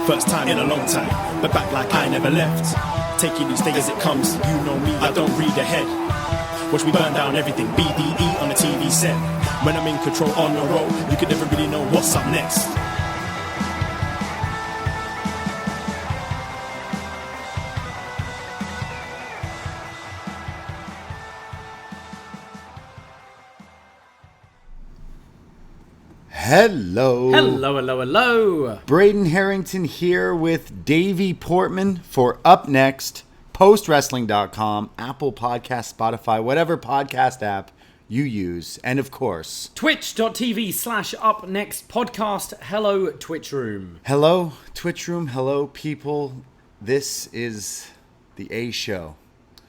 First time in a long time, but back like I never left. Taking each day as it comes, you know me, I don't read ahead. Watch me burn down everything, BDE on the TV set. When I'm in control on the road, you can never really know what's up next. Hello. Hello, hello, hello. Braden Herrington here with Davie Portman for upNXT, postwrestling.com, Apple Podcast, Spotify, whatever podcast app you use, and of course, Twitch.tv/upNXT podcast. Hello, Twitch Room. Hello, Twitch Room. Hello, people. This is the A Show.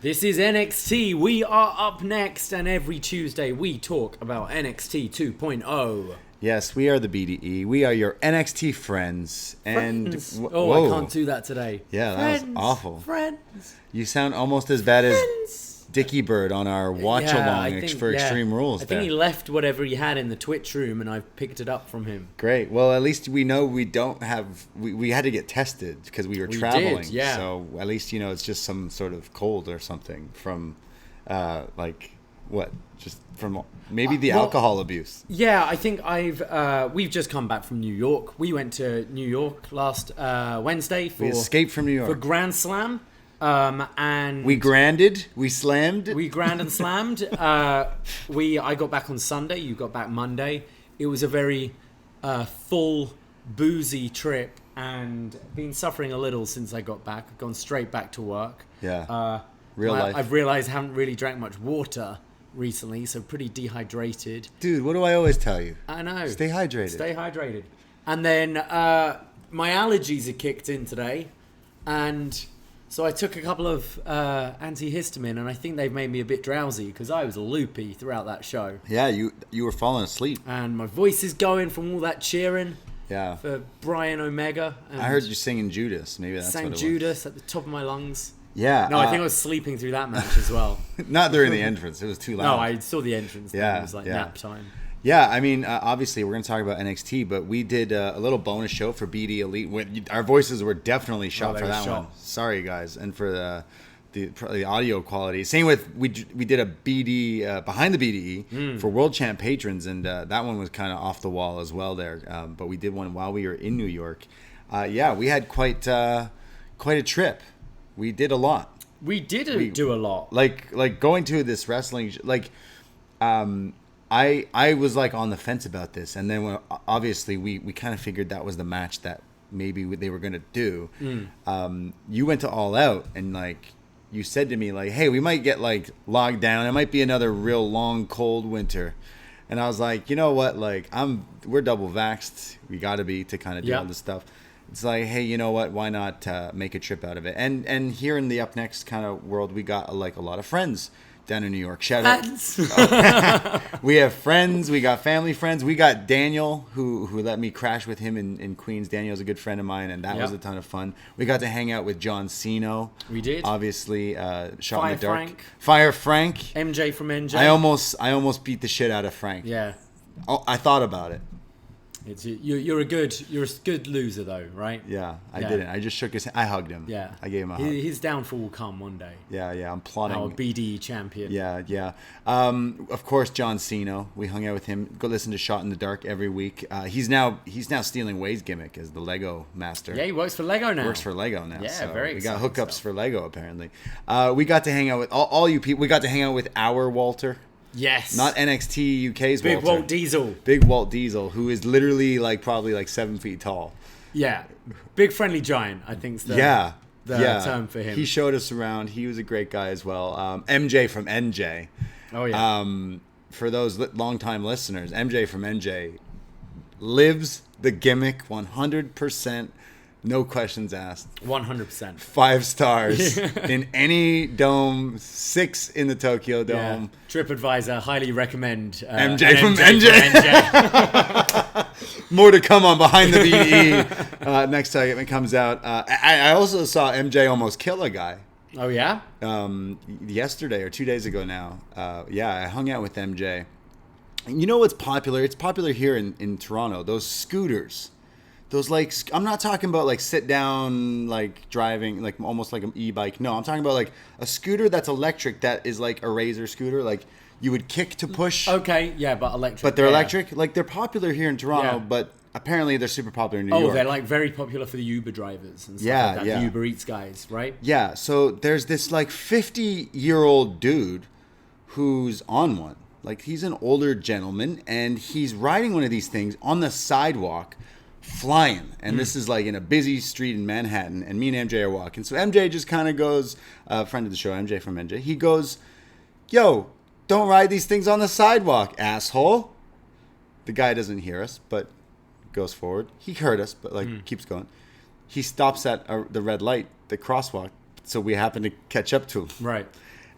This is NXT. We are up next, and every Tuesday we talk about NXT 2.0. Yes, we are the BDE. We are your NXT friends. Friends. And I can't do that today. Yeah, friends, that was awful. Friends. You sound almost as bad as Dickie Bird on our watch-along for Extreme Rules. I think he left whatever he had in the Twitch room, and I've picked it up from him. Great. Well, at least we know we don't have... We had to get tested because we were traveling. Did, yeah. So at least, it's just some sort of cold or something from, just from maybe the alcohol abuse. Yeah, I think we've just come back from New York. We went to New York last Wednesday We escaped from New York. for Grand Slam. And we granded, we slammed. We grand and slammed. I got back on Sunday. You got back Monday. It was a very full, boozy trip, and been suffering a little since I got back. I've gone straight back to work. Yeah. Real life. I've realized I haven't really drank much water recently, so pretty dehydrated. Dude, what do I always tell you? I know. Stay hydrated. Stay hydrated. And then my allergies are kicked in today, and so I took a couple of antihistamine, and I think they've made me a bit drowsy because I was loopy throughout that show. Yeah, you were falling asleep. And my voice is going from all that cheering. Yeah. For Brian Omega. And I heard you singing Judas. Maybe that's what it was. sang Judas at the top of my lungs. Yeah. No, I think I was sleeping through that match as well. Not during the entrance. It was too loud. No, I saw the entrance. Yeah. It was like nap time. Yeah, I mean, obviously, we're going to talk about NXT, but we did a little bonus show for BD Elite. Our voices were definitely shot for that one. Sorry, guys. And for the audio quality. Same with, we did a BD, behind the BDE for World Champ patrons, and that one was kind of off the wall as well there. But we did one while we were in New York. Yeah, we had quite a trip. We did a lot. We did do a lot. Like going to this wrestling, I was like on the fence about this, and then obviously we kind of figured that was the match that maybe they were going to do. You went to All Out, and you said to me hey, we might get logged down. It might be another real long cold winter. And I was like, you know what? We're double vaxxed. We got to be to kind of do all this stuff. It's hey, you know what? Why not make a trip out of it? And here in the upNXT kind of world, we got a lot of friends down in New York. Shout out. We have friends. We got family friends. We got Daniel, who let me crash with him in Queens. Daniel's a good friend of mine, and that was a ton of fun. We got to hang out with John Cena. We did. Obviously, Shot in the Dark. Frank. Fire Frank. MJ from NJ. I almost beat the shit out of Frank. Yeah. Oh, I thought about it. You're a good loser though, right? Yeah, I didn't. I just shook his hand. I hugged him. Yeah. I gave him a hug. His downfall will come one day. Yeah, I'm plotting. Our BD champion. Yeah. Of course, John Cena. We hung out with him. Go listen to Shot in the Dark every week. He's now stealing Wade's gimmick as the Lego master. Yeah, he works for Lego now. Yeah, so very. We got hookups for Lego apparently. We got to hang out with all you people. We got to hang out with our Walter. Yes. Not NXT UK's Big Walter. Walt Diesel. Big Walt Diesel, who is literally probably 7 feet tall. Yeah. Big friendly giant, I think is the term for him. He showed us around. He was a great guy as well. MJ from NJ. Oh, yeah. For those long-time listeners, MJ from NJ lives the gimmick 100%. No questions asked. 100%. 5 stars in any dome. 6 in the Tokyo Dome. Yeah. TripAdvisor highly recommend MJ from NJ. More to come on Behind the BE next time it comes out. I also saw MJ almost kill a guy. Oh yeah. Yesterday or 2 days ago now. I hung out with MJ. And you know what's popular? It's popular here in Toronto. Those scooters. those like, I'm not talking about like sit down, like driving, like almost like an e-bike. No, I'm talking about like a scooter that's electric, that is like a razor scooter. Like you would kick to push. Okay, yeah, but electric. But they're electric. Like they're popular here in Toronto, but apparently they're super popular in New York. Oh, they're like very popular for the Uber drivers and stuff like that. The Uber Eats guys, right? Yeah, so there's this like 50-year-old dude who's on one. Like he's an older gentleman and he's riding one of these things on the sidewalk, flying. And this is like in a busy street in Manhattan, and me and MJ are walking. So MJ just kind of goes, friend of the show, MJ from NJ, he goes, yo, don't ride these things on the sidewalk, asshole. The guy doesn't hear us, but goes forward. He heard us, but like keeps going. He stops at the red light, the crosswalk, so we happen to catch up to him. Right.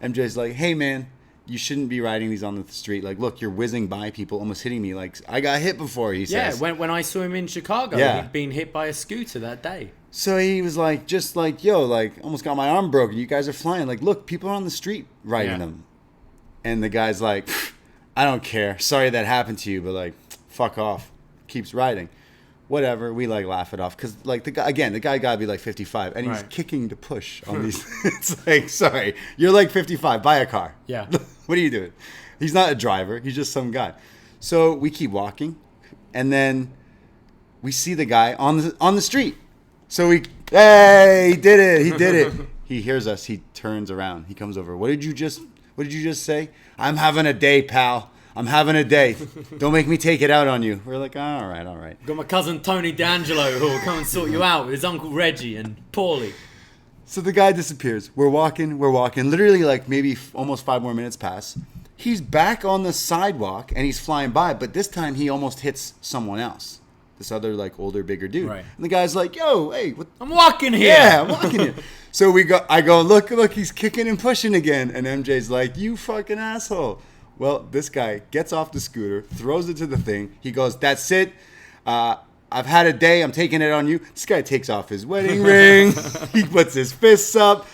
MJ's like, hey man, you shouldn't be riding these on the street. Like, look, you're whizzing by people, almost hitting me. Like, I got hit before, he says. Yeah, when I saw him in Chicago, he'd been hit by a scooter that day. So he was like, just like, yo, like, almost got my arm broken. You guys are flying. Like, look, people are on the street riding them. And the guy's like, I don't care. Sorry that happened to you, but like, fuck off. Keeps riding. Whatever. We like laugh it off. Because like the guy gotta be like 55. And he's kicking to push on these. It's like, sorry, you're like 55. Buy a car. Yeah. What are you doing? He's not a driver. He's just some guy. So we keep walking. And then we see the guy on the street. So hey, he did it. He did it. He hears us. He turns around. He comes over. What did you just say? I'm having a day, pal. I'm having a day. Don't make me take it out on you. We're like, all right. Got my cousin Tony D'Angelo who will come and sort you out with his uncle Reggie and Paulie. So the guy disappears. We're walking. Literally like maybe almost 5 more minutes pass. He's back on the sidewalk and he's flying by, but this time he almost hits someone else. This other like older, bigger dude. Right. And the guy's like, yo, hey, what? I'm walking here. Yeah, I'm walking here. So I go, look, he's kicking and pushing again. And MJ's like, you fucking asshole. Well, this guy gets off the scooter, throws it to the thing. He goes, that's it. I've had a day. I'm taking it on you. This guy takes off his wedding ring. He puts his fists up.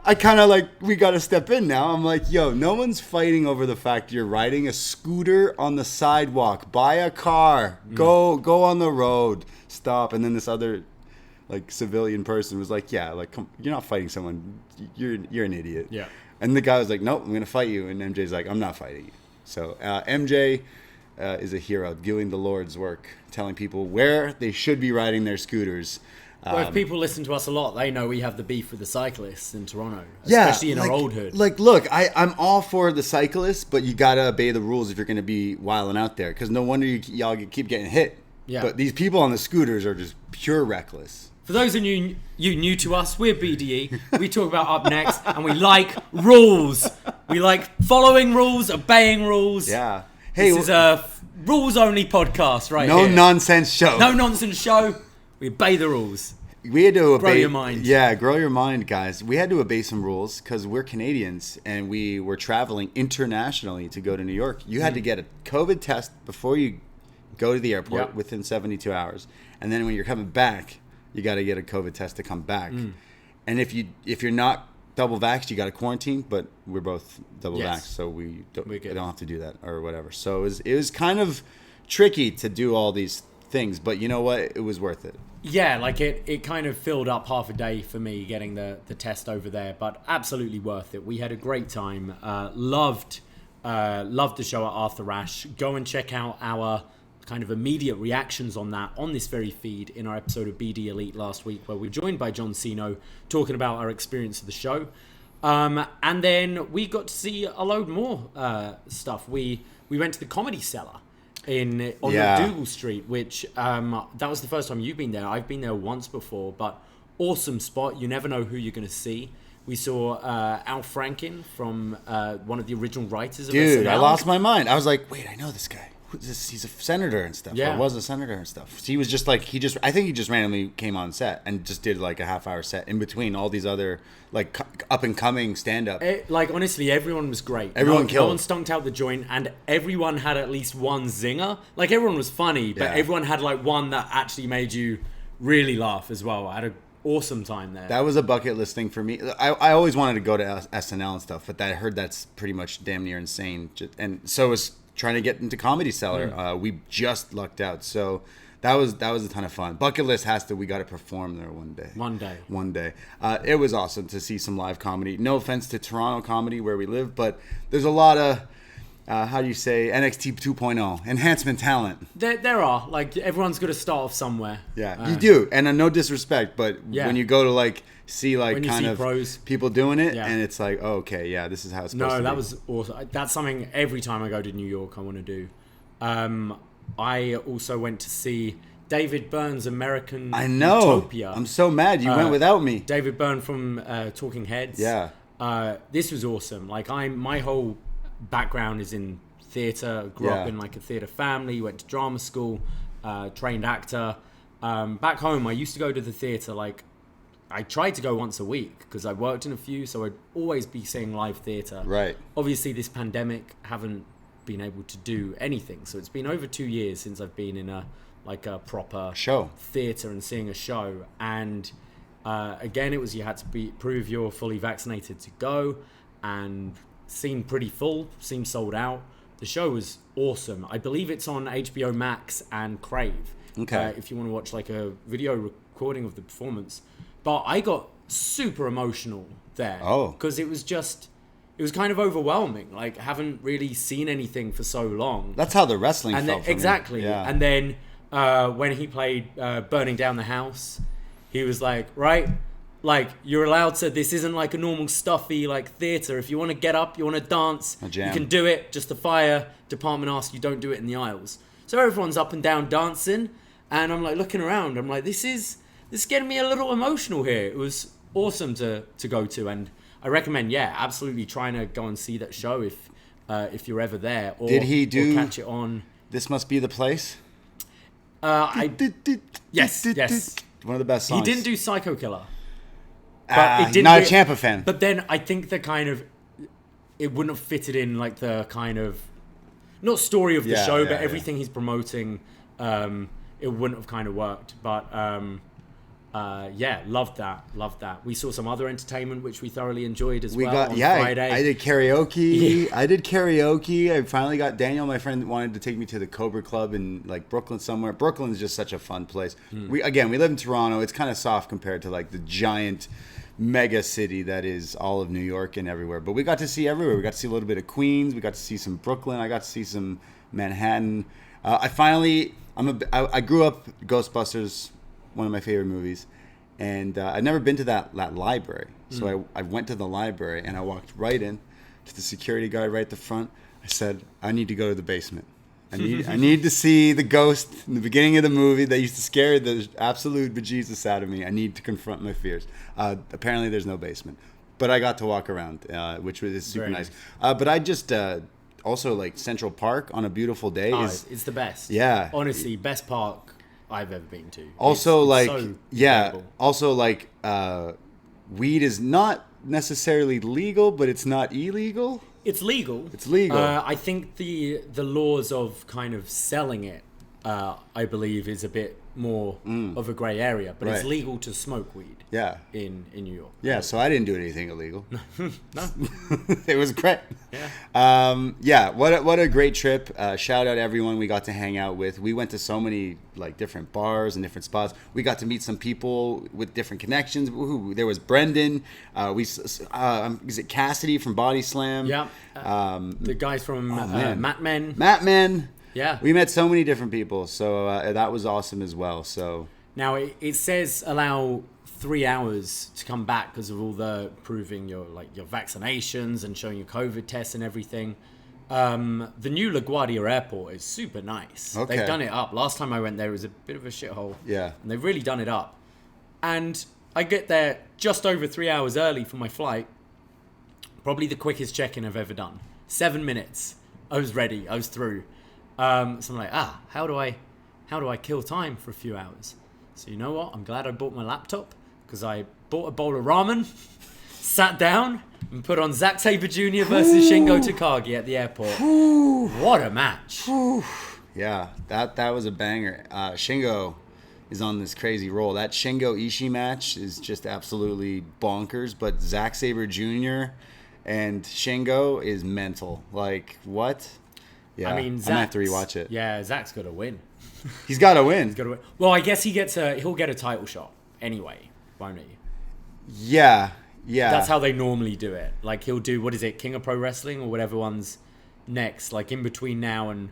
I kind of like, we got to step in now. I'm like, yo, no one's fighting over the fact you're riding a scooter on the sidewalk. Buy a car. Go on the road. Stop. And then this other like civilian person was like, yeah, like you're not fighting someone. You're an idiot. Yeah. And the guy was like, nope, I'm going to fight you. And MJ's like, I'm not fighting you. So MJ is a hero, doing the Lord's work, telling people where they should be riding their scooters. Well, if people listen to us a lot, they know we have the beef with the cyclists in Toronto, especially in our old hood. Like, look, I'm all for the cyclists, but you got to obey the rules if you're going to be wilding out there. Because no wonder y'all keep getting hit. Yeah. But these people on the scooters are just pure reckless. For those of you new to us, we're BDE. We talk about upNXT, and we like rules. We like following rules, obeying rules. Yeah. Hey, this is a rules-only podcast right here. No nonsense show. No nonsense show. We obey the rules. We had to obey. Grow your mind. Yeah, grow your mind, guys. We had to obey some rules because we're Canadians and we were traveling internationally to go to New York. You had to get a COVID test before you go to the airport within 72 hours. And then when you're coming back, you got to get a COVID test to come back. And if you're not double vaxxed, you got to quarantine. But we're both double vaxxed, so we don't have to do that or whatever. So it was kind of tricky to do all these things, but you know what? It was worth it. Yeah, like it kind of filled up half a day for me getting the test over there, but absolutely worth it. We had a great time. Loved the show at Arthur Ashe. Go and check out our kind of immediate reactions on that on this very feed in our episode of BD Elite last week, where we were joined by John Cena talking about our experience of the show. And then we got to see a load more stuff. We went to the Comedy Cellar on Dougal Street, which that was the first time you've been there. I've been there once before, but awesome spot. You never know who you're going to see. We saw Al Franken from one of the original writers of SNL. Dude, I lost my mind. I was like, wait, I know this guy. Who's this? He's a senator and stuff. Yeah. Or was a senator and stuff. So he was just like, I think he just randomly came on set and just did like a half-hour set in between all these other like up-and-coming stand-up. Like, honestly, everyone was great. Everyone killed. No one stunked out the joint, and everyone had at least one zinger. Like, everyone was funny, but everyone had like one that actually made you really laugh as well. I had an awesome time there. That was a bucket list thing for me. I always wanted to go to SNL and stuff, but I heard that's pretty much damn near insane. And so was trying to get into Comedy Cellar. We just lucked out. So that was a ton of fun. Bucket list we got to perform there one day. One day. It was awesome to see some live comedy. No offense to Toronto comedy where we live, but there's a lot of how do you say, NXT 2.0 enhancement talent. There are, like, everyone's got to start off somewhere. Yeah, you do, and no disrespect, but when you go to like see like when kind of pros, people doing it, and it's like, oh, okay, yeah, this is how it's supposed to be. No, that was awesome. That's something every time I go to New York I want to do. I also went to see David Byrne's American Utopia. I'm so mad you went without me. David Byrne from Talking Heads. Yeah. This was awesome. Like, my whole background is in theatre. Grew up in like a theatre family. Went to drama school. Trained actor. Back home, I used to go to the theatre. Like, I tried to go once a week because I worked in a few, so I'd always be seeing live theatre. Right. Obviously, this pandemic, haven't been able to do anything. So it's been over 2 years since I've been in a proper show theatre and seeing a show. And again, it was you had to prove you're fully vaccinated to go, and seemed pretty full, seemed sold out. The show was awesome. I believe it's on HBO Max and Crave. Okay. If you want to watch like a video recording of the performance. But I got super emotional there. Oh. Because it was kind of overwhelming. Like, haven't really seen anything for so long. That's how the wrestling felt for exactly. me. Yeah. And then when he played Burning Down the House, he was like, right, like, you're allowed to, this isn't like a normal stuffy like theatre. If you want to get up, you want to dance, you can do it. Just the fire department asks you don't do it in the aisles. So everyone's up and down dancing, and I'm like looking around. I'm like, this is getting me a little emotional here. It was awesome to go to, and I recommend, absolutely trying to go and see that show if you're ever there. Or, did he do? Or catch it on? This Must Be the Place. Yes. One of the best songs. He didn't do Psycho Killer. But it didn't not a Ciampa fan. But then I think it wouldn't have fitted in like the kind of, not story of the show, but everything he's promoting, it wouldn't have kind of worked. But loved that. We saw some other entertainment which we thoroughly enjoyed as well on Friday. I did karaoke. I finally got Daniel, my friend, wanted to take me to the Cobra Club in like Brooklyn somewhere. Brooklyn's just such a fun place. We live in Toronto. It's kind of soft compared to like the giant mega city that is all of New York and everywhere. But we got to see everywhere. We got to see a little bit of Queens. We got to see some Brooklyn. I got to see some Manhattan. I grew up Ghostbusters, one of my favorite movies, and I'd never been to that library. So I went to the library and I walked right in to the security guard right at the front. I said, I need to go to the basement. I need to see the ghost in the beginning of the movie that used to scare the absolute bejesus out of me. I need to confront my fears. Apparently there's no basement, but I got to walk around, which was super nice. But I just also like Central Park on a beautiful day. It's the best. Yeah. Honestly, best park I've ever been to. Also, so weed is not necessarily legal, but it's not illegal. It's legal. It's legal. I think the laws of kind of selling it, I believe, is a bit more of a grey area. But it's legal to smoke weed. Yeah. In New York. Yeah. So I didn't do anything illegal. No. It was great. Yeah. What a great trip. Shout out everyone we got to hang out with. We went to so many like different bars and different spots. We got to meet some people with different connections. There was Brendan. Is it Cassidy from Body Slam? Yeah. The guys from Matt Men. Yeah. We met so many different people. So that was awesome as well. So now it says allow 3 hours to come back because of all the proving your vaccinations and showing your COVID tests and everything. The new LaGuardia airport is super nice. Okay. They've done it up. Last time I went there, it was a bit of a shithole. Yeah. And they've really done it up. And I get there just over 3 hours early for my flight. Probably the quickest check-in I've ever done. 7 minutes. I was ready. I was through. So I'm like, how do I kill time for a few hours? So you know what? I'm glad I bought my laptop because I bought a bowl of ramen, sat down, and put on Zack Sabre Jr. versus Shingo Takagi at the airport. What a match! Yeah, that was a banger. Shingo is on this crazy roll. That Shingo Ishii match is just absolutely bonkers. But Zack Sabre Jr. and Shingo is mental. Like, what? Yeah, I mean, I'm gonna have to rewatch it. Yeah, Zack's got to win. He's got to win. Well, I guess he'll get a title shot anyway, won't he? Yeah. That's how they normally do it. Like he'll do, what is it, King of Pro Wrestling or whatever one's next, like in between now and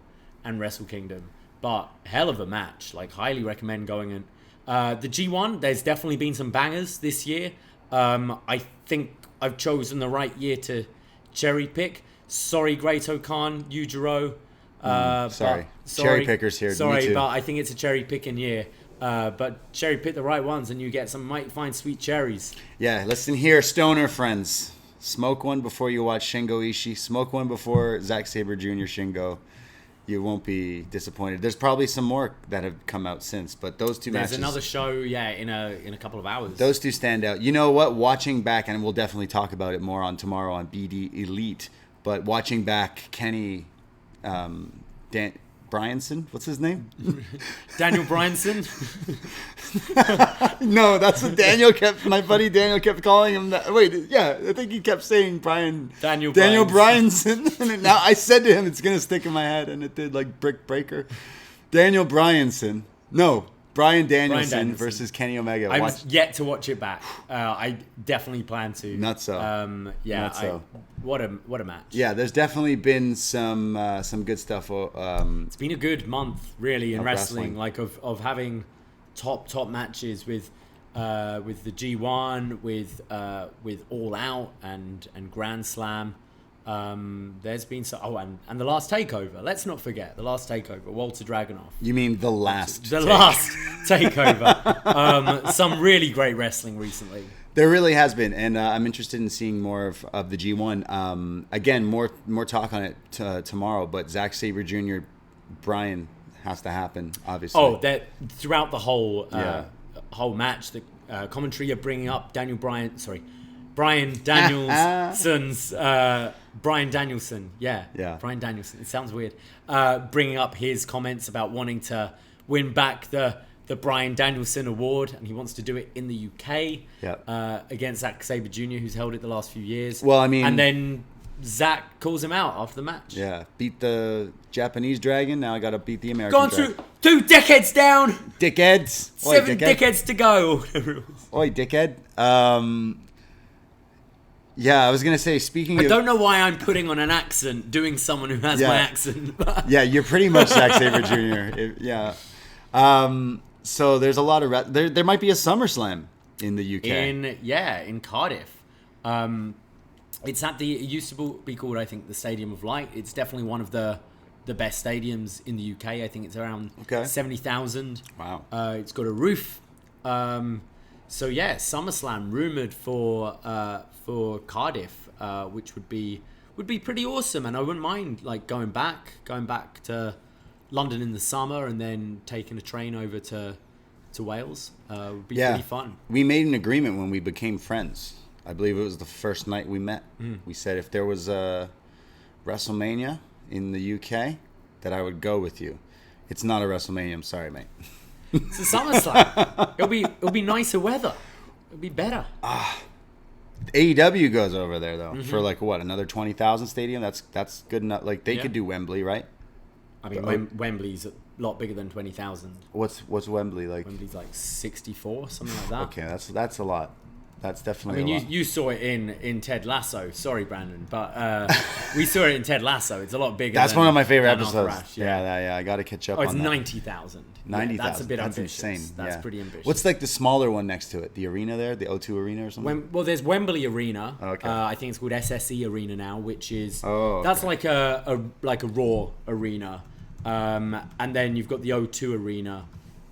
Wrestle Kingdom. But hell of a match. Like highly recommend going in. The G1, there's definitely been some bangers this year. I think I've chosen the right year to cherry pick. Sorry, Great Khan, Yujiro. Sorry. Cherry pickers here. Sorry, Me too. but I think it's a cherry picking year. But cherry pick the right ones and you get some mighty fine sweet cherries. Yeah, listen here, Stoner friends. Smoke one before you watch Shingo Ishii. Smoke one before Zack Sabre Jr. Shingo. You won't be disappointed. There's probably some more that have come out since, but those two matches. There's another show, in a couple of hours. Those two stand out. You know what? Watching back, and we'll definitely talk about it more on tomorrow on BD Elite, but watching back Kenny Bryanson, what's his name? Daniel Bryanson? No, that's what my buddy Daniel kept calling him that. Wait, yeah, I think he kept saying Daniel Bryanson. And now I said to him, it's going to stick in my head, and it did, like Brick Breaker. Daniel Bryanson. No, Bryan Danielson versus Kenny Omega. I'm yet to watch it back. I definitely plan to. Not so. Not so. What a match. Yeah, there's definitely been some good stuff. It's been a good month, really, in wrestling. Like of having top matches with the G1, with All Out and Grand Slam. There's been and the last takeover. Let's not forget the last takeover. Walter Dragunov. You mean the last? Last takeover. Some really great wrestling recently. There really has been, and I'm interested in seeing more of the G1. Again, more talk on it tomorrow. But Zack Sabre Jr. Bryan has to happen, obviously. Oh, that throughout the whole match, the commentary are bringing up Bryan Danielson's Bryan Danielson. Yeah. Bryan Danielson. It sounds weird. Bringing up his comments about wanting to win back the Bryan Danielson Award, and he wants to do it in the UK against Zack Sabre Jr., who's held it the last few years. Well, I mean, and then Zack calls him out after the match. Yeah, beat the Japanese dragon. Now I got to beat the American. Gone through 2 decades down. Dickheads. 7 dickheads to go. Oi, dickhead. Yeah, I was gonna say. Speaking, I don't know why I'm putting on an accent, doing someone who has my accent. Yeah, you're pretty much Zack Sabre Jr. So there's a lot of there might be a SummerSlam in the UK. In Cardiff. It used to be called, I think, the Stadium of Light. It's definitely one of the best stadiums in the UK. I think it's around 70,000. Wow. It's got a roof. So yeah, SummerSlam rumored for Cardiff, which would be pretty awesome, and I wouldn't mind like going back to London in the summer and then taking a train over to Wales. Would be pretty fun. We made an agreement when we became friends. I believe it was the first night we met. We said if there was a WrestleMania in the UK, that I would go with you. It's not a WrestleMania. I'm sorry, mate. It's a SummerSlam. It'll be nicer weather. It'll be better. AEW goes over there though for like what, another 20,000 stadium. That's good enough. Like they could do Wembley, right? I mean, Wembley's a lot bigger than 20,000. What's Wembley like? Wembley's like 64, something like that. Okay, that's a lot. That's definitely. I mean, you saw it in Ted Lasso. Sorry, Brandon, but we saw it in Ted Lasso. It's a lot bigger. That's one of my favorite episodes. Rash, yeah. I got to catch up. Oh, it's on that. 90,000. 90,000. That's a bit ambitious. That's insane. That's pretty ambitious. What's like the smaller one next to it? The arena there, the O2 Arena or something. Well, there's Wembley Arena. Okay. I think it's called SSE Arena now, which is that's like a Raw arena, and then you've got the O2 Arena,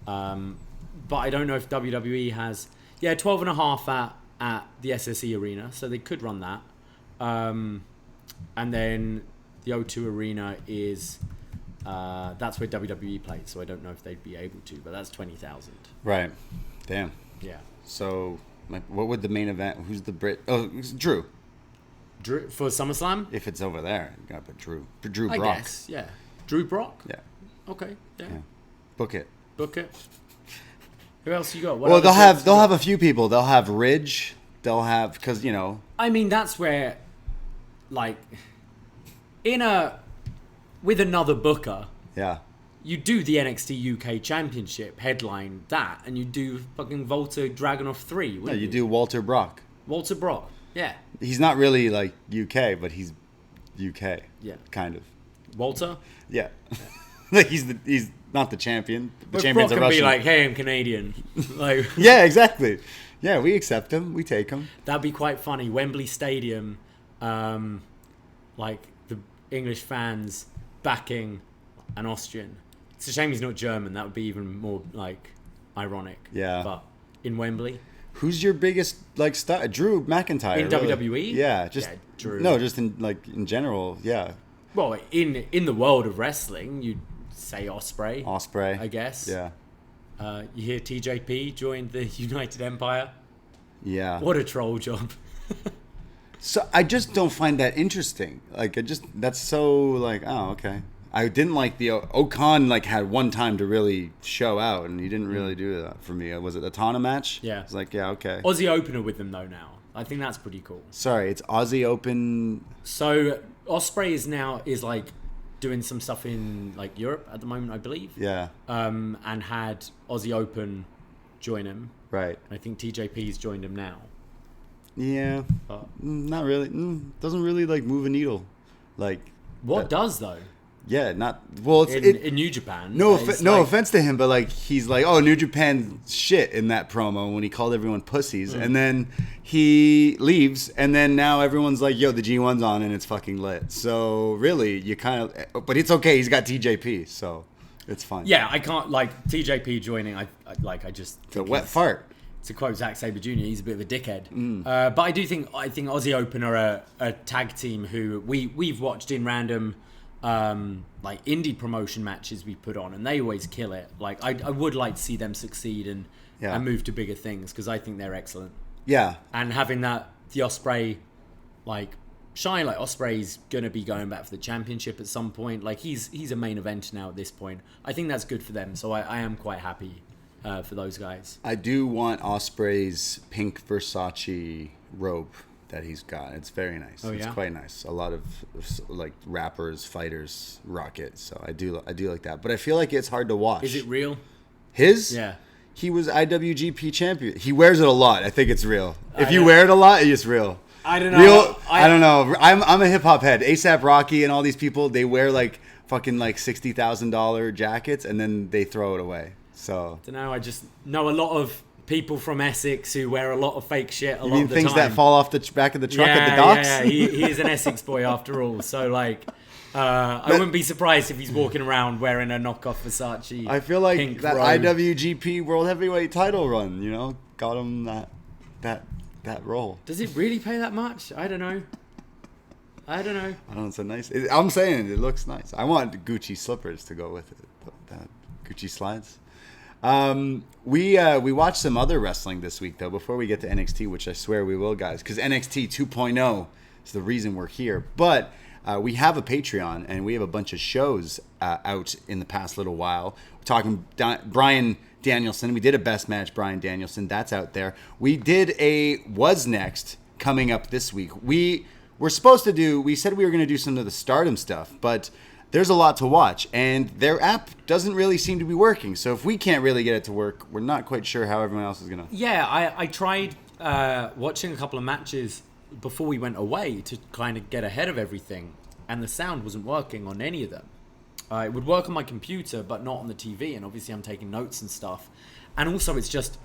but I don't know if WWE has 12.5 at the SSE Arena, so they could run that. And then the O2 Arena is that's where WWE plays, so I don't know if they'd be able to, but that's 20,000. Right. Damn. Yeah. So, what would the main event? Who's the Brit? Oh, it's Drew. Drew for SummerSlam? If it's over there, you gotta put Drew. Drew I Brock. guess, yeah. Drew Brock? Yeah. Okay. Yeah. Book it. Who else you got? Well, they'll have a few people. They'll have Ridge. They'll have because I mean, that's where, like, with another booker. Yeah. you do the NXT UK Championship headline that, and you do fucking Volta Dragunov 3. No, you do Walter Brock. Walter Brock. Yeah. He's not really like UK, but he's UK. Yeah. Kind of. Walter? Yeah. Like he's not the champion. The But champion's Brock a can Russian. be like, hey, I'm Canadian. Like, yeah, exactly. Yeah, we accept him. We take him. that'd be quite funny. Wembley Stadium, like the English fans backing an Austrian. It's a shame he's not German. That would be even more like ironic. Yeah. But in Wembley. Who's your biggest like star? Drew McIntyre In really. WWE? Yeah, just Yeah, Drew. No, just in general. Yeah, Well, in the world of wrestling, you'd say Ospreay. Ospreay, I guess. Yeah, You hear TJP joined the United Empire. yeah. What a troll job. So I just don't find that interesting. Like that's so like, oh, okay. I didn't like the Okan like had one time to really show out, and he didn't really do that for me. Was it the Tana match? Yeah. It's like, yeah, okay. Aussie opener with them though now. I think that's pretty cool. Sorry, it's Aussie Open. So Ospreay is like doing some stuff in like Europe at the moment, I believe. Yeah, And had Aussie Open join him. right. I think TJP's joined him now. Yeah, But not really. Doesn't really like move a needle. Like what does though? Yeah, not well. It's, In New Japan. No, it's no like- offense to him, but like he's like, oh, New Japan shit in that promo when he called everyone pussies, and then he leaves, and then now everyone's like, yo, the G1's on and it's fucking lit. So really, you kind of, but it's okay. He's got TJP, so it's fine. Yeah, I can't like TJP joining. I just it's a think wet he's- fart. To quote Zack Sabre Jr., he's a bit of a dickhead. But I think Aussie Open are a tag team who we've watched in random like indie promotion matches we put on, and they always kill it. Like I would like to see them succeed and move to bigger things because I think they're excellent. Yeah, And having the Ospreay like shine, like Ospreay's gonna be going back for the championship at some point. Like he's a main event now at this point. I think that's good for them. So I am quite happy for those guys. I do want Osprey's pink Versace robe that he's got. It's very nice. Oh, It's yeah? quite nice. A lot of like rappers, fighters rock it, so I do like that. But I feel like it's hard to wash. Is it real? His? Yeah. He was IWGP champion. He wears it a lot. I think it's real. If you know. wear it a lot, it's real. I don't know. Real. I don't know. I'm a hip hop head. ASAP Rocky and all these people, they wear like fucking like $60,000 jackets and then they throw it away. So I don't know. I just know a lot of people from Essex who wear a lot of fake shit a you lot mean of the things time. that fall off the back of the truck at the docks? Yeah, he is an Essex boy after all. So like, I wouldn't be surprised if he's walking around wearing a knockoff Versace. I feel like pink that robe. IWGP World Heavyweight title run, you know, got him that role. Does it really pay that much? I don't know. I don't know. It's a nice. I'm saying it looks nice. I want Gucci slippers to go with it. That Gucci slides. We watched some other wrestling this week though. Before we get to NXT, which I swear we will, guys, because NXT 2.0 is the reason we're here. But we have a Patreon and we have a bunch of shows out in the past little while. We're talking Bryan Danielson. We did a best match Bryan Danielson. That's out there. We did a What's Next coming up this week. We said we were going to do some of the Stardom stuff, but there's a lot to watch, and their app doesn't really seem to be working. So if we can't really get it to work, we're not quite sure how everyone else is going to. Yeah, I tried watching a couple of matches before we went away to kind of get ahead of everything, and the sound wasn't working on any of them. It would work on my computer, but not on the TV, and obviously I'm taking notes and stuff. And also, it's just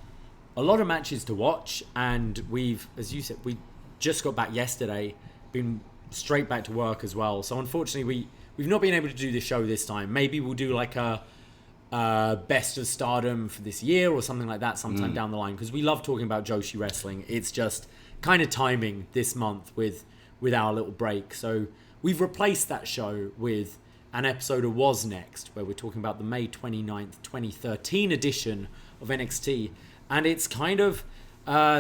a lot of matches to watch, and we've, as you said, we just got back yesterday, been straight back to work as well. So unfortunately, we've not been able to do this show this time. Maybe we'll do like a best of Stardom for this year or something like that sometime down the line, because we love talking about Joshi wrestling. It's just kind of timing this month with our little break. So we've replaced that show with an episode of Was Next, where we're talking about the May 29th, 2013 edition of NXT. And it's kind of,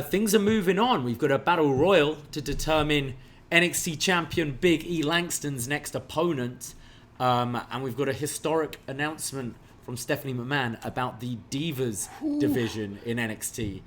things are moving on. We've got a battle royal to determine NXT champion Big E Langston's next opponent. And we've got a historic announcement from Stephanie McMahon about the Divas division in NXT.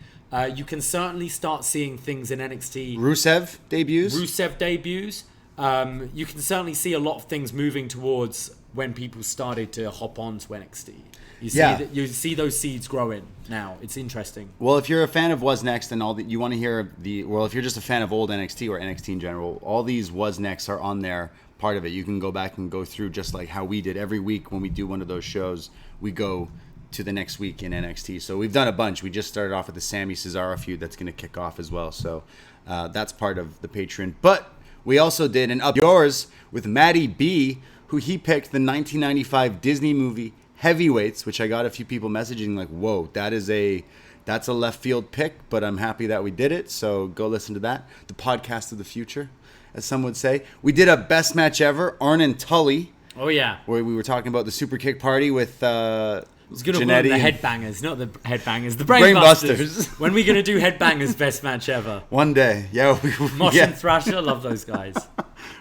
You can certainly start seeing things in NXT. Rusev debuts. Rusev debuts. you can certainly see a lot of things moving towards when people started to hop on to NXT. You see those seeds growing now. It's interesting. Well, if you're a fan of What's Next and all that, you want to hear if you're just a fan of old NXT or NXT in general, all these What's Next are on there. Part of it, you can go back and go through just like how we did every week when we do one of those shows. We go to the next week in NXT. So we've done a bunch. We just started off with the Sammy Cesaro feud that's going to kick off as well. So that's part of the Patreon. But we also did an Up Yours with Matty B, who he picked the 1995 Disney movie Heavyweights, which I got a few people messaging like, whoa, that's a left field pick, but I'm happy that we did it. So go listen to that. The podcast of the future, as some would say. We did a best match ever, Arn and Tully. Oh, yeah. Where we were talking about the super kick party with It's going to call them the headbangers, not the headbangers, the brainbusters. When are we going to do headbangers best match ever? One day. Yeah. Mosh and Thrasher, love those guys.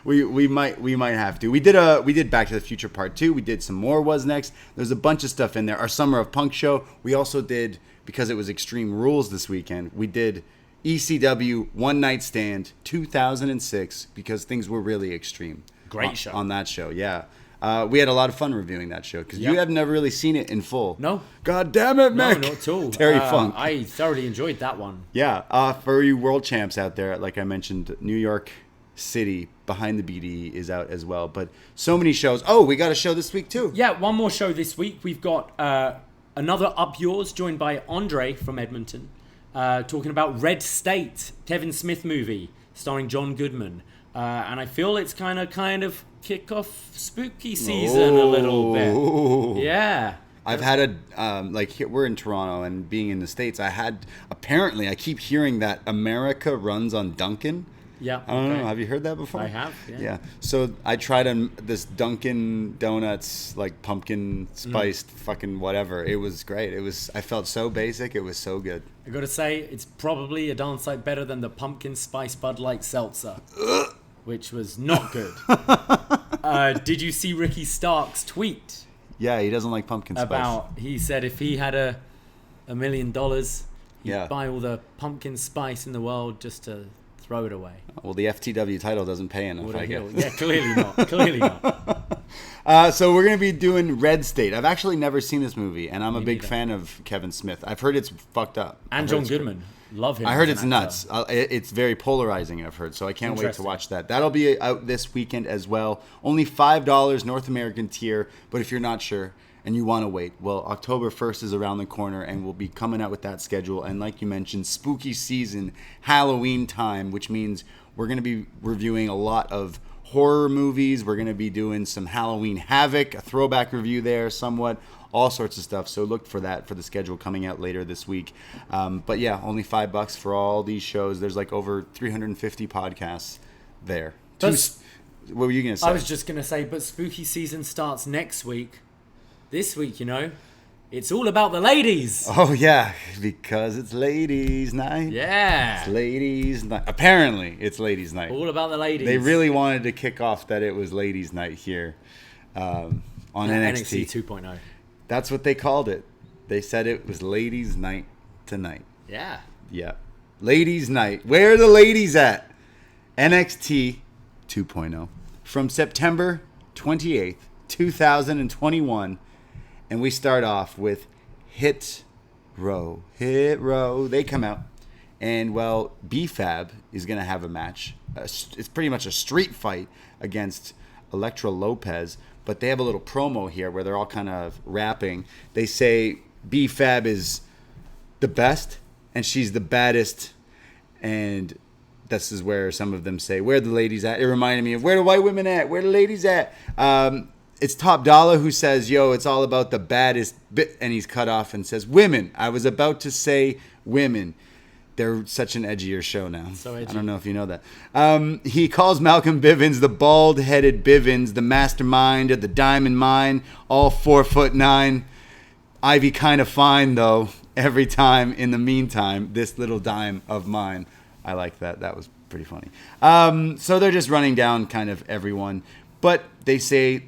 We might have to. We did Back to the Future Part 2. We did some more Was Next. There's a bunch of stuff in there. Our Summer of Punk show. We also did, because it was Extreme Rules this weekend, we did ECW One Night Stand 2006 because things were really extreme. Great show. On that show, yeah. We had a lot of fun reviewing that show because you have never really seen it in full. No. God damn it, Mick. No, not at all. Terry Funk. I thoroughly enjoyed that one. Yeah. For you world champs out there, like I mentioned, New York City Behind the BD is out as well. But so many shows. Oh, we got a show this week too. Yeah, one more show this week. We've got another Up Yours joined by Andre from Edmonton talking about Red State, Kevin Smith movie starring John Goodman. And I feel it's kind of kick off spooky season a little bit. Yeah. I've had we're in Toronto and being in the States, I keep hearing that America runs on Dunkin'. Yeah. I don't know. Have you heard that before? I have, yeah. So I tried this Dunkin' Donuts, like pumpkin spiced fucking whatever. It was great. I felt so basic. It was so good. I gotta say, it's probably a darn sight better than the pumpkin spice Bud Light seltzer, which was not good. Did you see Ricky Stark's tweet? Yeah, he doesn't like pumpkin spice. He said if he had $1 million, he'd buy all the pumpkin spice in the world just to throw it away. Well, the FTW title doesn't pay enough, I guess. Yeah, clearly not. So we're going to be doing Red State. I've actually never seen this movie, and I'm a big fan of Kevin Smith. I've heard it's fucked up. And John Goodman. Love him. I heard it's nuts. It's very polarizing, I've heard, so I can't wait to watch that. That'll be out this weekend as well. Only $5 North American tier, but if you're not sure and you want to wait, well, October 1st is around the corner, and we'll be coming out with that schedule. And like you mentioned, spooky season, Halloween time, which means we're going to be reviewing a lot of horror movies. We're going to be doing some Halloween Havoc, a throwback review there somewhat, all sorts of stuff. So look for that for the schedule coming out later this week. But yeah, only $5 for all these shows. There's like over 350 podcasts there. What were you going to say? I was just going to say, but spooky season starts next week. This week, it's all about the ladies. Oh, yeah, because it's ladies' night. Yeah. It's ladies' night. Apparently, it's ladies' night. All about the ladies. They really wanted to kick off that it was ladies' night here on NXT 2.0. That's what they called it. They said it was ladies' night tonight. Yeah. Yeah. Ladies' night. Where are the ladies at? NXT 2.0. From September 28th, 2021. And we start off with Hit Row. They come out. And, well, B-Fab is going to have a match. It's pretty much a street fight against Elektra Lopez. But they have a little promo here where they're all kind of rapping. They say B-Fab is the best and she's the baddest. And this is where some of them say, where are the ladies at? It reminded me of, where the white women at? Where the ladies at? It's Top Dollar who says, yo, it's all about the baddest bit. And he's cut off and says, women. I was about to say women. They're such an edgier show now. So edgy. I don't know if you know that. He calls Malcolm Bivens the bald-headed Bivens, the mastermind of the diamond mine, all 4'9". Ivy kind of fine, though, every time. In the meantime, this little dime of mine. I like that. That was pretty funny. So they're just running down kind of everyone. But they say...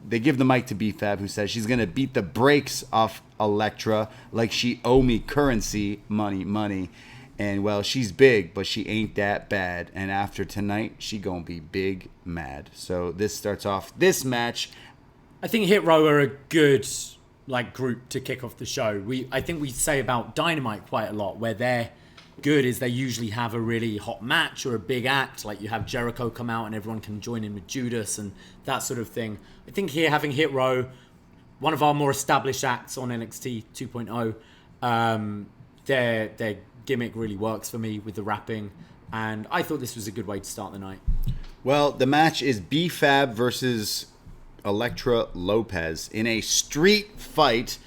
They give the mic to B-Fab, who says she's going to beat the brakes off Elektra like she owe me currency, money. And, well, she's big, but she ain't that bad. And after tonight, she gonna be big mad. So this starts off this match. I think Hit Row are a good group to kick off the show. I think we say about Dynamite quite a lot, where they're good is they usually have a really hot match or a big act. Like you have Jericho come out and everyone can join in with Judas and that sort of thing. I think here having Hit Row, one of our more established acts on NXT 2.0, their gimmick really works for me with the rapping, and I thought this was a good way to start the night. Well, the match is B-Fab versus Elektra Lopez in a street fight,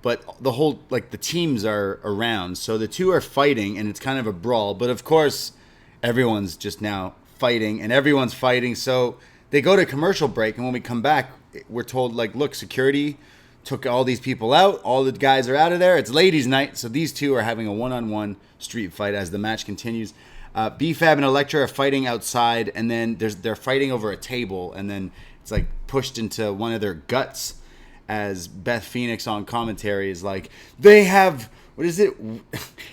but the whole the teams are around, so the two are fighting and it's kind of a brawl, but of course everyone's just now fighting and everyone's fighting, so they go to commercial break, and when we come back we're told look, security took all these people out, all the guys are out of there, it's ladies night, so these two are having a one-on-one street fight as the match continues. B-Fab and Elektra are fighting outside, and then they're fighting over a table, and then it's pushed into one of their guts as Beth Phoenix on commentary is they have, what is it,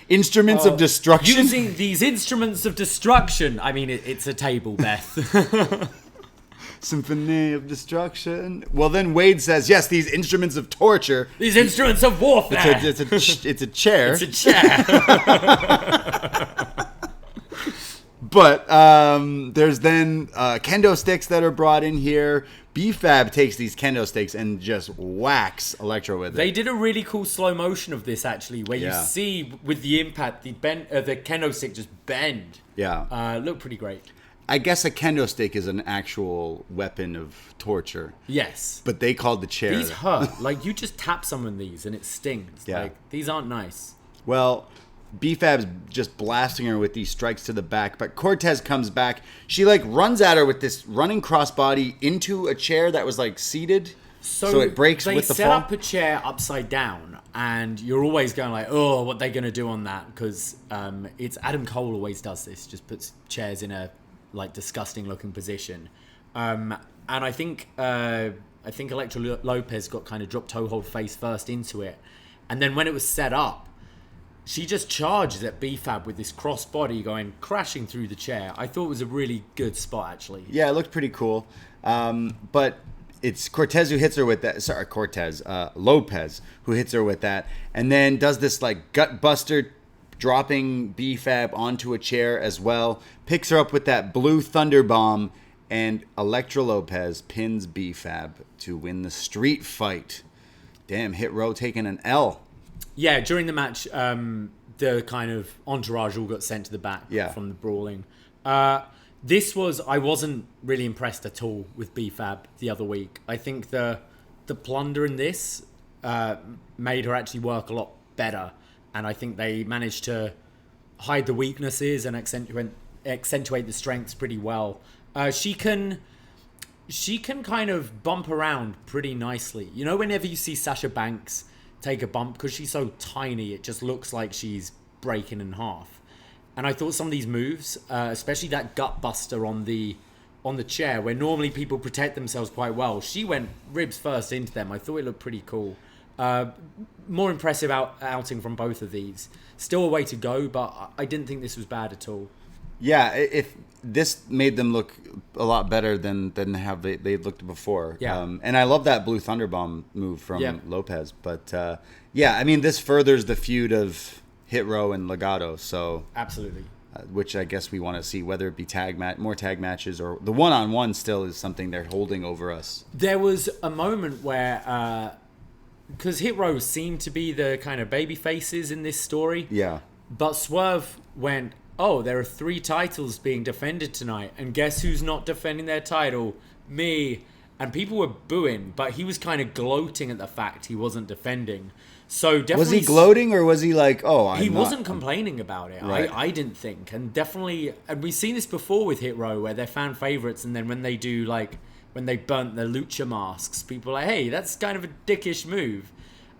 instruments of destruction? Using these instruments of destruction. I mean, it's a table, Beth. Symphony of destruction. Well, then Wade says, yes, these instruments of torture. These instruments of warfare. It's a chair. It's a chair. But there's then kendo sticks that are brought in here. B-Fab takes these kendo sticks and just whacks Elektra with it. They did a really cool slow motion of this, actually, where you see with the impact, the kendo stick just bend. Yeah. Looked pretty great. I guess a kendo stick is an actual weapon of torture. Yes. But they called the chair. These hurt. You just tap some of these and it stings. Yeah. These aren't nice. Well, B-Fab's just blasting her with these strikes to the back, but Cortez comes back. She runs at her with this running crossbody into a chair that was seated, so it breaks with the fall. They set up a chair upside down, and you're always going oh, what are they going to do on that? Because it's Adam Cole always does this, just puts chairs in a disgusting looking position, and I think Elektra Lopez got kind of dropped toe hold face first into it, and then when it was set up, she just charged at B-Fab with this crossbody going crashing through the chair. I thought it was a really good spot, actually. Yeah, it looked pretty cool. But it's Cortez who hits her with that. Sorry, Lopez who hits her with that, and then does this gut buster, dropping B-Fab onto a chair as well. Picks her up with that blue thunder bomb, and Elektra Lopez pins B-Fab to win the street fight. Damn, Hit Row taking an L. Yeah, during the match, the kind of entourage all got sent to the back from the brawling. I wasn't really impressed at all with B-Fab the other week. I think the plunder in this made her actually work a lot better, and I think they managed to hide the weaknesses and accentuate the strengths pretty well. She can kind of bump around pretty nicely. You know, whenever you see Sasha Banks take a bump, because she's so tiny, it just looks like she's breaking in half. And I thought some of these moves, especially that gut buster on the chair, where normally people protect themselves quite well, she went ribs first into them. I thought it looked pretty cool. More impressive outing from both of these. Still a way to go, but I didn't think this was bad at all. Yeah, if this made them look a lot better than how they looked before. Yeah. And I love that blue Thunderbomb move from Lopez. But I mean, this furthers the feud of Hit Row and Legado. So absolutely. Which I guess we want to see, whether it be more tag matches or the one-on-one still is something they're holding over us. There was a moment where, because Hit Row seemed to be the kind of baby faces in this story. Yeah. But Swerve went, oh, there are 3 titles being defended tonight, and guess who's not defending their title? Me. And people were booing, but he was kind of gloating at the fact he wasn't defending. So definitely, was he gloating, or was he he wasn't complaining about it. Right. I didn't think, and definitely, and we've seen this before with Hit Row, where they're fan favorites, and then when they do when they burnt their lucha masks, people are like, hey, that's kind of a dickish move,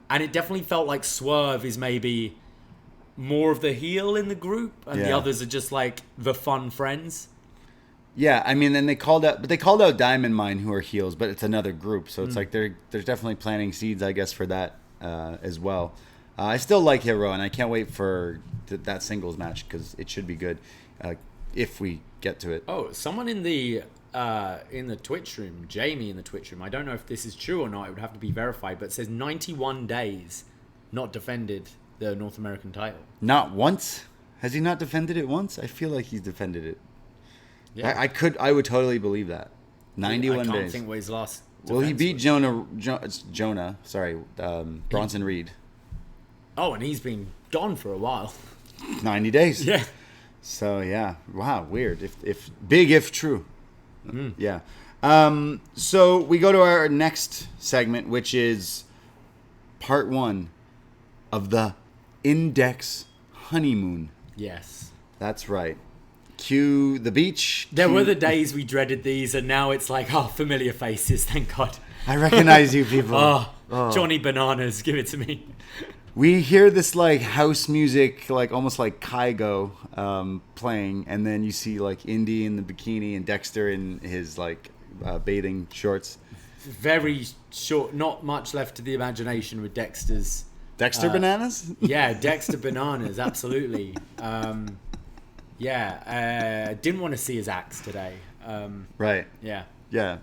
and it definitely felt like Swerve is maybe more of the heel in the group, and the others are just the fun friends. Yeah, I mean, then they called out Diamond Mine, who are heels, but it's another group, so it's they're definitely planting seeds, I guess, for that as well. I still like Hero, and I can't wait for that singles match because it should be good if we get to it. Oh, someone in the Twitch room, Jamie in the Twitch room, I don't know if this is true or not, it would have to be verified, but it says 91 days not defended the North American title. Not once? Has he not defended it once? I feel like he's defended it. Yeah. I would totally believe that. 91 days. I can't think what his last Well, he beat was. Bronson Reed. Oh, and he's been gone for a while. 90 days. Yeah. So, yeah. Wow, weird. If true. Yeah. So, we go to our next segment, which is part 1 of the In-Dex honeymoon. Yes. That's right. Cue the beach. There were the days we dreaded these, and now it's like, oh, familiar faces, thank God. I recognize you people. Oh, Johnny Bananas, give it to me. We hear this like house music, like almost like Kygo playing, and then you see like Indy in the bikini and Dexter in his like bathing shorts. Very short, not much left to the imagination with Dexter's. Dexter Bananas? Yeah, Dexter Bananas, absolutely. Didn't want to see his axe today. Right. Yeah. Yeah.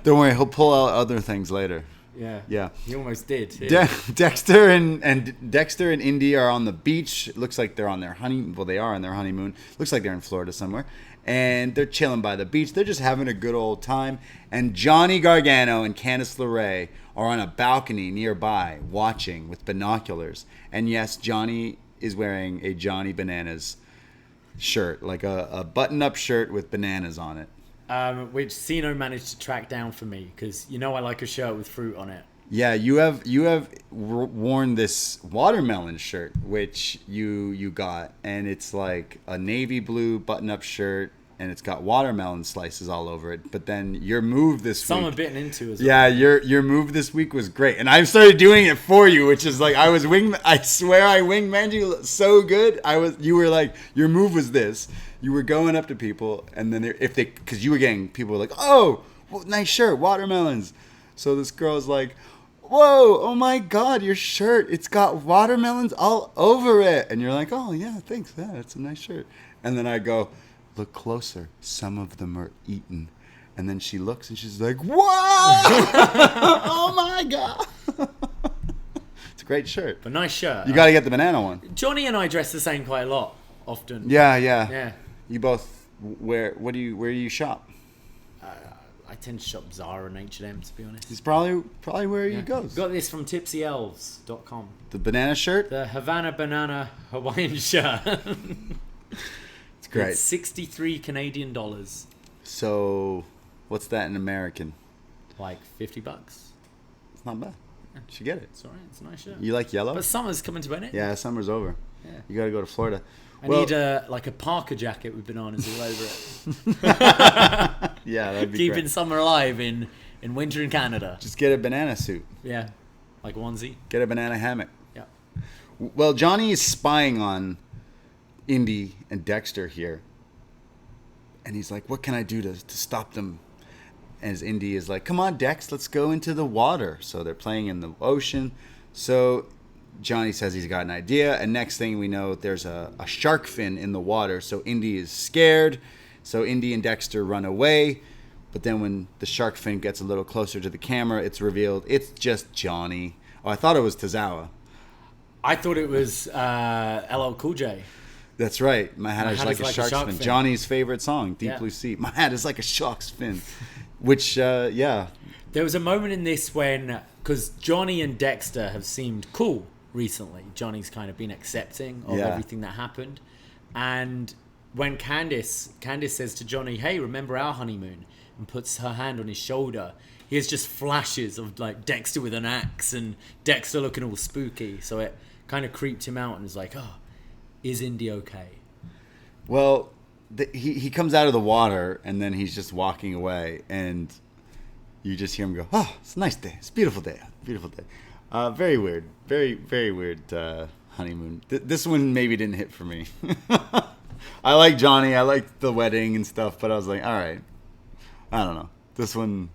Don't worry, he'll pull out other things later. Yeah. Yeah. He almost did. Yeah. Dexter and Indy are on the beach. It looks like they're on their honeymoon. Well, they are on their honeymoon. Looks like they're in Florida somewhere. And they're chilling by the beach. They're just having a good old time. And Johnny Gargano and Candice LeRae are on a balcony nearby watching with binoculars. And yes, Johnny is wearing a Johnny Bananas shirt, like a button-up shirt with bananas on it. Which Cino managed to track down for me because I like a shirt with fruit on it. Yeah, you have worn this watermelon shirt, which you got, and it's like a navy blue button-up shirt, and it's got watermelon slices all over it. But then your move this week, some are bitten into as well. Yeah, your move this week was great, and I started doing it for you, which is like I swear I wingmaned you so good. You were like, your move was this. You were going up to people, and then because you were getting people were like, oh, nice shirt, watermelons. So this girl's like, whoa, oh my God, your shirt, it's got watermelons all over it. And you're like, oh yeah, thanks, yeah, it's a nice shirt. And then I go, look closer, some of them are eaten. And then she looks and she's like, whoa, oh my God. It's a great shirt. But nice shirt. You got to get the banana one. Johnny and I dress the same quite a lot, often. Yeah. You both where do you shop? I tend to shop Zara and H&M, to be honest. He's probably where he goes. Got this from tipsyelves.com. The banana shirt? The Havana Banana Hawaiian shirt. It's great. It's 63 Canadian dollars. So, what's that in American? Like $50. It's not bad. You should get it. It's alright. It's a nice shirt. You like yellow? But summer's coming to an end. Yeah, summer's over. Yeah. You got to go to Florida. I need a Parker jacket with bananas all over it. Yeah, that'd be Keeping great. summer alive in winter in Canada. Just get a banana suit. Yeah, like onesie. Get a banana hammock. Yeah. Well, Johnny is spying on Indy and Dexter here. And he's like, what can I do to stop them? And Indy is like, come on, Dex, let's go into the water. So they're playing in the ocean. So Johnny says he's got an idea, and next thing we know, there's a shark fin in the water, so Indy is scared. So Indy and Dexter run away, but then when the shark fin gets a little closer to the camera, it's revealed it's just Johnny. Oh, I thought it was Tozawa. I thought it was LL Cool J. That's right. My hat is like a shark's fin. Johnny's favorite song, Deep Blue Sea. My hat is like a shark's fin. Which, yeah. There was a moment in this when, because Johnny and Dexter have seemed cool recently. Johnny's kind of been accepting of everything that happened. And when Candice says to Johnny, hey, remember our honeymoon? And puts her hand on his shoulder. He has just flashes of like Dexter with an axe and Dexter looking all spooky. So it kind of creeped him out and was like, oh, is Indy okay? Well, he comes out of the water and then he's just walking away and you just hear him go, oh, it's a nice day. It's a beautiful day. Beautiful day. Very weird. Very, very weird honeymoon. This one maybe didn't hit for me. I like Johnny. I like the wedding and stuff, but I was like, all right. I don't know. This one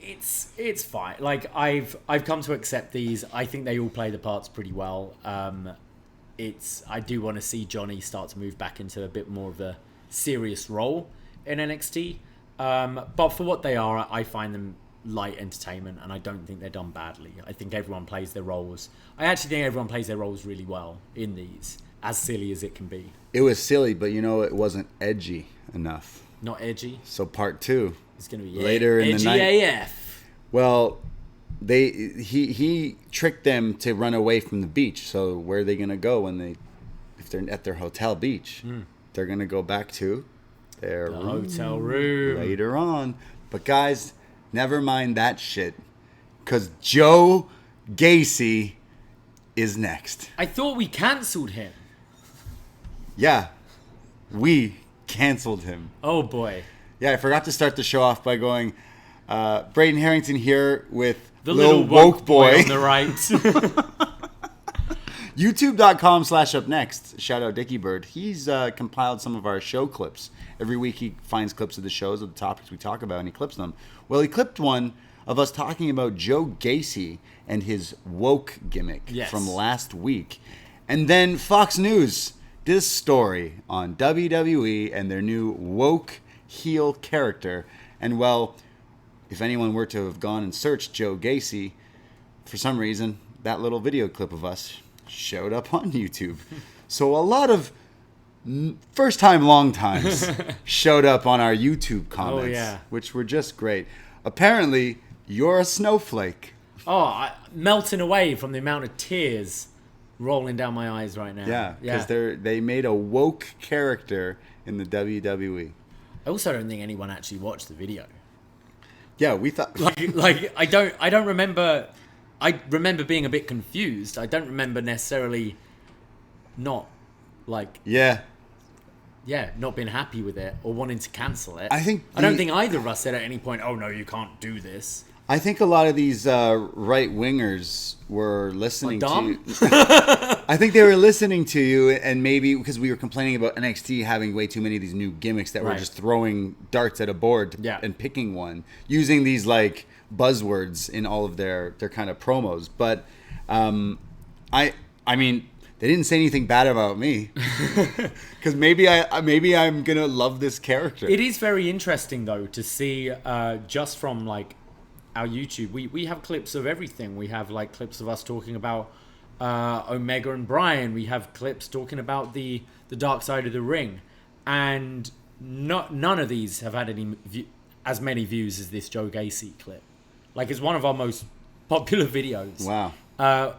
It's fine. Like I've come to accept these. I think they all play the parts pretty well. I do want to see Johnny start to move back into a bit more of a serious role in NXT. But for what they are, I find them light entertainment, and I don't think they're done badly. I think everyone plays their roles. I actually think everyone plays their roles really well in these, as silly as it can be. It was silly, but it wasn't edgy enough. Not edgy. So part 2, it's going to be later in the night. AF. Well, he tricked them to run away from the beach. So where are they going to go if they're at their hotel beach? They're going to go back to their hotel room later on. But guys, never mind that shit, because Joe Gacy is next. I thought we cancelled him. Yeah, we canceled him. Oh boy. Yeah, I forgot to start the show off by going, Braden Herrington here with the little woke boy on the right. YouTube.com/upNXT. Shout out Dickie Bird. He's compiled some of our show clips. Every week he finds clips of the shows, of the topics we talk about, and he clips them. Well, he clipped one of us talking about Joe Gacy and his woke gimmick from last week. And then Fox News did a story on WWE and their new woke heel character. And well, if anyone were to have gone and searched Joe Gacy, for some reason, that little video clip of us showed up on YouTube. So a lot of first time, long times showed up on our YouTube comments, which were just great. Apparently, you're a snowflake. Melting away from the amount of tears rolling down my eyes right now. Yeah, because they made a woke character in the WWE. I also don't think anyone actually watched the video. Yeah, we thought like I don't remember. I remember being a bit confused. I don't remember necessarily not not being happy with it or wanting to cancel it. I don't think either of us said at any point, "Oh no, you can't do this." I think a lot of these right wingers were listening to you. I think they were listening to you, and maybe because we were complaining about NXT having way too many of these new gimmicks that were just throwing darts at a board and picking one, using these like buzzwords in all of their kind of promos. But I mean, they didn't say anything bad about me, because maybe I'm gonna love this character. It is very interesting though to see just from like our YouTube, we have clips of everything. We have like clips of us talking about Omega and Bryan. We have clips talking about the dark side of the ring, and none of these have had as many views as this Joe Gacy clip. Like, it's one of our most popular videos. Wow.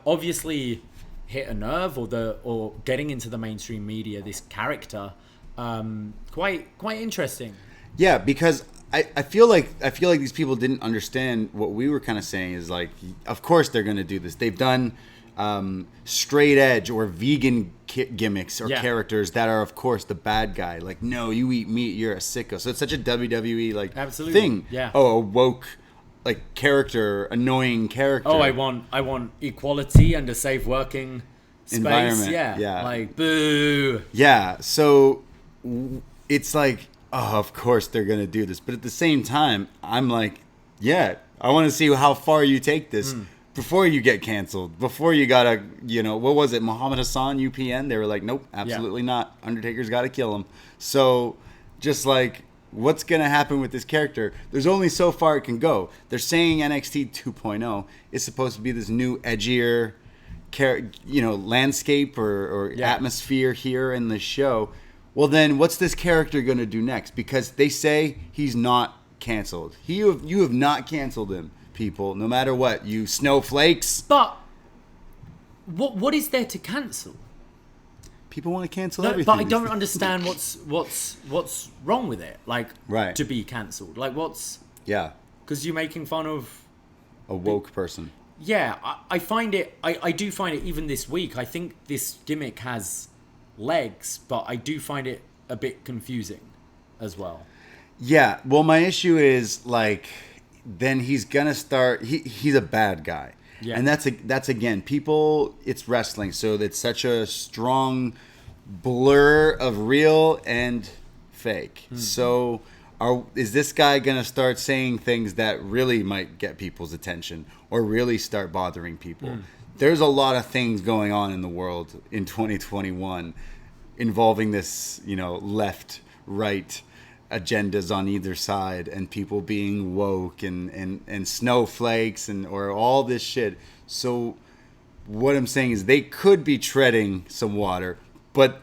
Obviously hit a nerve, or getting into the mainstream media, this character, quite interesting. Yeah, because I feel like these people didn't understand what we were kind of saying. Is like, of course they're going to do this. They've done straight edge or vegan gimmicks or characters that are, of course, the bad guy. Like, no, you eat meat, you're a sicko. So it's such a WWE like thing. Yeah. Oh, a woke like character, annoying character. Oh, I want equality and a safe working space. Environment. Yeah. Like, boo. Yeah. So it's like, oh, of course they're going to do this. But at the same time, I'm like, yeah, I want to see how far you take this before you get canceled. Before you got to, what was it? Muhammad Hassan, UPN? They were like, nope, absolutely not. Undertaker's got to kill him. So just like, what's going to happen with this character? There's only so far it can go. They're saying NXT 2.0 is supposed to be this new, edgier, landscape or atmosphere here in the show. Well, then what's this character going to do next? Because they say he's not canceled. You have not canceled him, people, no matter what, you snowflakes. But what is there to cancel? People want to cancel everything. But I don't understand what's wrong with it. Like, to be cancelled. Like, what's... Yeah. Because you're making fun of... a woke person. Yeah, I find it... I do find it, even this week, I think this gimmick has legs, but I do find it a bit confusing as well. Yeah, well, my issue is, like, then he's going to start... He's a bad guy. Yeah. And that's again, people, it's wrestling, so it's such a strong blur of real and fake. Mm-hmm. So is this guy gonna start saying things that really might get people's attention or really start bothering people? There's a lot of things going on in the world in 2021 involving this, left, right agendas on either side, and people being woke and snowflakes or all this shit. So what I'm saying is they could be treading some water, but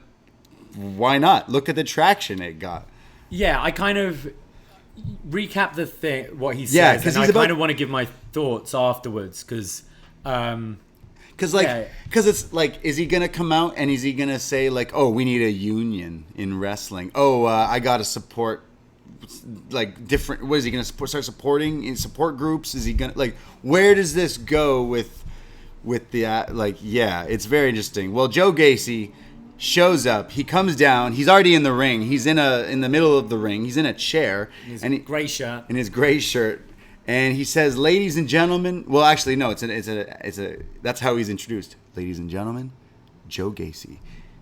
why not? Look at the traction it got. Yeah, I kind of recap what he says, and I kind of want to give my thoughts afterwards, because it's like, is he gonna come out and is he gonna say like, oh, we need a union in wrestling? Oh, I gotta support like different. What is he gonna start supporting in support groups? Is he gonna like? Where does this go with the Yeah, it's very interesting. Well, Joe Gacy shows up. He comes down. He's already in the ring. He's in the middle of the ring. He's in a chair. In his gray shirt. In his gray shirt. And he says, "Ladies and gentlemen." Well, actually, no. That's how he's introduced. Ladies and gentlemen, Joe Gacy.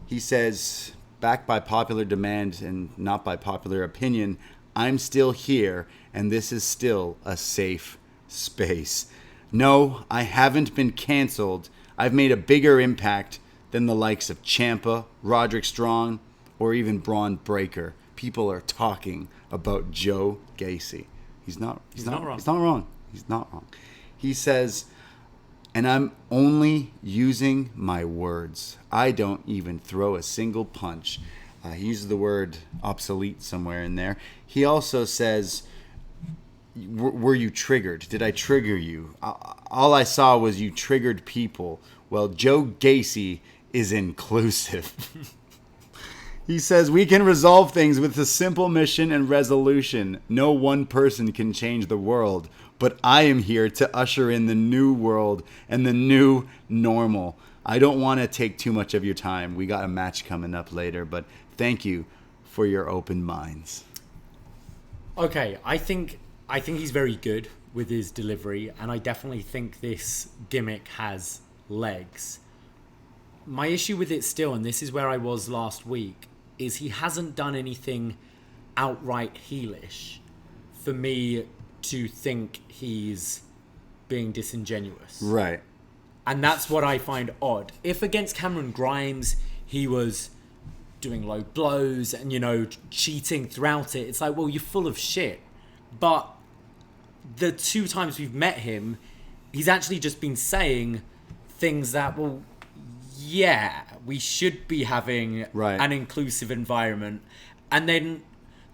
He says, "Backed by popular demand and not by popular opinion, I'm still here, and this is still a safe space. No, I haven't been canceled. I've made a bigger impact than the likes of Ciampa, Roderick Strong, or even Bron Breakker. People are talking about Joe Gacy." He's not wrong. He says, "And I'm only using my words. I don't even throw a single punch." He uses the word obsolete somewhere in there. He also says, "Were you triggered? Did I trigger you? All I saw was you triggered people. Well, Joe Gacy is inclusive." He says, "We can resolve things with a simple mission and resolution. No one person can change the world, but I am here to usher in the new world and the new normal. I don't want to take too much of your time. We got a match coming up later, but thank you for your open minds." Okay, I think he's very good with his delivery, and I definitely think this gimmick has legs. My issue with it still, and this is where I was last week, is he hasn't done anything outright heelish for me to think he's being disingenuous. Right. And that's what I find odd. If against Cameron Grimes he was doing low blows and, cheating throughout it, it's like, well, you're full of shit. But the 2 times we've met him, he's actually just been saying things that, well, yeah, we should be having an inclusive environment. And then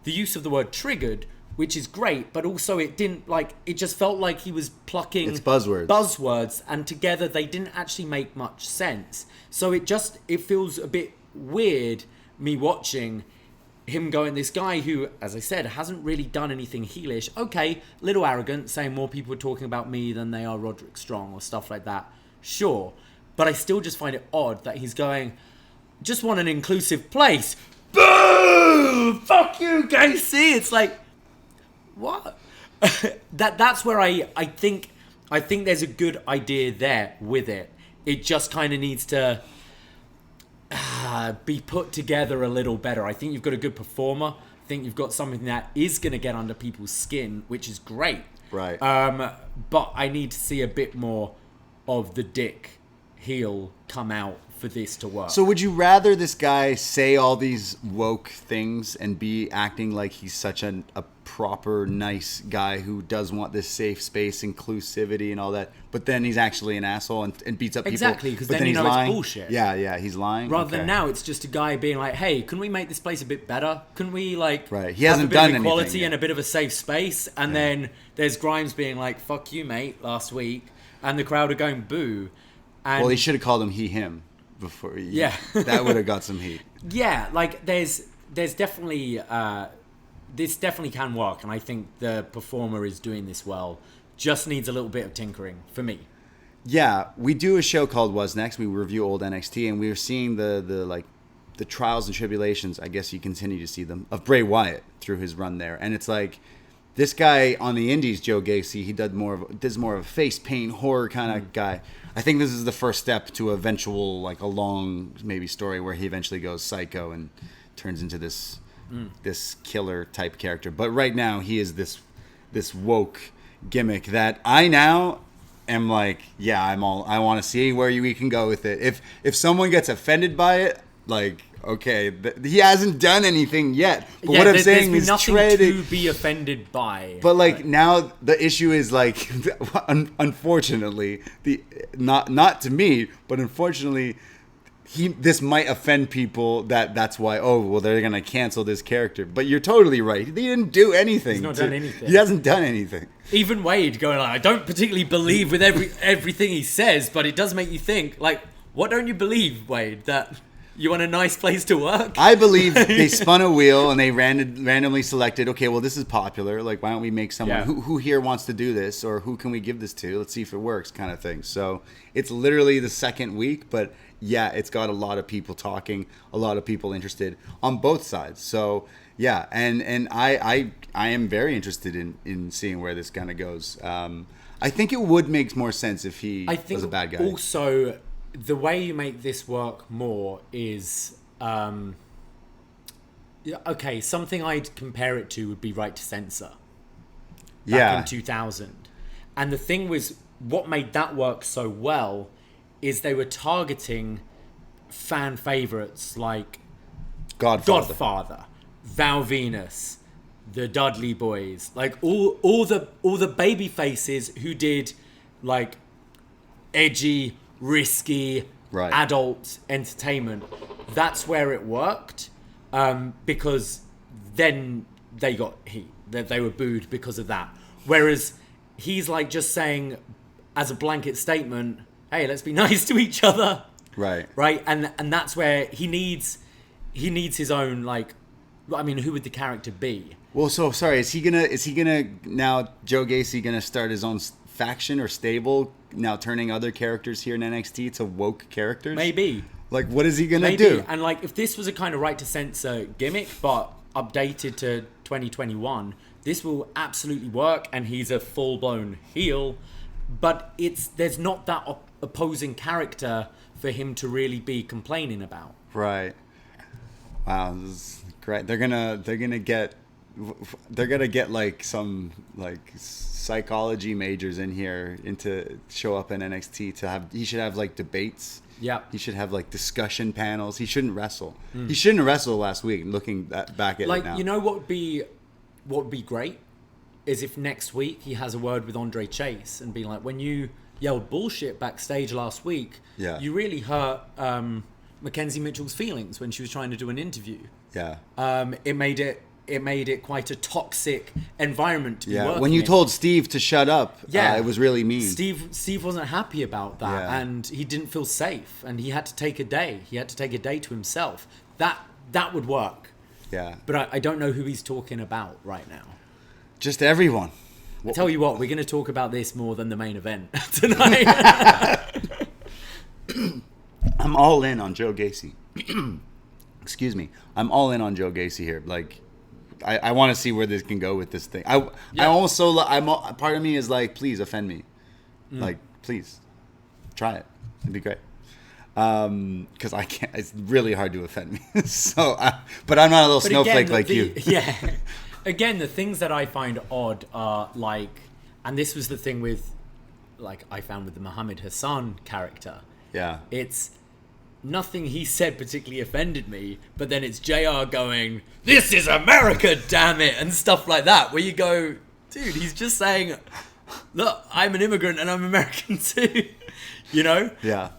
the use of the word triggered, which is great, but also it didn't, it just felt like he was plucking it's buzzwords, and together they didn't actually make much sense. So it feels a bit weird, me watching him going, this guy who, as I said, hasn't really done anything heelish. Okay, little arrogant, saying more people are talking about me than they are Roderick Strong or stuff like that. Sure. But I still just find it odd that he's going, just want an inclusive place. Boo! Fuck you, Gacy! It's like, what? That's where I think there's a good idea there with it. It just kind of needs to be put together a little better. I think you've got a good performer. I think you've got something that is going to get under people's skin, which is great. Right. But I need to see a bit more of the dick heel come out for this to work. So would you rather this guy say all these woke things and be acting like he's such a proper nice guy who does want this safe space, inclusivity and all that, but then he's actually an asshole and beats up people? Exactly, because then you know it's bullshit. Yeah, he's lying. Rather than now, it's just a guy being like, hey, can we make this place a bit better? Can we right. He have hasn't a bit done of equality anything and a bit of a safe space? And then there's Grimes being like, fuck you, mate, last week. And the crowd are going, boo. And well, he should have called him him before. That would have got some heat. Yeah, there's definitely this definitely can work, and I think the performer is doing this well. Just needs a little bit of tinkering for me. Yeah, we do a show called What's Next. We review old NXT, and we were seeing the trials and tribulations. I guess you continue to see them of Bray Wyatt through his run there, and it's like this guy on the Indies, Joe Gacy. He does more of a face paint horror kind of guy. I think this is the first step to eventual a long maybe story where he eventually goes psycho and turns into this this killer type character. But right now he is this woke gimmick that I now am like, yeah, I want to see where we can go with it. If someone gets offended by it, like, okay, he hasn't done anything yet. But what I'm saying is nothing treading to be offended by. But like now the issue is like, unfortunately, not to me, but unfortunately, this might offend people. That's why. Oh well, they're gonna cancel this character. But you're totally right. He didn't do anything. He's not done anything. He hasn't done anything. Even Wade going like, I don't particularly believe with everything he says, but it does make you think. Like, what don't you believe, Wade? That you want a nice place to work? I believe they spun a wheel and they randomly selected, okay, well, this is popular. Like, why don't we make someone who here wants to do this, or who can we give this to? Let's see if it works, kind of thing. So it's literally the second week, but yeah, it's got a lot of people talking, a lot of people interested on both sides. So yeah, and I am very interested in seeing where this kind of goes. I think it would make more sense if he was a bad guy. Also, the way you make this work more is, okay, something I'd compare it to would be Right to Censor. Back in 2000. And the thing was, what made that work so well is they were targeting fan favorites like Godfather, Val Venus, the Dudley Boys, like all the baby faces who did like edgy, risky, adult entertainment. That's where it worked, because then they got heat. They were booed because of that. Whereas he's like just saying, as a blanket statement, hey, let's be nice to each other. Right. And that's where he needs his own, like, I mean, who would the character be? Well, so sorry, is he gonna now, Joe Gacy gonna start his own faction or stable, now turning other characters here in NXT to woke characters? Maybe. Like, what is he gonna do? And like, if this was a kind of Right to Censor gimmick, but updated to 2021, this will absolutely work, and he's a full-blown heel. But there's not that opposing character for him to really be complaining about. Right. Wow, this is great. They're gonna get like some like psychology majors in here to show up in NXT he should have like debates. Yeah. He should have like discussion panels. He shouldn't wrestle. He shouldn't have wrestled last week. Looking back at it now, you know what would be great is if next week he has a word with Andre Chase and be like, when you yelled bullshit backstage last week, you really hurt Mackenzie Mitchell's feelings when she was trying to do an interview. Yeah. It made it quite a toxic environment to be working when you in. told Steve to shut up, it was really mean. Steve wasn't happy about that, and he didn't feel safe, and he had to take a day. He had to take a day to himself. That would work. Yeah. But I don't know who he's talking about right now. Just everyone. I tell you what, we're going to talk about this more than the main event tonight. I'm all in on Joe Gacy. Excuse me. I'm all in on Joe Gacy here. Like, I want to see where this can go with this thing. I also, part of me is like, please offend me. Like, please try it. It'd be great. Because I can't. It's really hard to offend me. But I'm not a little snowflake like you. Yeah. Again, the things that I find odd are like, and this was the thing with, like, I found with the Muhammad Hassan character. Yeah. It's nothing he said particularly offended me, but then it's JR going, "This is America, damn it," and stuff like that, where you go, dude, he's just saying, look, I'm an immigrant and I'm American too. You know? Yeah.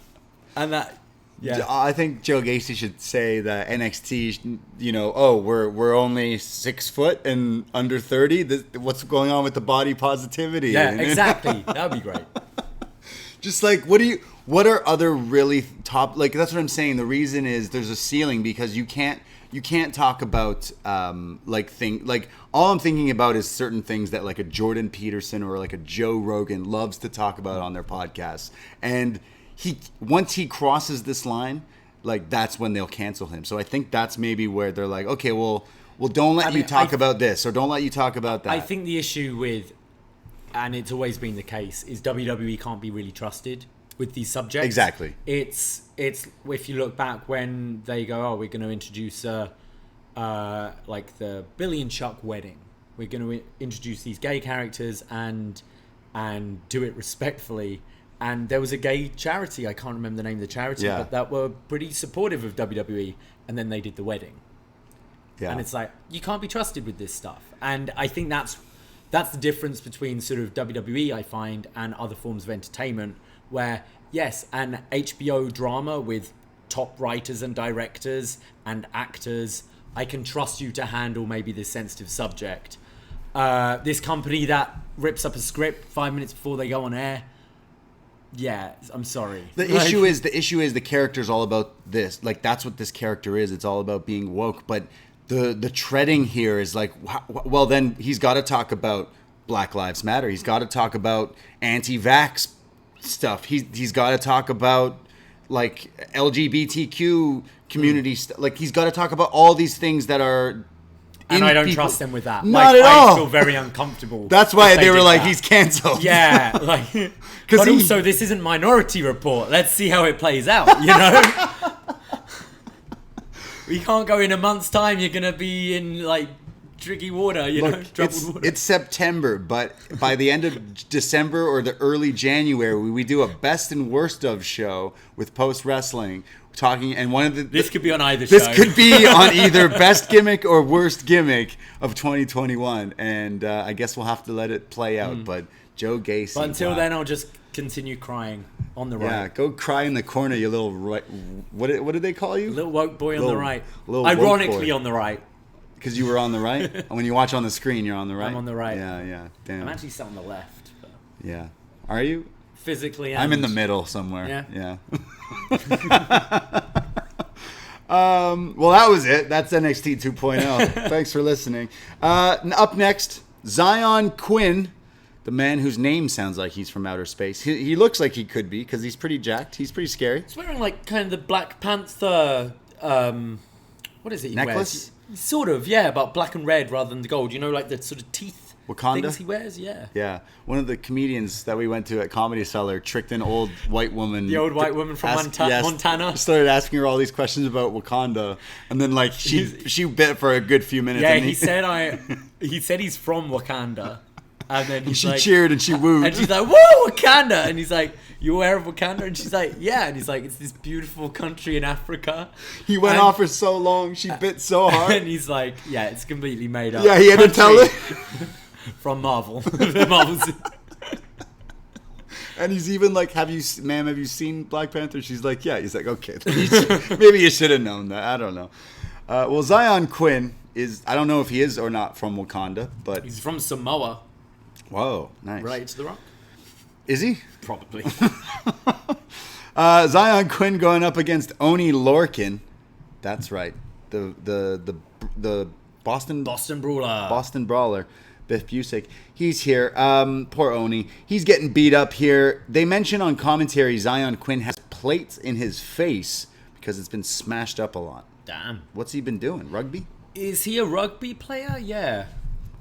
And that, yeah. I think Joe Gacy should say that NXT, we're only 6 foot and under 30. What's going on with the body positivity? Yeah, exactly. That would be great. Just like, what are other really top, like, that's what I'm saying. The reason is there's a ceiling because you can't talk about, all I'm thinking about is certain things that like a Jordan Peterson or like a Joe Rogan loves to talk about on their podcasts. And once he crosses this line, like, that's when they'll cancel him. So I think that's maybe where they're like, okay, well, don't let you talk about this, or don't let you talk about that. I think the issue with, and it's always been the case, is WWE can't be really trusted with these subjects. Exactly. It's if you look back when they go, oh, we're going to introduce like the Billy and Chuck wedding. We're going to introduce these gay characters and do it respectfully. And there was a gay charity, I can't remember the name of the charity, but that were pretty supportive of WWE. And then they did the wedding. Yeah. And it's like, you can't be trusted with this stuff. And I think that's the difference between sort of WWE, I find, and other forms of entertainment, where, yes, an HBO drama with top writers and directors and actors, I can trust you to handle maybe this sensitive subject. This company that rips up a script 5 minutes before they go on air, yeah, I'm sorry. The issue is the character's all about this. Like, that's what this character is. It's all about being woke. But the treading here is like, well, then he's got to talk about Black Lives Matter. He's got to talk about anti-vax stuff. He's got to talk about like LGBTQ community stuff. Like, he's got to talk about all these things that are. And I don't trust them with that. Not at all. I feel very uncomfortable. That's why they were like, he's cancelled. Yeah, like, but also this isn't Minority Report. Let's see how it plays out. You know, we can't go in a month's time. You're gonna be in like tricky water. You know, troubled water. It's September, but by the end of December or the early January, we do a best and worst of show with Post Wrestling. Talking, and one of this could be on either show. This could be on either best gimmick or worst gimmick of 2021, and I guess we'll have to let it play out. But Joe Gacy. But until then, I'll just continue crying on the right. Yeah, go cry in the corner, you little right. What did they call you? Little woke boy on the right. Ironically on the right. Because you were on the right. When you watch on the screen, you're on the right. I'm on the right. Yeah. Damn. I'm actually sat on the left. But yeah. Are you? Physically, I'm in the middle somewhere. Yeah. Well, that was it. That's NXT 2.0. Thanks for listening. Up next, Xyon Quinn, the man whose name sounds like he's from outer space. He looks like he could be because he's pretty jacked. He's pretty scary. He's wearing like kind of the Black Panther. What is it? He necklace? Wears? Sort of, yeah, but black and red rather than the gold. You know, like the sort of teeth. Wakanda? Things he wears, yeah. Yeah. One of the comedians that we went to at Comedy Cellar tricked an old white woman. The old white woman from Montana. Started asking her all these questions about Wakanda. And then, like, she bit for a good few minutes. Yeah, he said he's from Wakanda. And then she cheered and she wooed. And she's like, whoa, Wakanda! And he's like, you aware of Wakanda? And she's like, yeah. And he's like, it's this beautiful country in Africa. He went off for so long. She bit so hard. And he's like, yeah, it's completely made up. Yeah, he had to tell it. From Marvel. And he's even like, have you seen Black Panther? She's like, yeah. He's like, okay. Maybe you should have known that. I don't know. Well, Xyon Quinn is, I don't know if he is or not from Wakanda, but... He's from Samoa. Whoa, nice. Right to the rock. Is he? Probably. Xyon Quinn going up against Oney Lorcan. That's right. The Boston Brawler. Boston Brawler. Biff Busick. He's here. Poor Oney. He's getting beat up here. They mention on commentary Xyon Quinn has plates in his face because it's been smashed up a lot. Damn. What's he been doing? Rugby? Is he a rugby player? Yeah.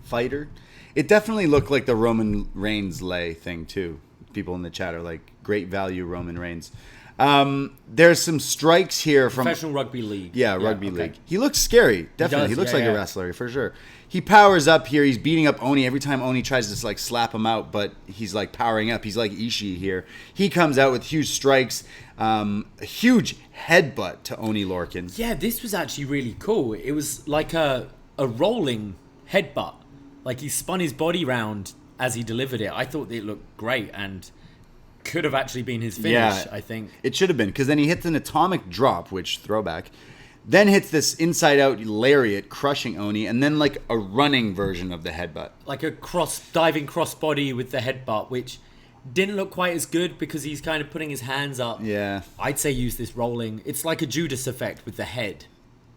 Fighter? It definitely looked like the Roman Reigns lay thing too. People in the chat are like, great value Roman Reigns. There's some strikes here from Professional Rugby League. Yeah, Rugby League. He looks scary. Definitely. He looks like a wrestler for sure. He powers up here. He's beating up Oney every time Oney tries to like slap him out, but he's like powering up. He's like Ishii here. He comes out with huge strikes, a huge headbutt to Oney Lorcan. Yeah, this was actually really cool. It was like a rolling headbutt. Like he spun his body round as he delivered it. I thought it looked great and could have actually been his finish, I think. It should have been, because then he hits an atomic drop, which throwback. Then hits this inside-out lariat, crushing Oney, and then like a running version of the headbutt. Like a diving crossbody with the headbutt, which didn't look quite as good because he's kind of putting his hands up. Yeah. I'd say use this rolling. It's like a Judas effect with the head.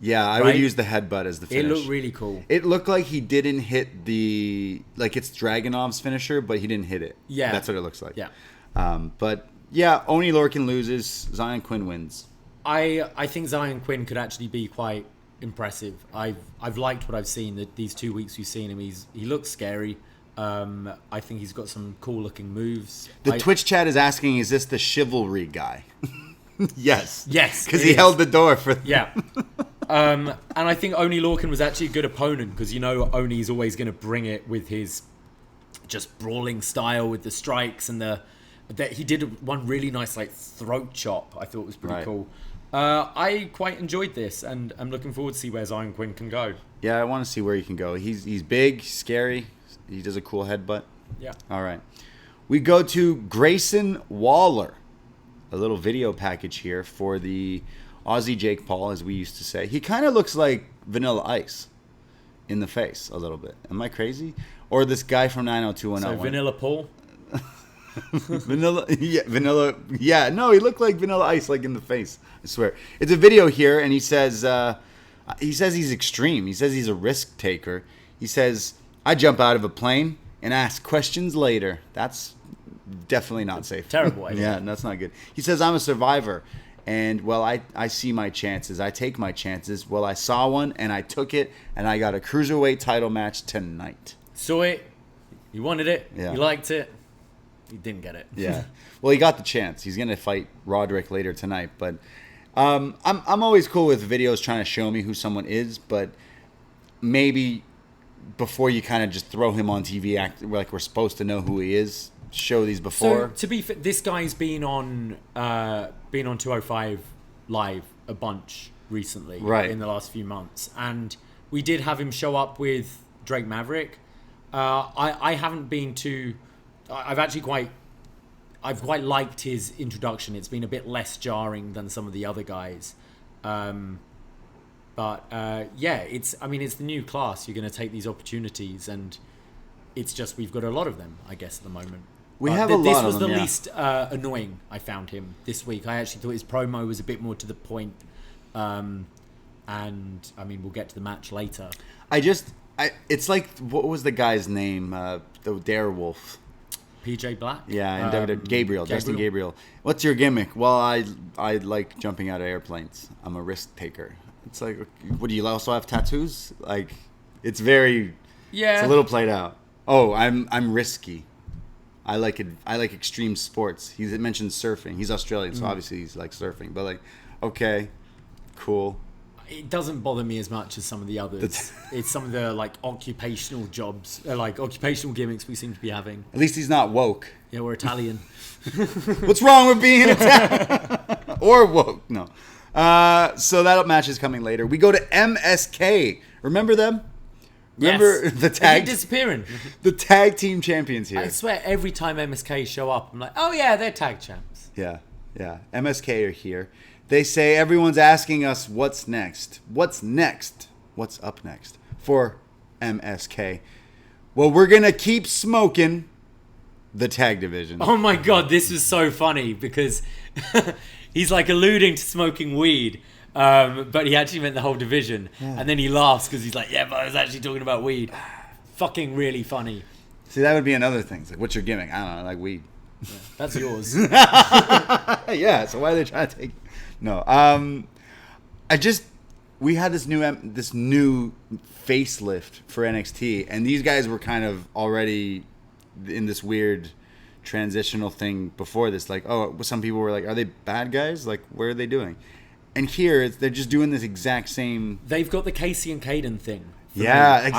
Yeah, I would use the headbutt as the finish. It looked really cool. It looked like he didn't hit it's Dragunov's finisher, but he didn't hit it. Yeah. That's what it looks like. Yeah. But yeah, Oney Lorcan loses. Xyon Quinn wins. I think Xyon Quinn could actually be quite impressive. I've liked what I've seen. These 2 weeks we've seen him, he looks scary. I think he's got some cool looking moves. The Twitch chat is asking, is this the chivalry guy? Yes. Yes. Because he held the door for... Yeah. And I think Oney Lorcan was actually a good opponent because, Oney's always going to bring it with his just brawling style with the strikes and he did one really nice throat chop. I thought was pretty cool. I quite enjoyed this, and I'm looking forward to see where Xyon Quinn can go. Yeah, I want to see where he can go. He's big, scary. He does a cool headbutt. Yeah. All right. We go to Grayson Waller. A little video package here for the Aussie Jake Paul, as we used to say. He kind of looks like Vanilla Ice in the face a little bit. Am I crazy? Or this guy from 90210. So Vanilla Paul? Vanilla. Yeah, no, he looked like Vanilla Ice, in the face. I swear. It's a video here, and he says he's extreme. He says he's a risk taker. He says, I jump out of a plane and ask questions later. That's definitely not safe. Terrible idea. Yeah, that's not good. He says, I'm a survivor. And, I see my chances. I take my chances. Well, I saw one, and I took it, and I got a Cruiserweight title match tonight. Saw it. You wanted it. Yeah. You liked it. You didn't get it. Yeah. Well, he got the chance. He's going to fight Roderick later tonight. But I'm always cool with videos trying to show me who someone is, but maybe before you kind of just throw him on TV, act like we're supposed to know who he is, show these before. So, to be fair, this guy's been on 205 Live a bunch recently, right, in the last few months. And we did have him show up with Drake Maverick. I haven't been to... I've quite liked his introduction. It's been a bit less jarring than some of the other guys. It's the new class. You're going to take these opportunities, and it's just we've got a lot of them, I guess, at the moment. We have a lot of them. This was the least annoying I found him this week. I actually thought his promo was a bit more to the point. We'll get to the match later. It's like, what was the guy's name? The Darewolf. PJ Black? Yeah, and Gabriel, Justin Gabriel. What's your gimmick? Well, I like jumping out of airplanes. I'm a risk taker. It's like, what, do you also have tattoos? It's very... Yeah. It's a little played out. Oh, I'm risky. I like extreme sports. He mentioned surfing. He's Australian, so obviously he's surfing. But okay, cool. It doesn't bother me as much as some of the others. It's some of the occupational jobs, occupational gimmicks we seem to be having. At least he's not woke. Yeah, we're Italian. What's wrong with being Italian? Or woke? No. So that match is coming later. We go to MSK. Remember them? Remember the tag? They keep disappearing. The tag team champions here. I swear, every time MSK show up, I'm like, oh yeah, they're tag champs. Yeah. MSK are here. They say everyone's asking us what's next. What's next? What's up next for MSK? Well, we're going to keep smoking the tag division. Oh my God, this is so funny because he's alluding to smoking weed, but he actually meant the whole division. Yeah. And then he laughs because he's like, yeah, but I was actually talking about weed. Fucking really funny. See, that would be another thing. It's what's your gimmick? I don't know, I like weed. Yeah, that's yours. Yeah, so why are they trying to take... No, we had this new facelift for NXT, and these guys were kind of already in this weird transitional thing before this. Some people were like, are they bad guys? What are they doing? And here, they're just doing this exact same... They've got the Casey and Caden thing. I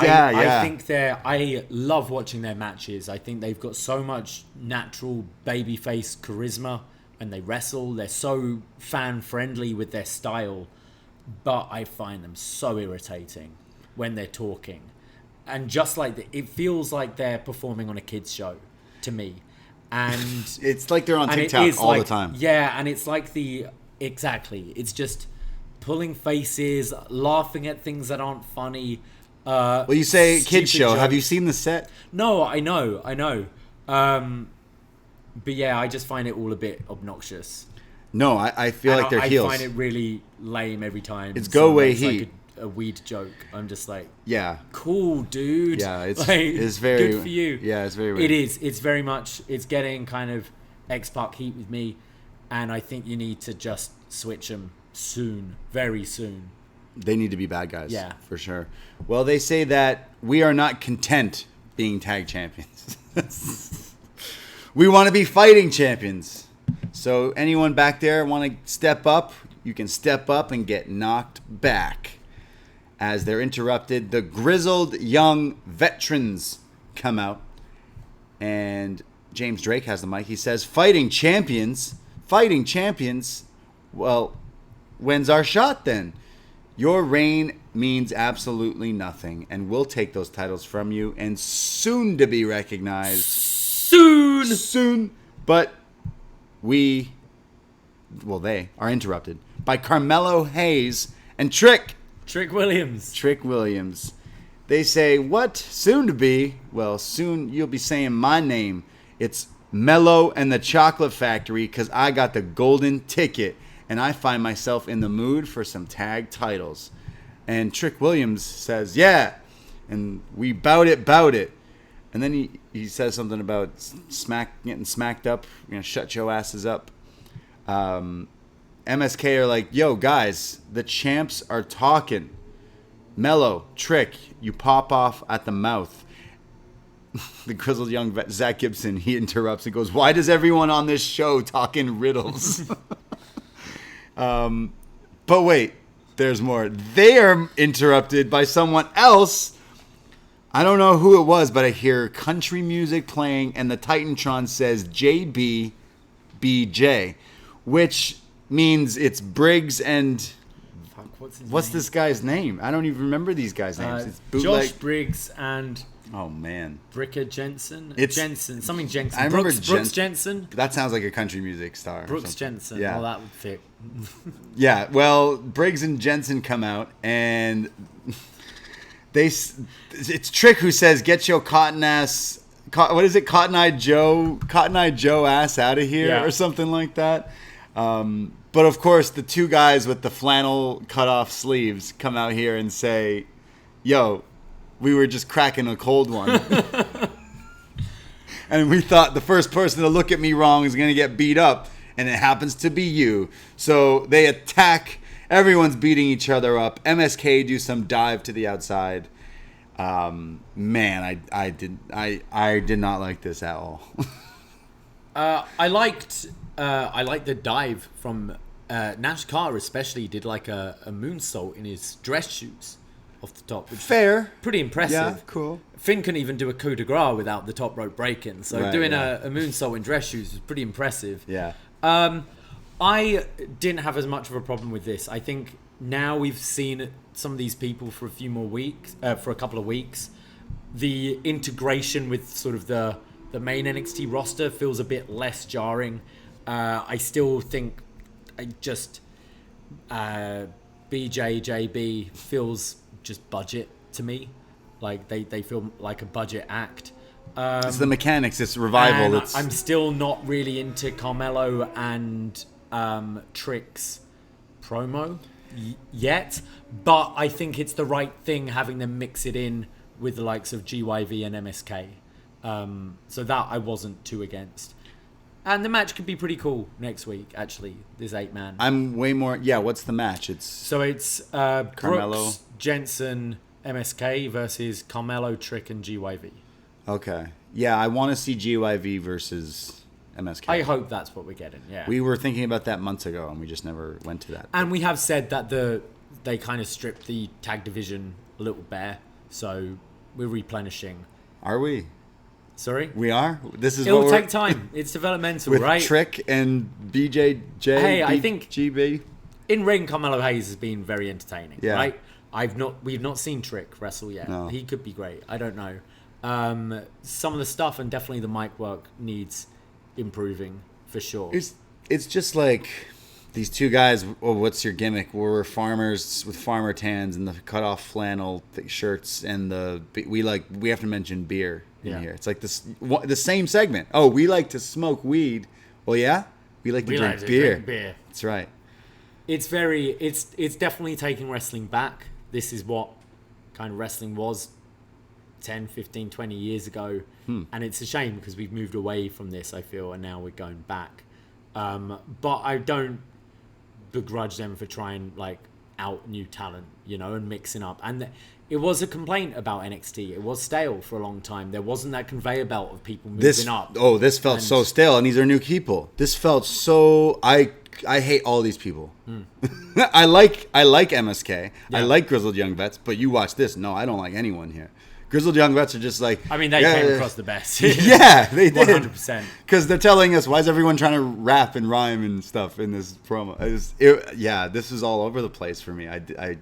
think I love watching their matches. I think they've got so much natural babyface charisma. And they wrestle, they're so fan-friendly with their style, but I find them so irritating when they're talking. And just it feels like they're performing on a kids' show to me. And it's like they're on TikTok all the time. Yeah, and it's exactly. It's just pulling faces, laughing at things that aren't funny. Well, you say kids' show. Jokes. Have you seen the set? No, I know. But yeah, I just find it all a bit obnoxious. No, I feel like they're heels. I find it really lame every time. It's go away heat. A weed joke. I'm just yeah, cool, dude. Yeah, it's very good for you. Yeah, it's very weird. It is. It's very much. It's getting kind of X-Pac heat with me, and I think you need to just switch them soon, very soon. They need to be bad guys. Yeah, for sure. Well, they say that we are not content being tag champions. We want to be fighting champions. So anyone back there want to step up, you can step up and get knocked back. As they're interrupted, the grizzled young veterans come out. And James Drake has the mic. He says, fighting champions. Well, when's our shot then? Your reign means absolutely nothing, and we'll take those titles from you, and soon to be recognized. Soon. But they are interrupted by Carmelo Hayes and Trick Williams. They say, what? Soon to be? Well, soon you'll be saying my name. It's Mello and the Chocolate Factory, because I got the golden ticket, and I find myself in the mood for some tag titles. And Trick Williams says, yeah, and we bout it. And then he says something about getting smacked up, shut your asses up. MSK are like, yo, guys, the champs are talking. Mello, Trick, you pop off at the mouth. The grizzled young vet, Zach Gibson, he interrupts and goes, why does everyone on this show talk in riddles? But wait, there's more. They are interrupted by someone else. I don't know who it was, but I hear country music playing, and the Titantron says JBBJ, which means it's Briggs and... What's this guy's name? I don't even remember these guys' names. It's Josh Briggs and... Oh, man. Bricker Jensen? Jensen. Jensen. I remember Brooks Jensen? That sounds like a country music star. Brooks Jensen. Yeah. Well, that would fit. Yeah, well, Briggs and Jensen come out, and it's Trick who says, get your Cotton Eye Joe ass out of here, or something like that. But of course, the two guys with the flannel cut-off sleeves come out here and say, yo, we were just cracking a cold one. And we thought the first person to look at me wrong is going to get beat up, and it happens to be you. So they attack. Everyone's beating each other up. MSK do some dive to the outside. Man, I did not like this at all. I liked the dive from Nash Carter, especially did like a moonsault in his dress shoes off the top, which fair, pretty impressive. Yeah, cool. Finn couldn't even do a coup de grace without the top rope breaking, so doing a moonsault in dress shoes was pretty impressive. Yeah. I didn't have as much of a problem with this. I think now we've seen some of these people for a couple of weeks. The integration with sort of the main NXT roster feels a bit less jarring. I still think BJJB feels just budget to me. Like they feel like a budget act. It's the mechanics. It's revival. I'm still not really into Carmelo and Trick's promo yet, but I think it's the right thing having them mix it in with the likes of GYV and MSK. So that I wasn't too against. And the match could be pretty cool next week, actually, this 8-man. I'm way more... Yeah, what's the match? It's Carmelo, Brooks, Jensen, MSK versus Carmelo, Trick, and GYV. Okay. Yeah, I want to see GYV versus MSK. I hope that's what we're getting, yeah. We were thinking about that months ago, and we just never went to that. And we have said that they kind of stripped the tag division a little bare, so we're replenishing. Are we? Sorry? We are? It'll take time. It's developmental, with right? Trick and BJJ. Hey, I think GB. In ring, Carmelo Hayes has been very entertaining, yeah. right? We've not seen Trick wrestle yet. No. He could be great. I don't know. Some of the stuff and definitely the mic work needs improving for sure. It's just like these two guys. Oh, what's your gimmick? We're farmers with farmer tans and the cut off flannel shirts and we have to mention beer in here. It's like the same segment. Oh, we like to smoke weed. Well, yeah, we like to drink beer. That's right. It's definitely taking wrestling back. This is what kind of wrestling was 10, 15, 20 years ago. And it's a shame because we've moved away from this, I feel, and now we're going back. But I don't begrudge them for trying out new talent, and mixing up. And it was a complaint about NXT. It was stale for a long time. There wasn't that conveyor belt of people moving up. Oh, this felt so stale, and these are new people. This felt so... I I hate all these people. I like MSK. Yeah. I like Grizzled Young Vets, but you watch this. No, I don't like anyone here. Grizzled Young Vets are just like... I mean, they came across the best. Yeah, they did. 100%. Because they're telling us, why is everyone trying to rap and rhyme and stuff in this promo? This is all over the place for me. I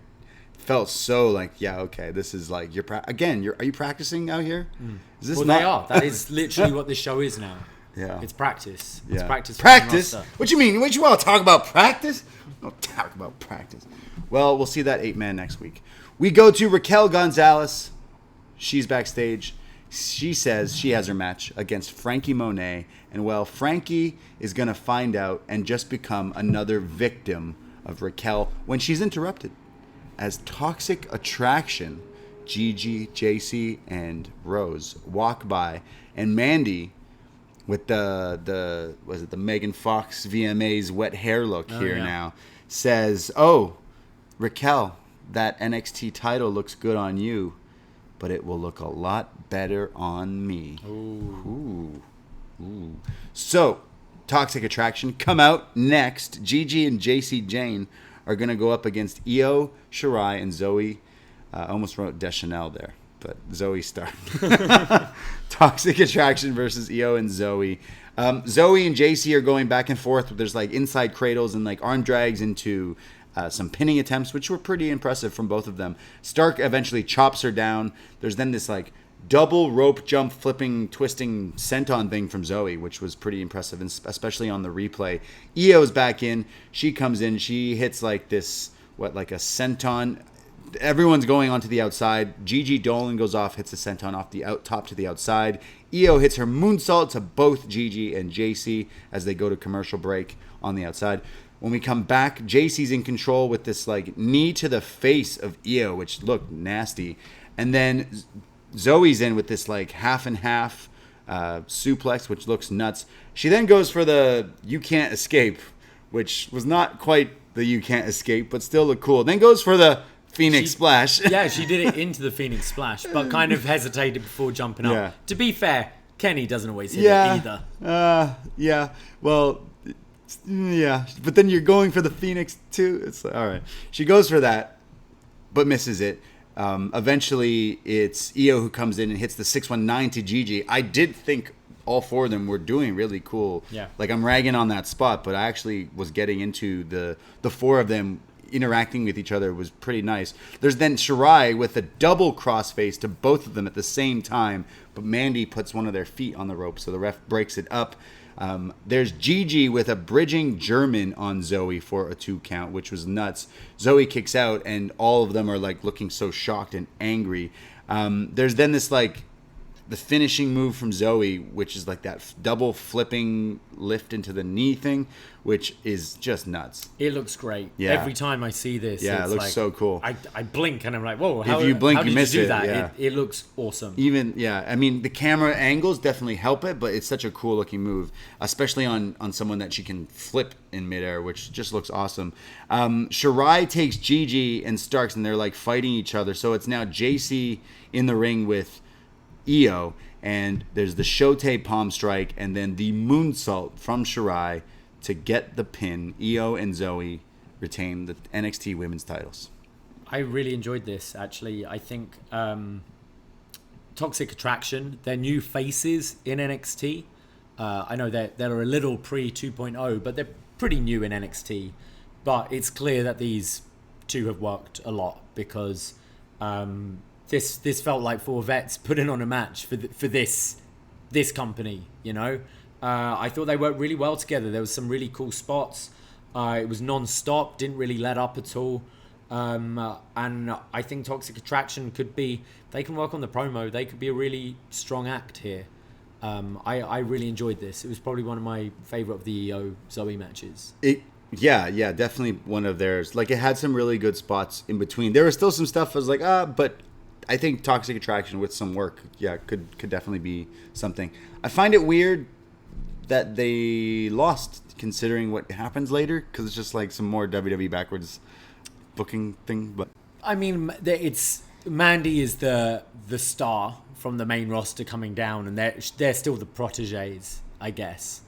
felt so like, yeah, okay, this is like... Are you practicing out here? Is this They are. That is literally what this show is now. Yeah. It's practice. It's Yeah. practice. Practice? What you mean? What you want to talk about practice? Don't talk about practice. Well, we'll see that 8-man next week. We go to Raquel Gonzalez. She's backstage. She says she has her match against Franky Monet. And, well, Franky is going to find out and just become another victim of Raquel when she's interrupted. As Toxic Attraction, Gigi, Jacey, and Rose walk by. And Mandy, with the Megan Fox VMA's wet hair look now, says, "Oh, Raquel, that NXT title looks good on you, but it will look a lot better on me." Ooh. So, Toxic Attraction come out next. Gigi and Jayne are going to go up against Io, Shirai, and Zoey. Almost wrote Deschanel there, but Zoey started. Toxic Attraction versus Io and Zoey. Zoey and Jacey are going back and forth. There's like inside cradles and like arm drags into some pinning attempts, which were pretty impressive from both of them. Stark eventually chops her down. There's then this like double rope jump, flipping, twisting senton thing from Zoey, which was pretty impressive, and especially on the replay. Io's back in. She comes in. She hits like this, like a senton. Everyone's going onto the outside. Gigi Dolin goes off, hits a senton off the top to the outside. Io hits her moonsault to both Gigi and Jacey as they go to commercial break on the outside. When we come back, Jacey's in control with this like knee to the face of Io, which looked nasty. And then Zoey's in with this like half and half suplex, which looks nuts. She then goes for the "you can't escape," which was not quite the "you can't escape," but still looked cool. Then goes for the Phoenix Splash. Yeah, she did it into the Phoenix Splash, but kind of hesitated before jumping up. Yeah. To be fair, Kenny doesn't always hit it either. Yeah. Well, yeah. But then you're going for the Phoenix too. It's like, all right. She goes for that, but misses it. Eventually, it's Io who comes in and hits the 619 to Gigi. I did think all four of them were doing really cool. Yeah. Like, I'm ragging on that spot, but I actually was getting into the four of them interacting with each other was pretty nice. There's then Shirai with a double crossface to both of them at the same time, but Mandy puts one of their feet on the rope, so the ref breaks it up. There's Gigi with a bridging German on Zoey for a 2 count, which was nuts. Zoey kicks out, and all of them are like looking so shocked and angry. There's then this like the finishing move from Zoey, which is like that double flipping lift into the knee thing, which is just nuts. It looks great. Yeah. Every time I see this, Yeah, it's it looks like, so cool. I blink and I'm like, whoa, how, If you blink, how you did miss you do it, that? yeah. It looks awesome. I mean, the camera angles definitely help it, but it's such a cool looking move, especially on someone that she can flip in midair, which just looks awesome. Shirai takes Gigi and Starks, and they're like fighting each other. So it's now Jacey in the ring with Io, and there's the Shote palm strike, and then the moonsault from Shirai to get the pin. Io and Zoey retain the NXT women's titles. I really enjoyed this, actually. I think Toxic Attraction, they're new faces in NXT. I know they're a little pre-2.0, but they're pretty new in NXT. But it's clear that these two have worked a lot, because this felt like 4 vets putting on a match for this company, you know? I thought they worked really well together. There was some really cool spots. It was non-stop, didn't really let up at all. And I think Toxic Attraction they can work on the promo. They could be a really strong act here. I really enjoyed this. It was probably one of my favorite of the EO Zoey matches. Yeah, definitely one of theirs. Like, it had some really good spots in between. There was still some stuff I was like, but I think Toxic Attraction with some work, could definitely be something. I find it weird that they lost, considering what happens later, because it's just like some more WWE backwards booking thing. But I mean, it's Mandy is the star from the main roster coming down, and they're still the proteges, I guess.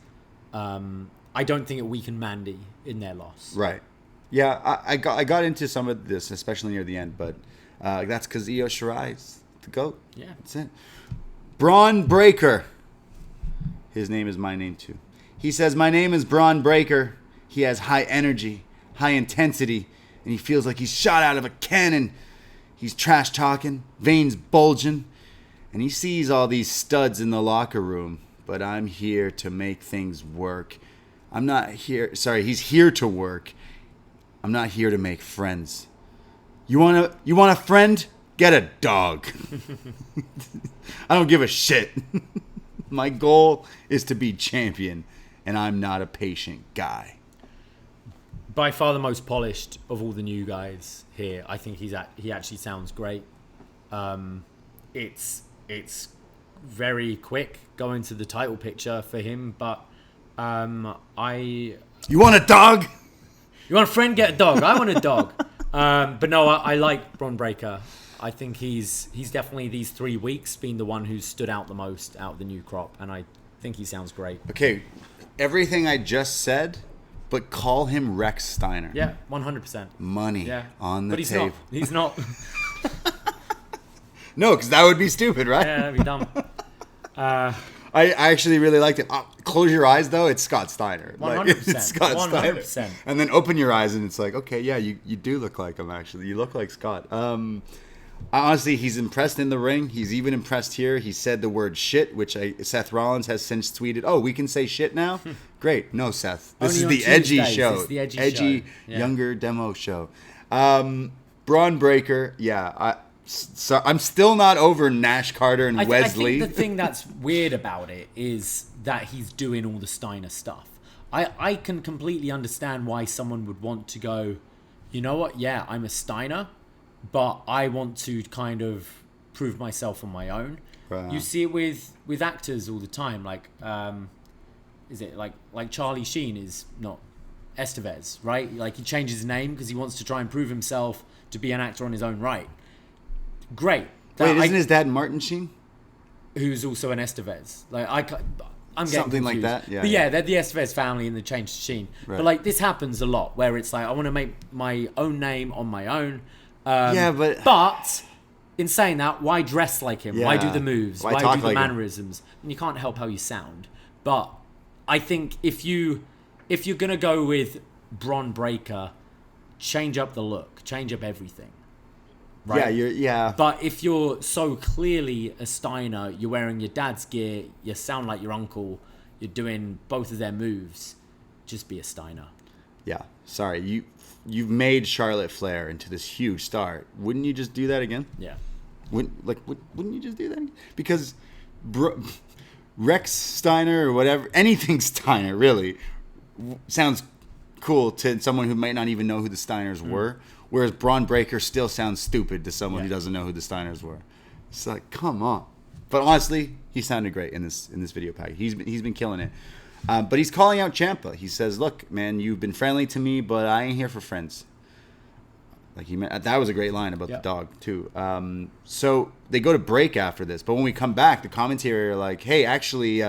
I I don't think it weakened Mandy in their loss. Right. Yeah, I got into some of this, especially near the end, but that's because Io Shirai's the GOAT. Yeah. That's it. Bron Breakker. His name is my name, too. He says, my name is Bron Breakker. He has high energy, high intensity, and he feels like he's shot out of a cannon. He's trash talking, veins bulging, and he sees all these studs in the locker room, but I'm here to make things work. I'm not here. Sorry, he's here to work. I'm not here to make friends. You want a friend? Get a dog. I don't give a shit. My goal is to be champion, and I'm not a patient guy. By far the most polished of all the new guys here. I think he actually sounds great. It's very quick going to the title picture for him, but You want a dog? You want a friend? Get a dog. I want a dog. But no, I like Bron Breakker. I think he's definitely these 3 weeks been the one who's stood out the most out of the new crop, and I think he sounds great. Okay, everything I just said, but call him Rex Steiner. Yeah, 100%. Money on the but he's table. Not. He's not. No, because that would be stupid, right? Yeah, that'd be dumb. I actually really liked it. Close your eyes, though. It's Scott Steiner. 100%. It's Scott 100%. Steiner. And then open your eyes, and it's like, okay, yeah, you do look like him, actually. You look like Scott. Honestly, he's impressed in the ring. He's even impressed here. He said the word shit, which Seth Rollins has since tweeted, oh, we can say shit now? Great. No, Seth. This Only is the on edgy Tuesdays. show. It's the edgy show. Yeah. Younger demo show. Bron Breakker, so I'm still not over Nash Carter and Wesley. I think the thing that's weird about it is that he's doing all the Steiner stuff. I can completely understand why someone would want to go, you know what, yeah, I'm a Steiner, but I want to kind of prove myself on my own. Right. You see it with actors all the time, like is it like Charlie Sheen is not Estevez, right? Like he changes his name because he wants to try and prove himself to be an actor on his own right. Great. Wait, isn't his dad Martin Sheen? Who's also an Estevez. Like I'm getting something confused. like that. Yeah. But yeah, they're the Estevez family and they changed to Sheen. Right. But like this happens a lot where it's like I want to make my own name on my own. But in saying that, why dress like him? Yeah. Why do the moves? Why Why talk do the like him? mannerisms? And you can't help how you sound. But I think if you're gonna go with Bron Breakker, change up the look, change up everything. Right? Yeah. But if you're so clearly a Steiner, you're wearing your dad's gear, you sound like your uncle, you're doing both of their moves, just be a Steiner. Yeah. Sorry, you've made Charlotte Flair into this huge star. Wouldn't you just do that again? Yeah. Wouldn't you just do that again? Because Rex Steiner or whatever, anything Steiner really sounds cool to someone who might not even know who the Steiners were. Whereas Bron Breakker still sounds stupid to someone who doesn't know who the Steiners were. It's like, come on. But honestly, he sounded great in this video pack. He's been killing it. But he's calling out Ciampa. He says, "Look, man, you've been friendly to me, but I ain't here for friends." Like that was a great line about the dog too. So they go to break after this, but when we come back, the commentary are like, "Hey, actually,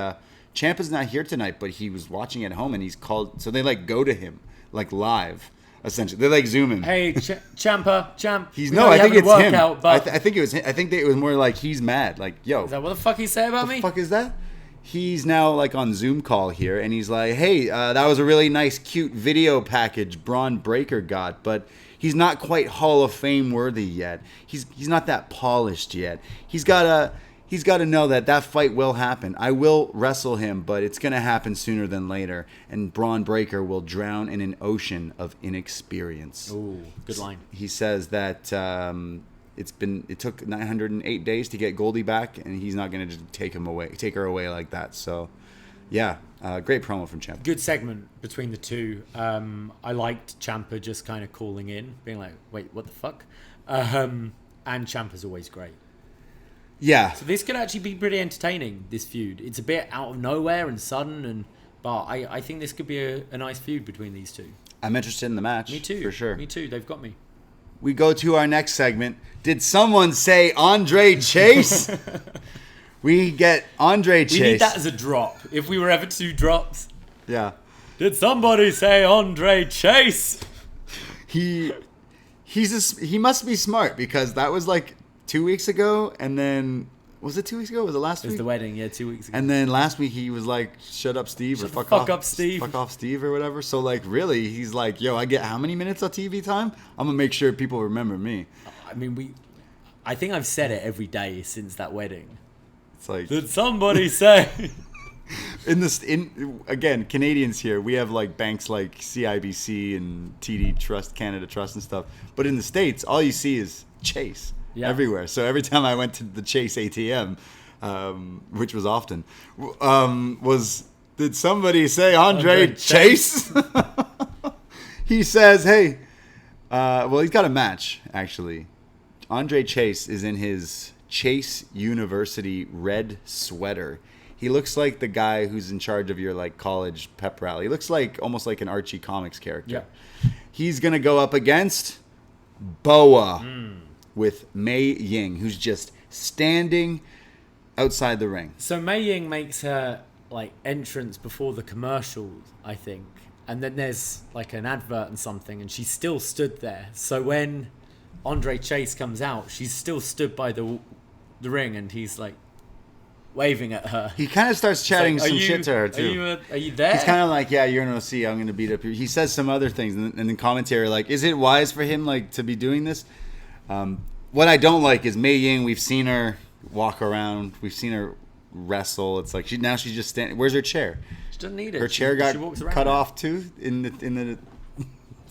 Ciampa's not here tonight, but he was watching at home and he's called." So they like go to him like live. Essentially, they like zoom him. Hey, Ciampa. He's no. I think it's him. But I think it was. I think it was more like he's mad. Like, yo, is that what the fuck he said about me? What the fuck is that? He's now like on Zoom call here, and he's like, "Hey, that was a really nice, cute video package Bron Breakker got, but he's not quite Hall of Fame worthy yet. He's not that polished yet. He's got to know that fight will happen. I will wrestle him, but it's going to happen sooner than later. And Bron Breakker will drown in an ocean of inexperience." Ooh, good line. He says that it took 908 days to get Goldie back, and he's not going to just take her away like that. So, yeah, great promo from Ciampa. Good segment between the two. I liked Ciampa just kind of calling in, being like, "Wait, what the fuck?" And Ciampa's always great. Yeah. So this could actually be pretty entertaining, this feud. It's a bit out of nowhere and sudden, but I think this could be a nice feud between these two. I'm interested in the match. Me too. For sure. Me too. They've got me. We go to our next segment. Did someone say Andre Chase? We get Andre Chase. We need that as a drop. If we were ever to do drops. Yeah. Did somebody say Andre Chase? He must be smart because that was like 2 weeks ago, and then was it 2 weeks ago? Was it last week? It was the wedding, yeah, 2 weeks ago. And then last week he was like, "Shut up, Steve," or fuck off, Steve. Fuck off, Steve, or whatever. So like, really, he's like, "Yo, I get how many minutes of TV time? I'm gonna make sure people remember me." I mean, I think I've said it every day since that wedding. It's like, did somebody say? Again, Canadians here, we have like banks like CIBC and TD Trust, Canada Trust and stuff. But in the States, all you see is Chase everywhere. So every time I went to the Chase ATM, which was often, did somebody say Andre Chase? He says, hey, well, he's got a match, actually. Andre Chase is in his Chase University red sweater. He looks like the guy who's in charge of your like college pep rally. He looks like almost like an Archie Comics character. Yeah. He's gonna go up against Boa with Mei Ying, who's just standing outside the ring. So Mei Ying makes her like entrance before the commercials, I think, and then there's like an advert and something, and she still stood there. So when Andre Chase comes out, she's still stood by the ring, and he's like waving at her. He kind of starts chatting some shit to her too. Are you there? He's kind of like, yeah, you're gonna see. I'm gonna beat up you. He says some other things, and then commentary like, is it wise for him like to be doing this? What I don't like is Mei Ying. We've seen her walk around. We've seen her wrestle. It's like she's just standing. Where's her chair? She doesn't need it. Her chair got cut off too in the.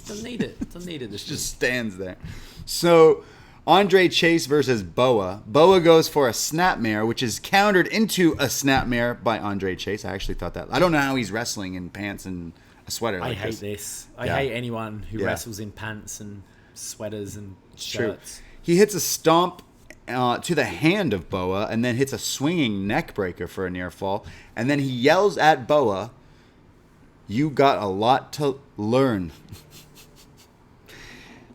Doesn't need it. Doesn't need it. This just stands there. So Andre Chase versus Boa. Boa goes for a snapmare, which is countered into a snapmare by Andre Chase. I actually thought that. I don't know how he's wrestling in pants and a sweater like this. I hate this. I hate anyone who wrestles in pants and sweaters and shirts. True. He hits a stomp to the hand of Boa and then hits a swinging neck breaker for a near fall. And then he yells at Boa, "You got a lot to learn.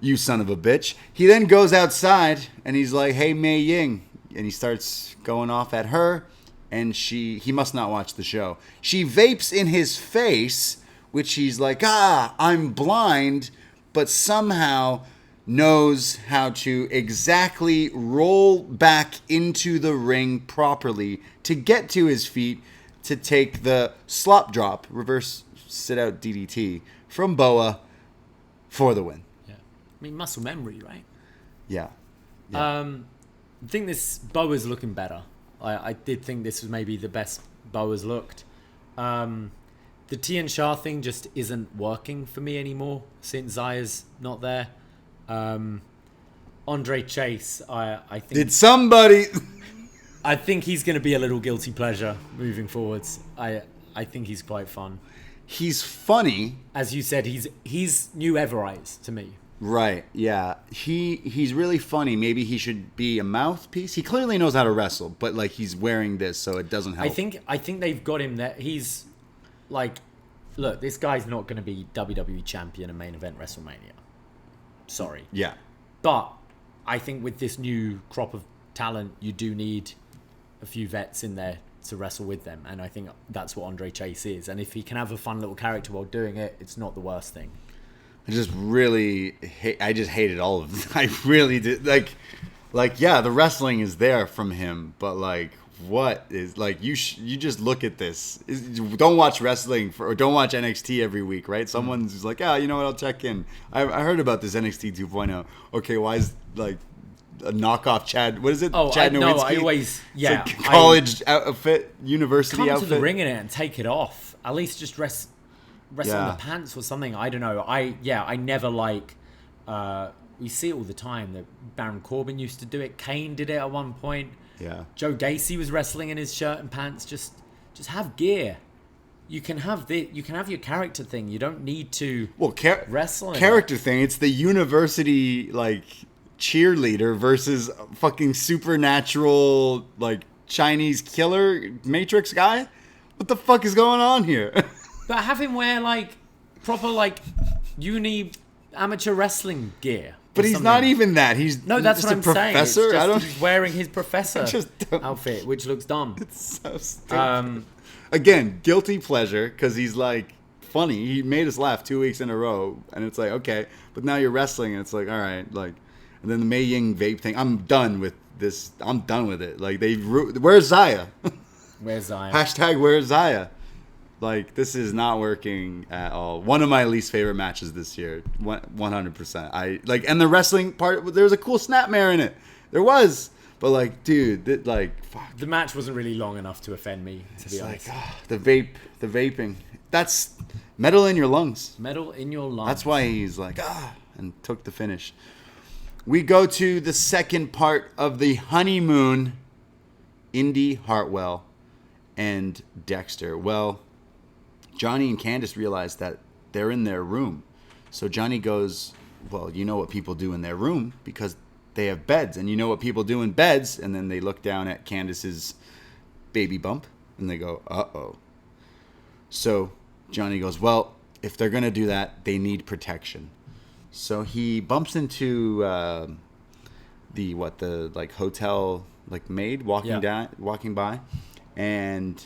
You son of a bitch." He then goes outside and he's like, "Hey, Mei Ying." And he starts going off at her, and he must not watch the show. She vapes in his face, which he's like, I'm blind, but somehow knows how to exactly roll back into the ring properly to get to his feet to take the slop drop, reverse sit out DDT from Boa for the win. I mean, muscle memory, right? Yeah. I think this Boa's looking better. I did think this was maybe the best Boa's looked. The Tian Sha thing just isn't working for me anymore since Zaya's not there. Andre Chase, I think... Did somebody... I think he's going to be a little guilty pleasure moving forwards. I think he's quite fun. He's funny. As you said, he's new Evereyes to me. Right, yeah. He's really funny. Maybe he should be a mouthpiece. He clearly knows how to wrestle, but like he's wearing this, so it doesn't help. I think they've got him there. He's like, look, this guy's not going to be WWE champion and main event WrestleMania. Sorry. Yeah. But I think with this new crop of talent, you do need a few vets in there to wrestle with them, and I think that's what Andre Chase is. And if he can have a fun little character while doing it, it's not the worst thing. I just hated all of it. I really did. Like, yeah, the wrestling is there from him, but like, what is like? You just look at this. Don't watch wrestling or don't watch NXT every week, right? Someone's just like, you know what? I'll check in. I heard about this NXT 2.0. Okay, why is like a knockoff Chad? What is it? Chad Nowinski? No, I always like college outfit, university outfit. Come to the ring in it and take it off. At least just wrestle in the pants or something. I don't know. I never like. We see it all the time. That Baron Corbin used to do it. Kane did it at one point. Yeah. Joe Gacy was wrestling in his shirt and pants. Just have gear. You can have your character thing. You don't need to wrestle. Character thing. It's the university like cheerleader versus fucking supernatural like Chinese killer Matrix guy. What the fuck is going on here? But have him wear like proper like uni amateur wrestling gear. But he's not even that. That's what I'm saying. It's just, he's wearing his professor don't. outfit, which looks dumb. It's so stupid. Again, guilty pleasure because he's like funny. He made us laugh 2 weeks in a row, and it's like, okay, but now you're wrestling, and it's like, all right, like, and then the Mei Ying vape thing. I'm done with this. I'm done with it. Like, where's Xia? Where's Xia? Hashtag where's Xia? Like, this is not working at all. One of my least favorite matches this year, 100%. And the wrestling part, there was a cool snapmare in it. There was. But, like, dude, fuck. The match wasn't really long enough to offend me, to be honest. The vaping. That's metal in your lungs. Metal in your lungs. That's why he's like, and took the finish. We go to the second part of the honeymoon. Indi Hartwell and Dexter. Well, Johnny and Candice realize that they're in their room. So Johnny goes, well, you know what people do in their room because they have beds, and you know what people do in beds. And then they look down at Candice's baby bump, and they go, uh-oh. So Johnny goes, well, if they're going to do that, they need protection. So he bumps into the hotel maid walking by, and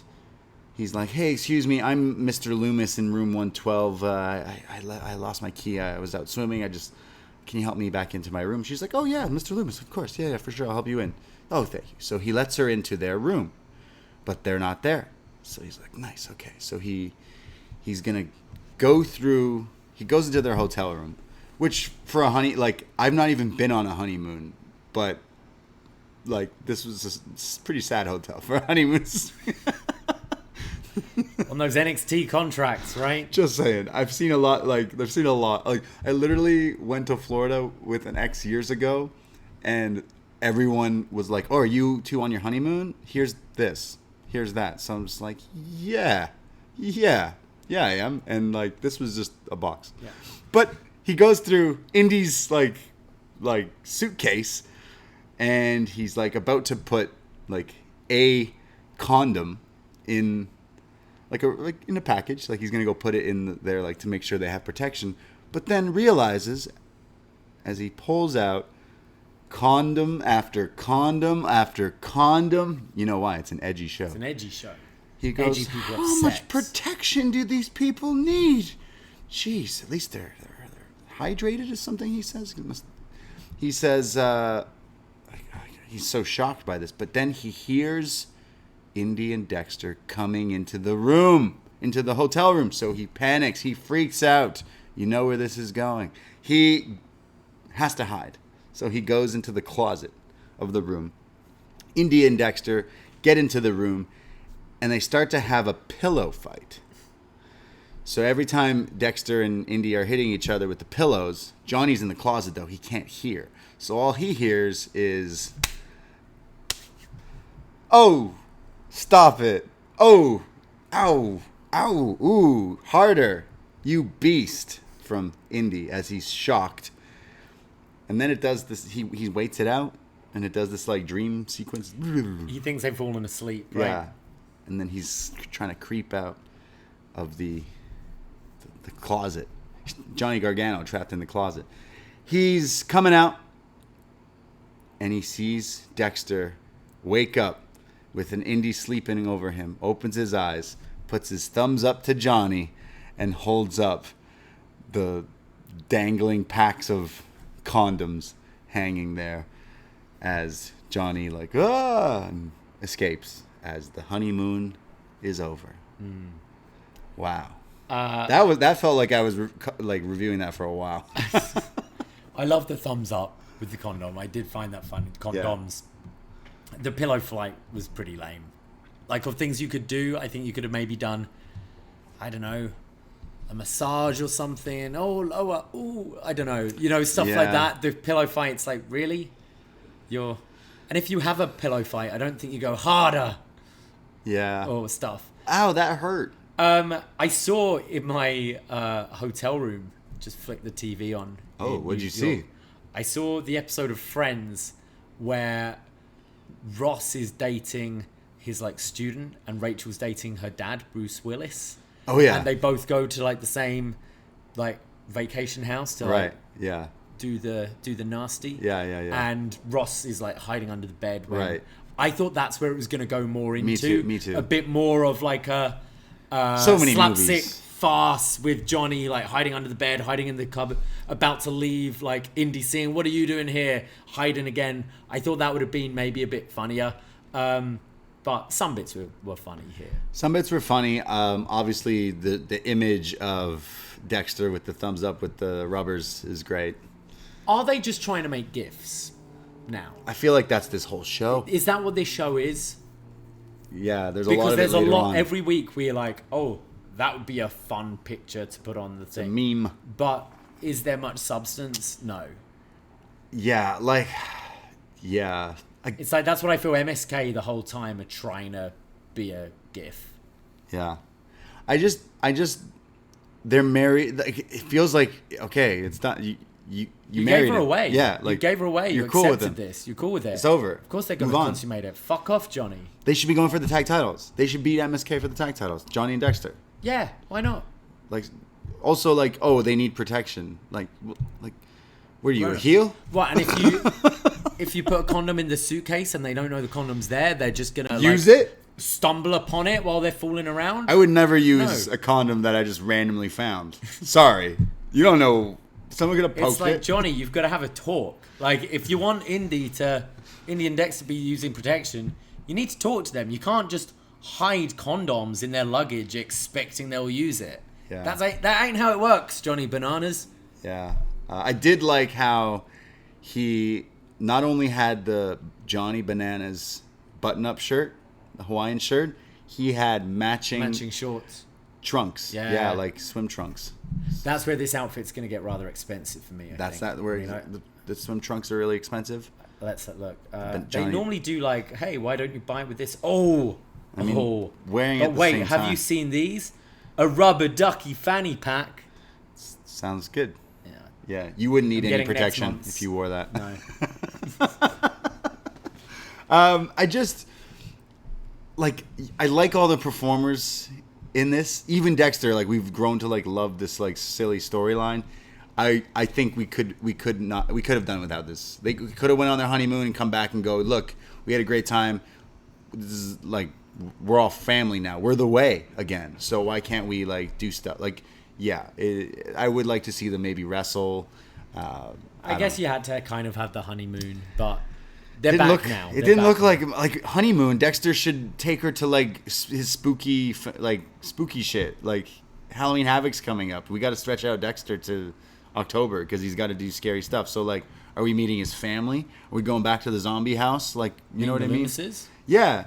he's like, hey, excuse me, I'm Mr. Loomis in room 112. I lost my key. I was out swimming. Can you help me back into my room? She's like, oh, yeah, Mr. Loomis, of course. Yeah, for sure. I'll help you in. Oh, thank you. So he lets her into their room, but they're not there. So he's like, nice, okay. So he's going to go through, he goes into their hotel room, which for a I've not even been on a honeymoon, but, this was a pretty sad hotel for honeymoons. On those NXT contracts, right? Just saying. I've seen a lot. I literally went to Florida with an ex years ago, and everyone was like, oh, are you two on your honeymoon? Here's this. Here's that. So I'm just like, yeah, I am. And, this was just a box. Yeah. But he goes through Indy's, suitcase, and he's, about to put, a condom in... in a package, he's gonna go put it in there, to make sure they have protection, but then realizes, as he pulls out condom after condom after condom, you know why? It's an edgy show. It's an edgy show. He goes, how much protection do these people need? Jeez, at least they're hydrated or something. He says. He says he's so shocked by this, but then he hears Indi and Dexter coming into the room, into the hotel room. So he panics. He freaks out. You know where this is going. He has to hide. So he goes into the closet of the room. Indi and Dexter get into the room, and they start to have a pillow fight. So every time Dexter and Indi are hitting each other with the pillows, Johnny's in the closet, though. He can't hear. So all he hears is, oh, stop it. Oh, ow, ow, ooh, harder. You beast, from Indi as he's shocked. And then it does this, he waits it out, and it does this dream sequence. He thinks they've fallen asleep, right? Yeah. And then he's trying to creep out of the closet. Johnny Gargano trapped in the closet. He's coming out, and he sees Dexter wake up with an Indi sleeping over him, opens his eyes, puts his thumbs up to Johnny, and holds up the dangling packs of condoms hanging there as Johnny and escapes as the honeymoon is over. Wow. That felt like I was reviewing that for a while. I love the thumbs up with the condom. I did find that fun. Condoms. Yeah. The pillow fight was pretty lame. Of things you could do, I think you could have maybe done, I don't know, a massage or something. Oh, lower. Ooh, I don't know. Stuff like that. The pillow fight, it's really? And if you have a pillow fight, I don't think you go harder. Yeah. Or stuff. Ow, that hurt. I saw in my hotel room, just flick the TV on. Oh, what'd you see? I saw the episode of Friends where Ross is dating his student and Rachel's dating her dad, Bruce Willis. Oh yeah. And they both go to the same vacation house to do the nasty. Yeah. And Ross is hiding under the bed. Right. I thought that's where it was going to go more into. Me too. A bit more of so many slapstick farce with Johnny like hiding under the bed, hiding in the cupboard, about to leave, like Indy saying, "What are you doing here?" Hiding again. I thought that would have been maybe a bit funnier. But some bits were funny here. Some bits were funny. Obviously, the image of Dexter with the thumbs up with the rubbers is great. Are they just trying to make GIFs now? I feel like that's this whole show. Is that what this show is? Yeah, there's a Because lot of there's it a later lot on. every week we're like, oh, that would be a fun picture to put on the It's a thing. meme. But is there much substance? No. Yeah, like, yeah. It's like that's what I feel MSK the whole time are trying to be a GIF. Yeah. I just they're married. Like, it feels like, okay, it's not you married gave her him. away. Yeah, like you gave her away. You're you cool with accepted them. this. You're cool with it. It's over. Of course they're going Move to on. consummate it. Fuck off, Johnny. They should be going for the tag titles. They should beat MSK for the tag titles. Johnny and Dexter. Yeah, why not? Like, also like, oh, they need protection. Like, what are you, a Right. heel? What? And if you put a condom in the suitcase and they don't know the condom's there, they're just gonna Use it? stumble upon it while they're fooling around. I would never use No. a condom that I just randomly found. Sorry. You don't know. Someone gonna poke It's like, it? Johnny, you've got to have a talk. Like, if you want Indy and Dex to be using protection, you need to talk to them. You can't just hide condoms in their luggage expecting they'll use it. Yeah. That ain't how it works, Johnny Bananas. Yeah. I did like how he not only had the Johnny Bananas button-up shirt, the Hawaiian shirt, he had matching shorts. trunks. Yeah. Like swim trunks. That's where this outfit's going to get rather expensive for me. I That's think. not where You know? the swim trunks are really expensive. Let's look. They Johnny- normally do like, hey, why don't you buy it with this? Oh, I mean, wearing it But at the wait, same have time. you seen these? A rubber ducky fanny pack. Sounds good. Yeah. Yeah, you wouldn't need I'm any getting next protection month's. if you wore that. No. I just I like all the performers in this. Even Dexter, like we've grown to like love this like silly storyline. I think we could have done without this. They could have went on their honeymoon and come back and go, look, we had a great time. This is like we're all family now. We're the way again. So why can't we like do stuff like I would like to see them maybe wrestle. I guess you had to kind of have the honeymoon, but they're Didn't back look, now. It They're didn't look back now. like honeymoon. Dexter should take her to like his spooky shit. Like Halloween Havoc's coming up. We got to stretch out Dexter to October because he's got to do scary stuff. So like, are we meeting his family? Are we going back to the zombie house? Like, you know what I mean? Loomises? Yeah.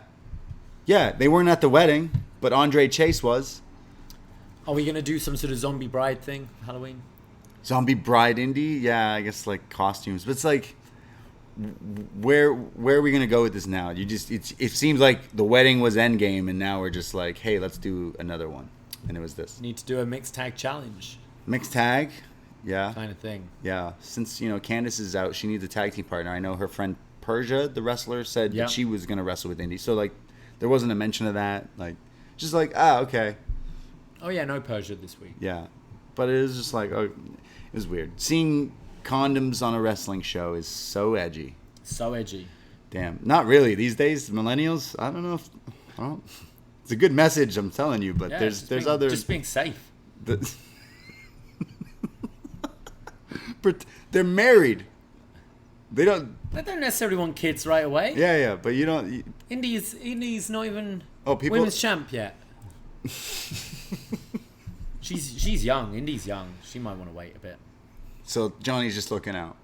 They weren't at the wedding, but Andre Chase was. Are we gonna do some sort of zombie bride thing for Halloween? Zombie bride indie? Yeah, I guess like costumes. But it's like, where are we gonna go with this now? It seems like the wedding was Endgame, and now we're just like, hey, let's do another one, and it was this Need to do a mixed tag challenge mixed tag. Yeah, kind of thing. yeah. Since Candice is out, she needs a tag team partner. I know her friend Persia, the wrestler, said Yeah. that she was gonna wrestle with Indy. So like, there wasn't a mention of that. Like, just like okay, Oh yeah, no Persia this week. yeah. But it was just like, it was weird. Seeing condoms on a wrestling show is so edgy. So edgy. Damn, not really. These days, millennials, I don't know if, it's a good message, I'm telling you, but Yeah, there's being, other, just being safe. but they're married. They don't, They don't necessarily want kids right away. yeah, but you don't, Indy's not even people- women's champ yet. She's young. Indy's young. She might want to wait a bit. so Johnny's just looking out.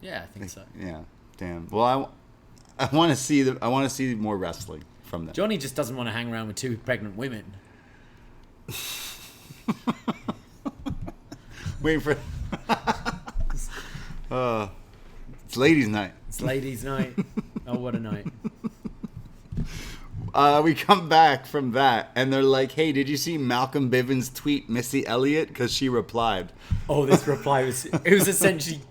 Yeah, I think so. Yeah, damn. Well, I want to see more wrestling from them. Johnny just doesn't want to hang around with two pregnant women. Waiting for, it's ladies' night. It's ladies' night. Oh, what a night. We come back from that, and they're like, hey, did you see Malcolm Bivens tweet Missy Elliott? Because she replied. Oh, this reply was essentially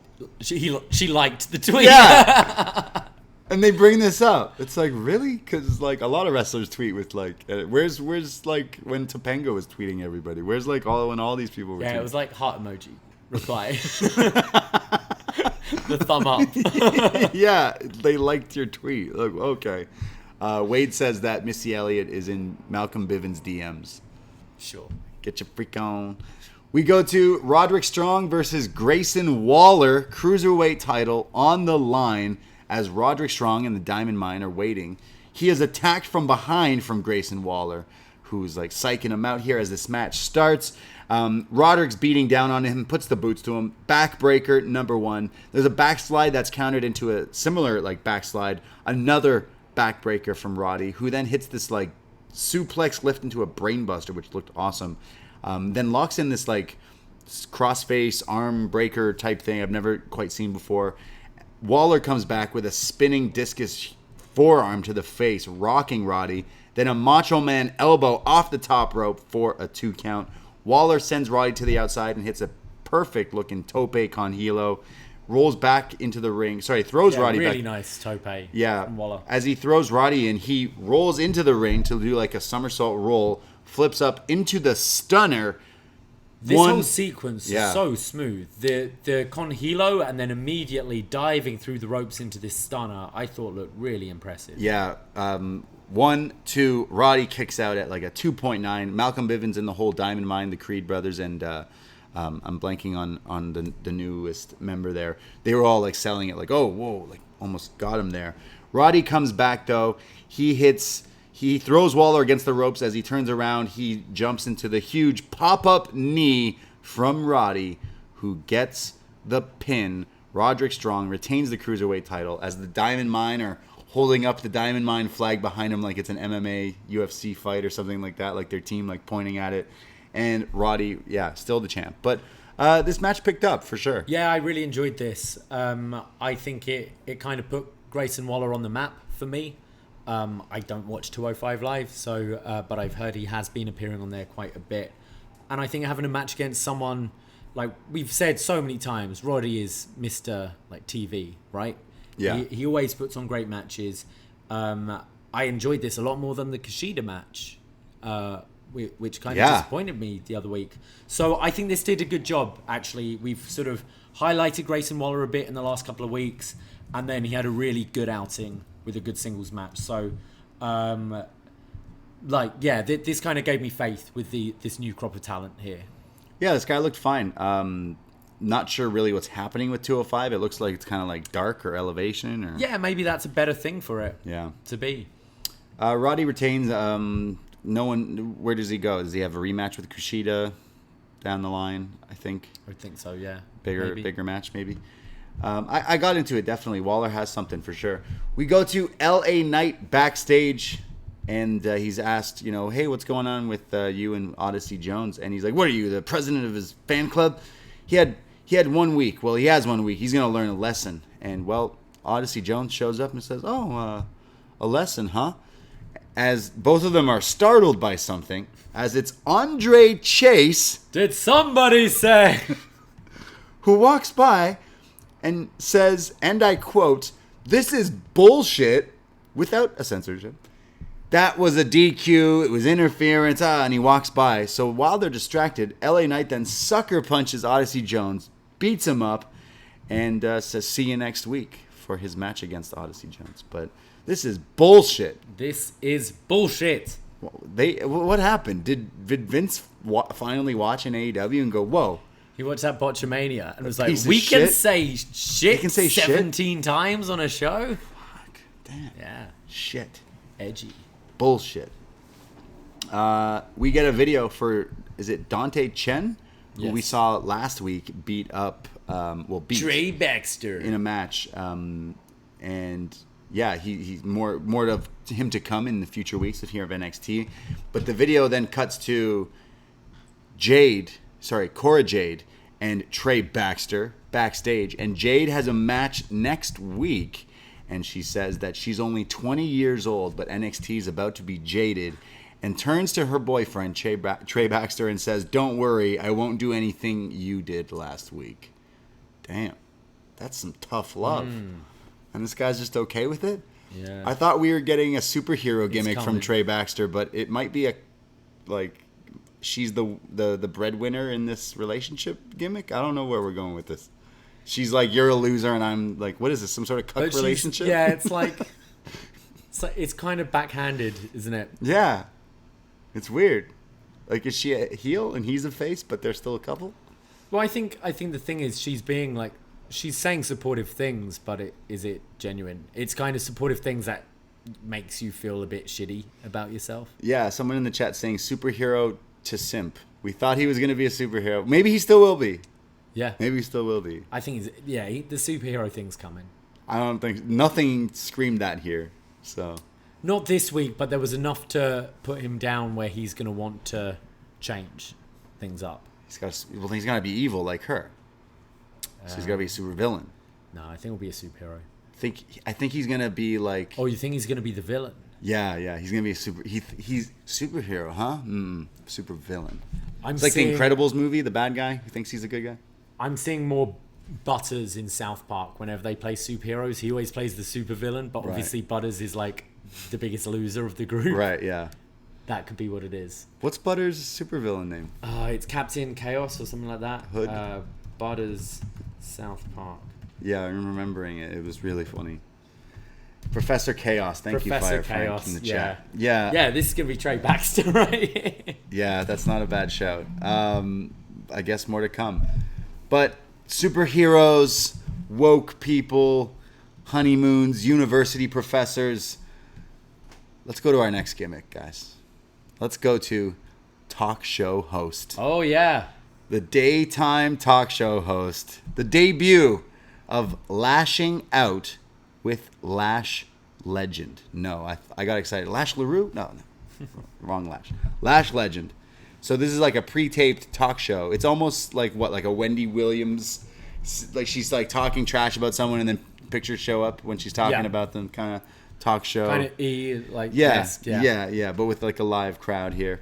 she liked the tweet. Yeah. And they bring this up. It's like, really? Because like a lot of wrestlers tweet with like, where's like when Topanga was tweeting everybody? Where's like when all these people were Yeah, tweeting? it was like heart emoji reply. The thumb up. Yeah, they liked your tweet. Like, okay. Wade says that Missy Elliott is in Malcolm Bivens' DMs. Sure. Get your freak on. We go to Roderick Strong versus Grayson Waller. Cruiserweight title on the line as Roderick Strong and the Diamond Mine are waiting. He is attacked from behind from Grayson Waller, who's like psyching him out here as this match starts. Roderick's beating down on him, puts the boots to him. Backbreaker, number 1. There's a backslide that's countered into a similar like backslide. Another backbreaker from Roddy, who then hits this like suplex lift into a brainbuster, which looked awesome. Then locks in this like crossface arm breaker type thing I've never quite seen before. Waller comes back with a spinning discus forearm to the face, rocking Roddy. Then a Macho Man elbow off the top rope for a 2 count. Waller sends Roddy to the outside and hits a perfect looking tope con hilo. Rolls back into the ring. Throws Roddy back. Really nice tope. Yeah. From Waller. As he throws Roddy in, he rolls into the ring to do like a somersault roll, flips up into the stunner. This whole sequence is so smooth. The con hilo and then immediately diving through the ropes into this stunner, I thought looked really impressive. Yeah. 1, 2, Roddy kicks out at like a 2.9. Malcolm Bivens in the whole Diamond Mine, the Creed brothers, and I'm blanking on the newest member there. They were all like selling it like, oh, whoa, like almost got him there. Roddy comes back though. He throws Waller against the ropes. As he turns around, he jumps into the huge pop-up knee from Roddy, who gets the pin. Roderick Strong retains the Cruiserweight title as the Diamond Mine are holding up the Diamond Mine flag behind him like it's an MMA UFC fight or something like that, like their team like pointing at it. And Roddy, still the champ. But this match picked up for sure. Yeah, I really enjoyed this. I think it kind of put Grayson Waller on the map for me. I don't watch 205 Live, but I've heard he has been appearing on there quite a bit. And I think having a match against someone, like we've said so many times, Roddy is Mr. like TV, right? Yeah. He always puts on great matches. I enjoyed this a lot more than the Kushida match, which kind of disappointed me the other week. So I think this did a good job, actually. We've sort of highlighted Grayson Waller a bit in the last couple of weeks, and then he had a really good outing with a good singles match. So, this kind of gave me faith with this new crop of talent here. Yeah, this guy looked fine. Not sure really what's happening with 205. It looks like it's kind of like dark or elevation. Or yeah, maybe that's a better thing for it to be. Roddy retains. No one. Where does he go? Does he have a rematch with Kushida down the line? I think so, yeah. Bigger match, maybe. I got into it, definitely. Waller has something for sure. We go to LA Knight backstage, and he's asked, hey, what's going on with you and Odyssey Jones? And he's like, what are you, the president of his fan club? He had 1 week. Well, he has 1 week. He's going to learn a lesson. And, well, Odyssey Jones shows up and says, a lesson, huh? As both of them are startled by something, as it's Andre Chase. Did somebody say? Who walks by and says, and I quote, "This is bullshit," without a censorship. That was a DQ. It was interference. And he walks by. So while they're distracted, LA Knight then sucker punches Odyssey Jones, beats him up, and says, "See you next week" for his match against Odyssey Jones. But this is bullshit. This is bullshit. What happened? Did Vince finally watch an AEW and go, whoa? He watched that Botchamania and was like, we can say shit. We can say 17 times on a show? Fuck. Damn. Yeah. Shit. Edgy. Bullshit. We get a video for, is it Dante Chen? Who we saw last week beat Trey Baxter in a match. And yeah, he's more of him to come in the future weeks of here of NXT. But the video then cuts to Cora Jade and Trey Baxter backstage. And Jade has a match next week. And she says that she's only 20 years old, but NXT is about to be jaded. And turns to her boyfriend, Trey Baxter, and says, "Don't worry, I won't do anything you did last week." Damn. That's some tough love. And this guy's just okay with it? Yeah. I thought we were getting a superhero gimmick from Trey Baxter, but it might be she's the breadwinner in this relationship gimmick. I don't know where we're going with this. She's like, you're a loser, and I'm like, what is this? Some sort of cuck relationship? Yeah, it's like it's kind of backhanded, isn't it? Yeah, it's weird. Like, is she a heel and he's a face, but they're still a couple? Well, I think the thing is she's being like, she's saying supportive things, but is it genuine? It's kind of supportive things that makes you feel a bit shitty about yourself. Yeah, someone in the chat saying superhero to simp. We thought he was going to be a superhero. Maybe he still will be. Yeah. Maybe he still will be. I think, the superhero thing's coming. I don't think... Nothing screamed that here, so... Not this week, but there was enough to put him down where he's going to want to change things up. He's got to be evil like her. So he's got to be a super villain. No, I think he'll be a superhero. I think he's going to be like... Oh, you think he's going to be the villain? Yeah. He's going to be a he's superhero, huh? Super villain. It's like the Incredibles movie, the bad guy who thinks he's a good guy. I'm seeing more Butters in South Park. Whenever they play superheroes, he always plays the super villain, but obviously Butters is like the biggest loser of the group. Right, yeah. That could be what it is. What's Butters' supervillain name? It's Captain Chaos or something like that. Hood. Butters, South Park. Yeah, I'm remembering it. It was really funny. Professor Chaos. Thank you, Professor Fire Chaos, Frank, in the chat. Yeah. Yeah, this is going to be Trey Baxter, right? Yeah, that's not a bad shout. I guess more to come. But superheroes, woke people, honeymoons, university professors. Let's go to our next gimmick, guys. Let's go to talk show host. Oh, yeah. The daytime talk show host. The debut of Lashing Out with Lash Legend. No, I got excited. Lash LaRue? No. Wrong Lash. Lash Legend. So this is like a pre-taped talk show. It's almost like like a Wendy Williams, like she's like talking trash about someone and then pictures show up when she's talking about them, kind of talk show. Kind of like yeah, but with like a live crowd here.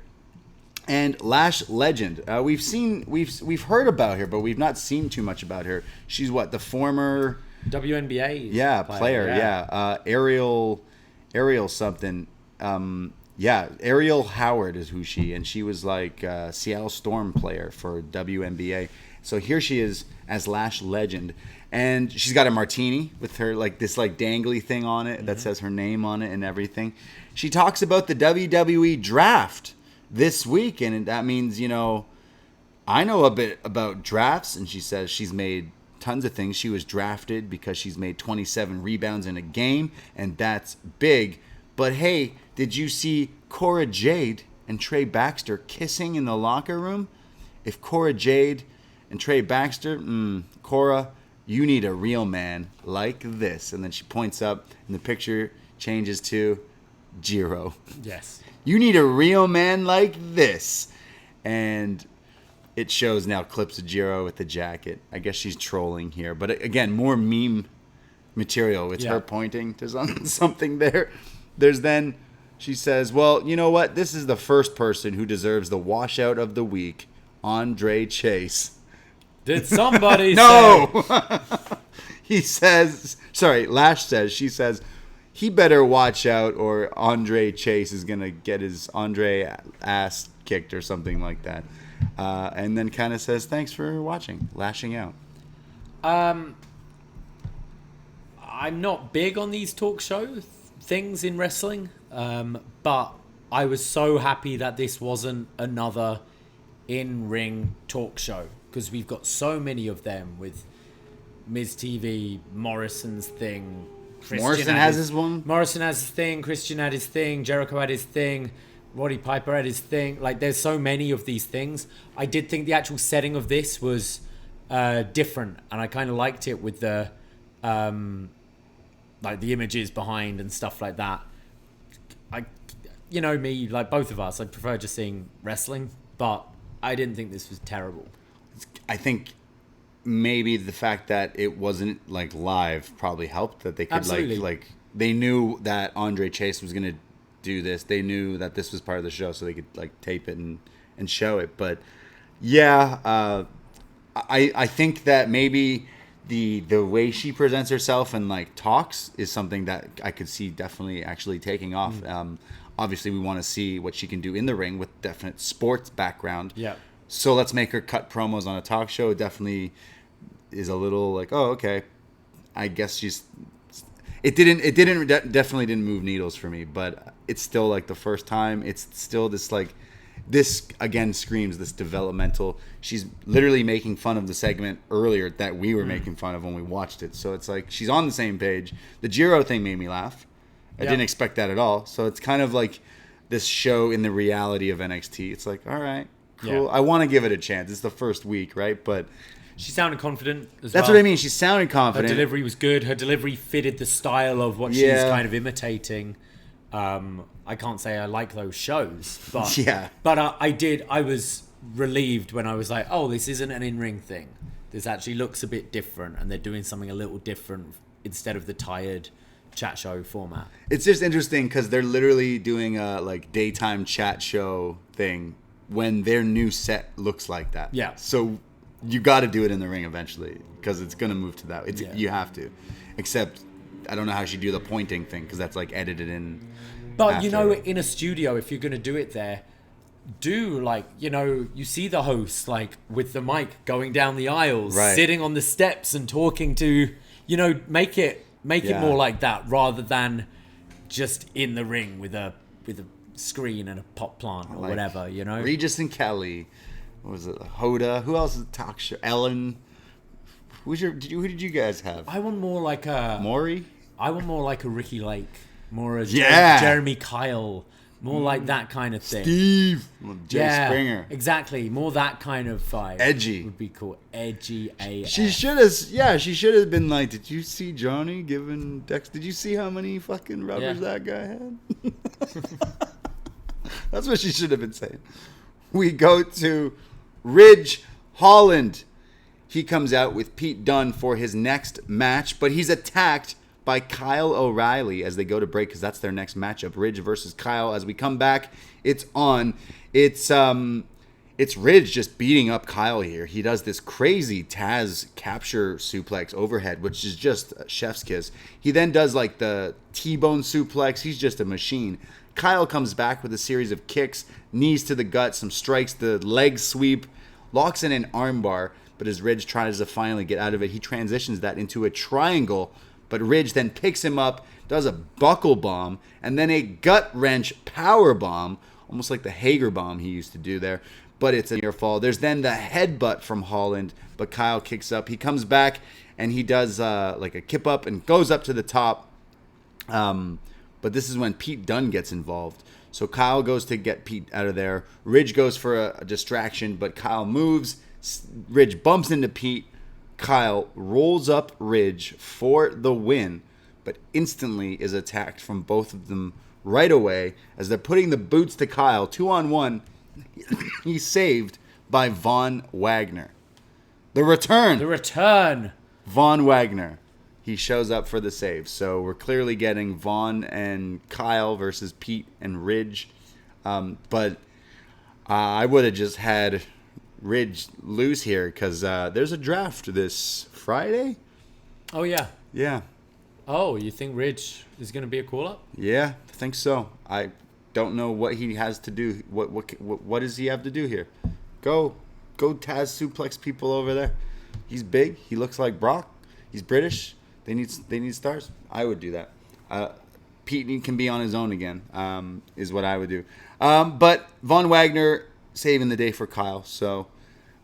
And Lash Legend, we've heard about her, but we've not seen too much about her. She's the former WNBA player. Ariel something. Ariel Howard is who and she was like a Seattle Storm player for WNBA. So here she is as Lash Legend, and she's got a martini with her like this like dangly thing on it that says her name on it and everything. She talks about the WWE draft this week, and that means, I know a bit about drafts, and she says she's made tons of things. She was drafted because she's made 27 rebounds in a game, and that's big. But hey, did you see Cora Jade and Trey Baxter kissing in the locker room? If Cora Jade and Trey Baxter, Cora, you need a real man like this. And then she points up, and the picture changes to Jiro. Yes. You need a real man like this. And it shows now clips of Jiro with the jacket. I guess she's trolling here. But again, more meme material with her pointing to something there. There's then, she says, well, you know what? This is the first person who deserves the washout of the week, Andre Chase. Did somebody No! Lash says, she says, he better watch out or Andre Chase is going to get his Andre ass kicked or something like that. And then kind of says, thanks for watching, Lashing Out. I'm not big on these talk show things in wrestling, but I was so happy that this wasn't another in-ring talk show, because we've got so many of them with Miz TV, Morrison's thing. Morrison has his one? Morrison has his thing, Christian had his thing, Jericho had his thing, Roddy Piper had his thing. Like, there's so many of these things. I did think the actual setting of this was different, and I kind of liked it with the like the images behind and stuff like that. Me, like both of us, I prefer just seeing wrestling, but I didn't think this was terrible. I think maybe the fact that it wasn't like live probably helped, that they could Absolutely. like they knew that Andre Chase was going to do this. They knew that this was part of the show, so they could like tape it and show it. But yeah, I think that maybe the way she presents herself and like talks is something that I could see definitely actually taking off. Obviously, we want to see what she can do in the ring with definite sports background. Yeah. So let's make her cut promos on a talk show. It definitely is a little like, oh, okay. I guess she's. Definitely didn't move needles for me, but it's still like the first time. It's still this like this again screams this developmental. She's literally making fun of the segment earlier that we were making fun of when we watched it. So it's like she's on the same page. The Jiro thing made me laugh. I didn't expect that at all. So it's kind of like this show in the reality of NXT. It's like, all right, cool. Yeah. I want to give it a chance. It's the first week, right? But she sounded confident as that's well. what I mean. She sounded confident. Her delivery was good. Her delivery fitted the style of what she's kind of imitating. I can't say I like those shows, but I was relieved when I was like, oh, this isn't an in-ring thing. This actually looks a bit different, and they're doing something a little different instead of the tired chat show format. It's just interesting because they're literally doing a like daytime chat show thing when their new set looks like that. Yeah. So you got to do it in the ring eventually because it's going to move to that. You have to. Except I don't know how she do the pointing thing because that's like edited in. But after. you know, in a studio, if you're going to do it there, do like, you know, you see the host like with the mic going down the aisles, sitting on the steps and talking to, you know, make it more like that rather than just in the ring with a screen and a pop plant or whatever, you know. Regis and Kelly, what was it? Hoda? Who else is the talk show? Ellen. Who did you guys have? I want more like a Maury. I want more like a Ricky Lake, more a Yeah. Jeremy Kyle, more like that kind of thing. Steve. Jay Springer. Exactly. More that kind of vibe. Edgy. Would be cool. Edgy AF. She should have been like, did you see Johnny giving Dex? Did you see how many fucking rubbers that guy had? That's what she should have been saying. We go to Ridge Holland. He comes out with Pete Dunne for his next match, but he's attacked by Kyle O'Reilly as they go to break because that's their next matchup. Ridge versus Kyle. As we come back, it's on. It's Ridge just beating up Kyle here. He does this crazy Taz capture suplex overhead, which is just a chef's kiss. He then does like the T-bone suplex. He's just a machine. Kyle comes back with a series of kicks, knees to the gut, some strikes, the leg sweep, locks in an armbar. But as Ridge tries to finally get out of it, he transitions that into a triangle. But Ridge then picks him up, does a buckle bomb, and then a gut wrench power bomb, almost like the Hager bomb he used to do there. But it's a near fall. There's then the headbutt from Holland, but Kyle kicks up. He comes back and he does like a kip up and goes up to the top. But this is when Pete Dunne gets involved. So Kyle goes to get Pete out of there. Ridge goes for a distraction, but Kyle moves. Ridge bumps into Pete. Kyle rolls up Ridge for the win, but instantly is attacked from both of them right away as they're putting the boots to Kyle. 2-on-1. He's saved by Von Wagner. The return. Von Wagner. He shows up for the save. So we're clearly getting Von and Kyle versus Pete and Ridge. But I would have just had Ridge lose here because there's a draft this Friday. Oh, yeah. Yeah. Oh, you think Ridge is going to be a call-up? Yeah, I think so. I don't know what he has to do. What does he have to do here? Go Taz suplex people over there. He's big. He looks like Brock. He's British. They need stars. I would do that. Pete can be on his own again. Is what I would do. But Von Wagner saving the day for Kyle. So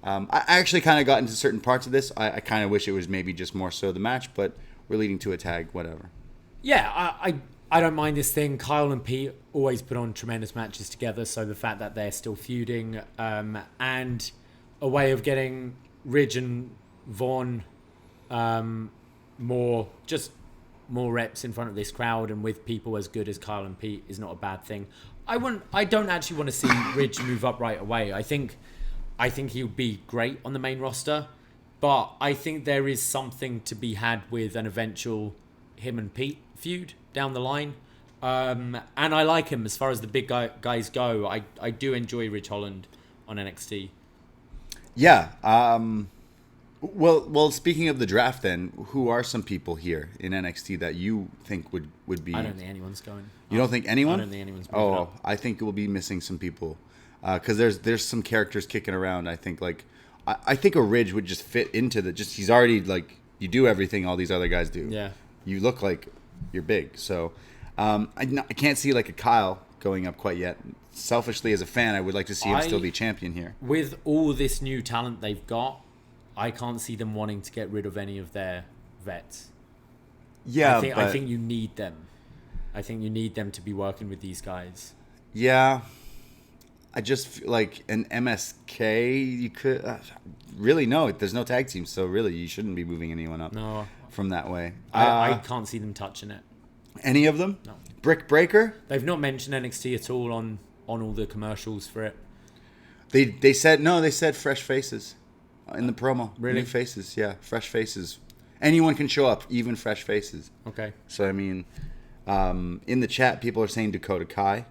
I actually kind of got into certain parts of this. I kind of wish it was maybe just more so the match, but we're leading to a tag. Whatever. Yeah, I don't mind this thing. Kyle and Pete always put on tremendous matches together. So the fact that they're still feuding and a way of getting Ridge and Vaughn more reps in front of this crowd and with people as good as Kyle and Pete is not a bad thing. I don't actually want to see Ridge move up right away. I think he would be great on the main roster, but I think there is something to be had with an eventual him and Pete feud down the line. And I like him as far as the big guys go. I do enjoy Ridge Holland on NXT. Yeah. Well. Speaking of the draft, then, who are some people here in NXT that you think would be? I don't think anyone's going. You don't think anyone? I don't think anyone's moving up. I think we'll be missing some people because there's some characters kicking around. I think I think a Ridge would just fit into he's already like you do everything all these other guys do. Yeah. You look like you're big, so I can't see like a Kyle going up quite yet. Selfishly, as a fan, I would like to see him still be champion here. With all this new talent they've got, I can't see them wanting to get rid of any of their vets. Yeah, I think you need them. I think you need them to be working with these guys. Yeah. I just feel like an MSK, you could... really, no. There's no tag team, so really, you shouldn't be moving anyone up from that way. I can't see them touching it. Any of them? No. Bron Breakker? They've not mentioned NXT at all on all the commercials for it. They said fresh faces in the promo. Really? New faces, yeah. Fresh faces. Anyone can show up, even fresh faces. Okay. So, I mean, in the chat, people are saying Dakota Kai,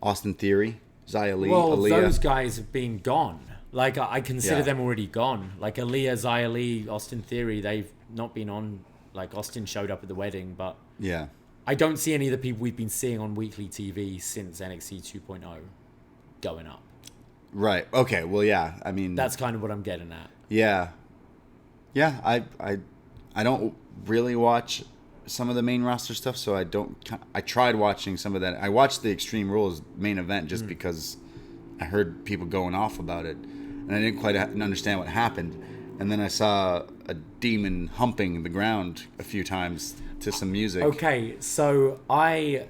Austin Theory, Xia Li, well, Aaliyah. those guys have been gone. Like, I consider them already gone. Like, Aaliyah, Xia Li, Austin Theory, they've not been on. Like, Austin showed up at the wedding, but... Yeah. I don't see any of the people we've been seeing on weekly TV since NXT 2.0 going up. Right. Okay. Well, yeah. I mean... That's kind of what I'm getting at. Yeah. Yeah. I don't really watch some of the main roster stuff, so I tried watching some of that. I watched the Extreme Rules main event just because I heard people going off about it, and I didn't quite understand what happened. And then I saw a demon humping the ground a few times to some music. Okay, so I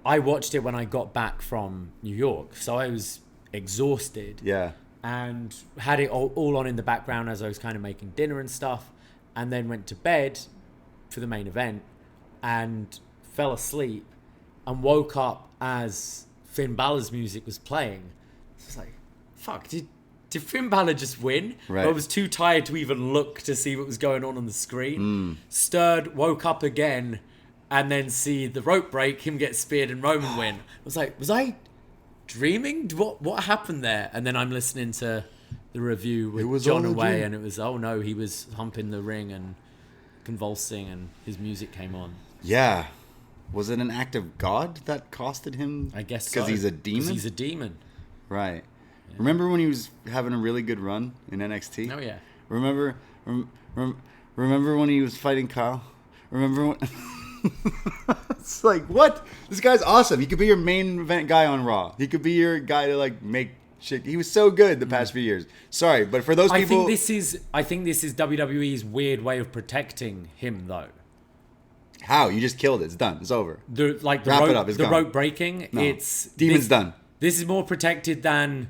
watched it when I got back from New York, so I was exhausted. Yeah. And had it all on in the background as I was kind of making dinner and stuff, and then went to bed for the main event and fell asleep and woke up as Finn Balor's music was playing. So I was like, fuck, did Finn Balor just win? Right. I was too tired to even look to see what was going on the screen. Stirred, woke up again, and then see the rope break, him get speared and Roman win. I was like, was I dreaming? What happened there? And then I'm listening to the review with John Away, and it was, oh no, he was humping the ring and convulsing, and his music came on. Yeah. Was it an act of God that costed him? I guess so. Because he's a demon? Because he's a demon. Right. Yeah. Remember when he was having a really good run in NXT? Oh, yeah. Remember when he was fighting Kyle? Remember when... It's like, what? This guy's awesome. He could be your main event guy on Raw. He could be your guy to, like, make shit. He was so good the past few years. Sorry, but for those people... I think this is WWE's weird way of protecting him, though. How? You just killed it. It's done. It's over. Wrap it up. It's gone. Rope breaking. No. Demon's done. This is more protected than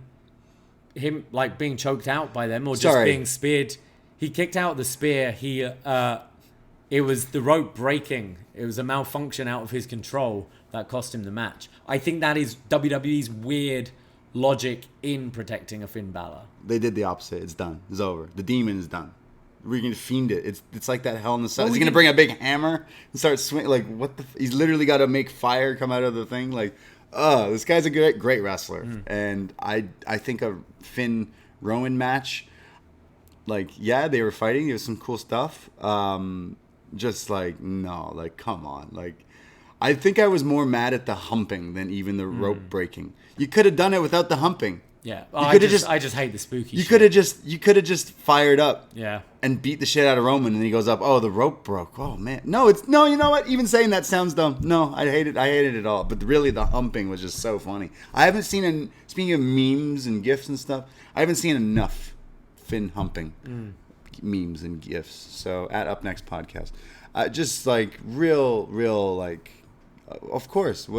him, like, being choked out by them or just being speared. He kicked out the spear. It was the rope breaking. It was a malfunction out of his control that cost him the match. I think that is WWE's weird logic in protecting a Finn Balor. They did the opposite. It's done. It's over. The demon is done. We're going to fiend it. It's like that Hell in the Cell. Is he going to bring a big hammer and start swinging? Like, what the... He's literally got to make fire come out of the thing. Like, this guy's a great wrestler. And I think a Finn-Rowan match, like, yeah, they were fighting. There was some cool stuff. Just like, no, like, come on. Like, I think I was more mad at the humping than even the rope breaking. You could have done it without the humping. Yeah, I just hate the spooky. You could have just fired up. Yeah, and beat the shit out of Roman, and then he goes up. Oh, the rope broke. Oh man, no. You know what? Even saying that sounds dumb. No, I hated it all. But really, the humping was just so funny. I haven't seen speaking of memes and gifs and stuff. I haven't seen enough Finn humping memes and gifs. So at upNXT podcast, just like real like, of course,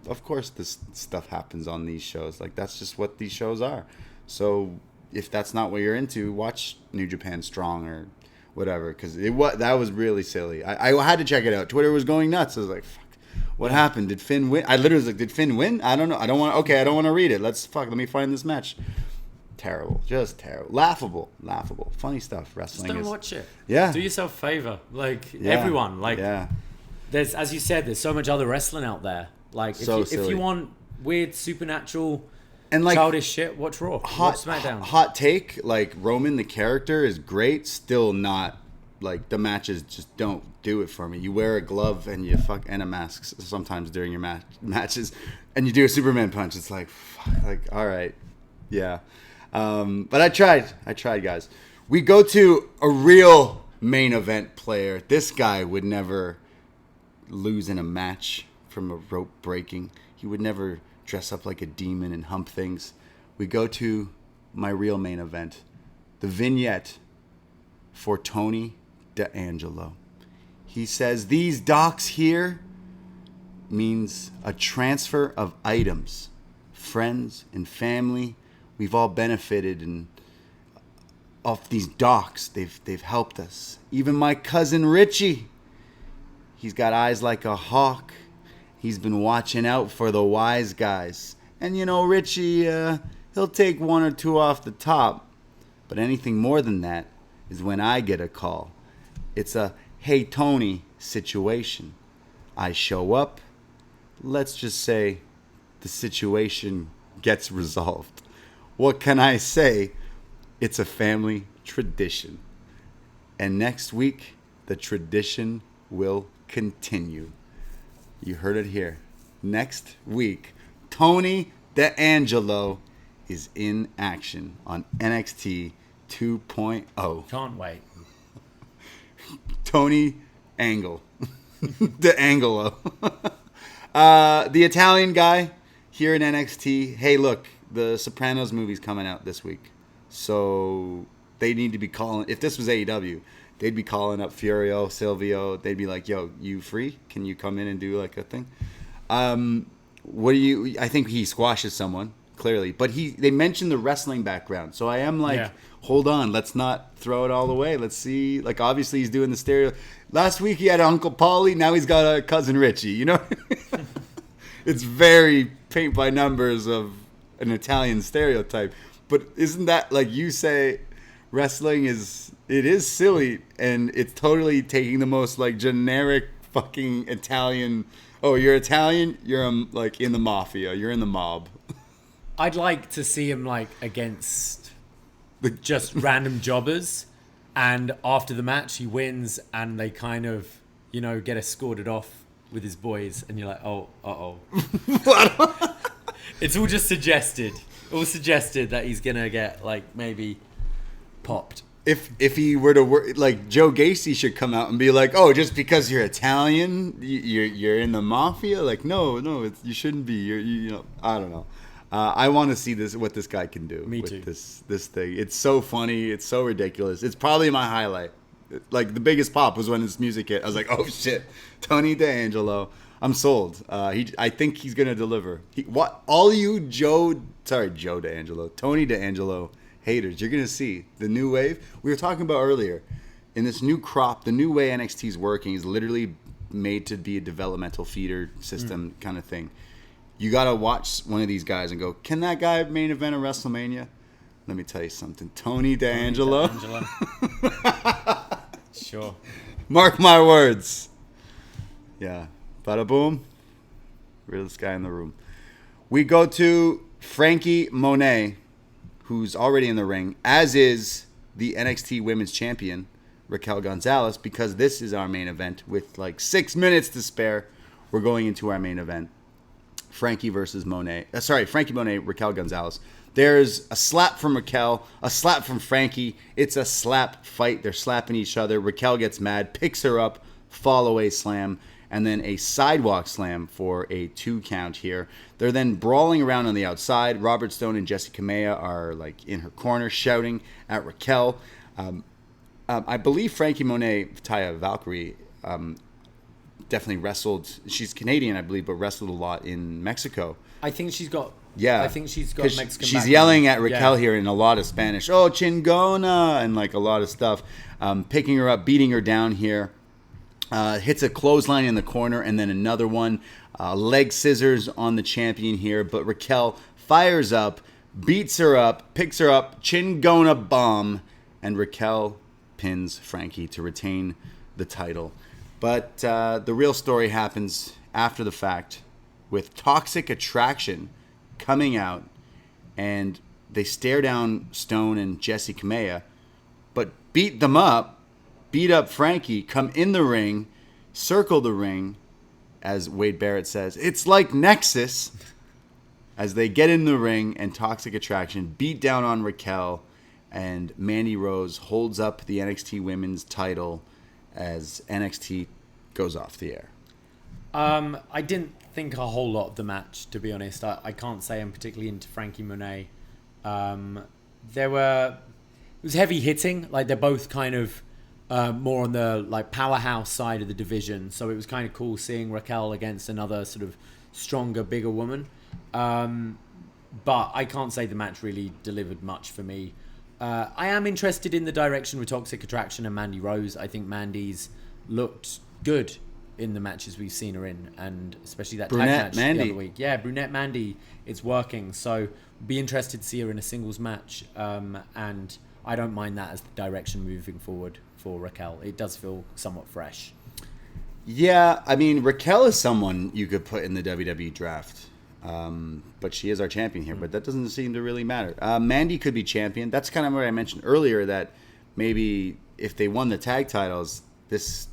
Of course this stuff happens on these shows. Like, that's just what these shows are. So if that's not what you're into, watch New Japan Strong or whatever, because that was really silly. I had to check it out. Twitter was going nuts. I was like, fuck, what happened? Did Finn win? I literally was like, did Finn win? I don't know. I don't want to read it. Let me find this match. Terrible. Just terrible. Laughable. Funny stuff. Wrestling Just don't watch it. Yeah. Do yourself a favor. Like, everyone. Like, there's, as you said, there's so much other wrestling out there. Like, if you want weird, supernatural, and like childish shit, watch Raw. Watch SmackDown. Hot take, like, Roman, the character, is great. Still not, like, the matches just don't do it for me. You wear a glove and and a mask sometimes during your matches, and you do a Superman punch. It's like, fuck, like, all right. Yeah. But I tried, guys. We go to a real main event player. This guy would never lose in a match from a rope breaking. He would never dress up like a demon and hump things. We go to my real main event, the vignette for Tony D'Angelo. He says, these docks here means a transfer of items. Friends and family, we've all benefited off these docks. They've helped us. Even my cousin Richie, he's got eyes like a hawk. He's been watching out for the wise guys. And you know, Richie, he'll take one or two off the top. But anything more than that is when I get a call. It's a, hey, Tony situation. I show up. Let's just say the situation gets resolved. What can I say? It's a family tradition. And next week, the tradition will continue. You heard it here. Next week, Tony D'Angelo is in action on NXT 2.0. Can't wait. Tony Angle. D'Angelo. The Italian guy here in NXT. Hey, look, the Sopranos movie's coming out this week. So they need to be calling, if this was AEW, they'd be calling up Furio, Silvio. They'd be like, yo, you free? Can you come in and do like a thing? I think he squashes someone, clearly. But they mentioned the wrestling background. So I am like, hold on, let's not throw it all away. Let's see. Like, obviously he's doing the stereo. Last week he had Uncle Paulie. Now he's got a cousin Richie, you know? It's very paint by numbers of an Italian stereotype. But isn't that, like you say, wrestling is silly, and it's totally taking the most like generic fucking Italian. Oh, you're Italian? You're like in the mafia. You're in the mob. I'd like to see him like against just random jobbers, and after the match he wins, and they kind of, get escorted off with his boys, and you're like, oh, what? It's all just suggested. All suggested that he's gonna get like maybe popped. If he were to work, like Joe Gacy should come out and be like, oh, just because you're Italian, you're in the mafia. Like, no, you shouldn't be. You I don't know. I want to see what this guy can do. Me with too. This thing. It's so funny. It's so ridiculous. It's probably my highlight. Like the biggest pop was when his music hit. I was like, oh shit, Tony D'Angelo. I'm sold. I think he's gonna deliver. All you Joe D'Angelo, Tony D'Angelo haters, you're gonna see the new wave we were talking about earlier. In this new crop, the new way NXT is working is literally made to be a developmental feeder system kind of thing. You gotta watch one of these guys and go, can that guy main event a WrestleMania? Let me tell you something, Tony D'Angelo. Sure. Mark my words. Yeah. Bada boom. Realest guy in the room. We go to Franky Monet, who's already in the ring, as is the NXT Women's Champion, Raquel Gonzalez, because this is our main event. With like 6 minutes to spare, we're going into our main event. Franky Monet, Raquel Gonzalez. There's a slap from Raquel, a slap from Franky. It's a slap fight. They're slapping each other. Raquel gets mad, picks her up, fall away slam, and then a sidewalk slam for a 2 count here. They're then brawling around on the outside. Robert Stone and Jessie Kamea are like in her corner shouting at Raquel. I believe Franky Monet, Taya Valkyrie, definitely wrestled. She's Canadian, I believe, but wrestled a lot in Mexico. I think she's got Mexican She's background. yelling at Raquel here in a lot of Spanish. Oh, chingona, and like a lot of stuff. Picking her up, beating her down here. Hits a clothesline in the corner, and then another one. Leg scissors on the champion here, but Raquel fires up, beats her up, picks her up, chingona bomb, and Raquel pins Franky to retain the title. But the real story happens after the fact, with Toxic Attraction coming out, and they stare down Stone and Jessie Kamea, but beat them up, beat up Franky, come in the ring, circle the ring, as Wade Barrett says, it's like Nexus, as they get in the ring, and Toxic Attraction beat down on Raquel, and Mandy Rose holds up the NXT Women's title as NXT goes off the air. I didn't think a whole lot of the match, to be honest. I can't say I'm particularly into Franky Monet. It was heavy hitting. Like, they're both kind of more on the like powerhouse side of the division. So it was kind of cool seeing Raquel against another sort of stronger, bigger woman. But I can't say the match really delivered much for me. I am interested in the direction with Toxic Attraction and Mandy Rose. I think Mandy's looked good in the matches we've seen her in, and especially that Brunette tag match Mandy. the other week. Yeah, Brunette Mandy, it's working. So be interested to see her in a singles match. And I don't mind that as the direction moving forward for Raquel. It does feel somewhat fresh. Yeah, I mean, Raquel is someone you could put in the WWE draft. But she is our champion here, but that doesn't seem to really matter. Mandy could be champion. That's kind of what I mentioned earlier, that maybe if they won the tag titles, this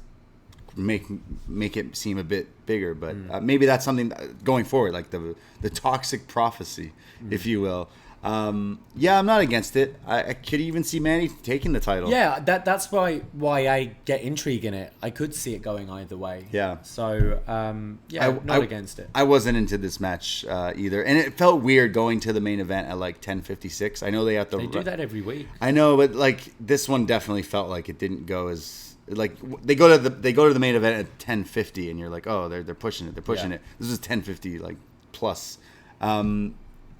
make it seem a bit bigger. But maybe that's something going forward, like the toxic prophecy, if you will. Yeah, I'm not against it. I could even see Mandy taking the title. Yeah, that's why I get intrigue in it. I could see it going either way. Yeah. So, not against it. I wasn't into this match either. And it felt weird going to the main event at like 10:56. I know they have to... They do that every week. I know, but like this one definitely felt like it didn't go as... Like they go to the main event at 10:50 and you're like, oh, they're pushing it. They're pushing it. This is 10:50 like plus.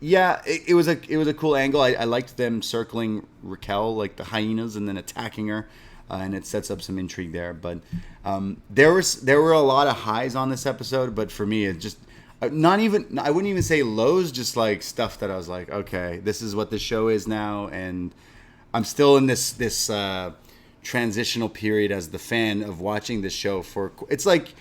Yeah, it was a cool angle. I liked them circling Raquel like the hyenas and then attacking her, and it sets up some intrigue there. But there were a lot of highs on this episode, but for me, it just I wouldn't even say lows, just like stuff that I was like, okay, this is what the show is now, and I'm still in this transitional period as the fan of watching this show. It's like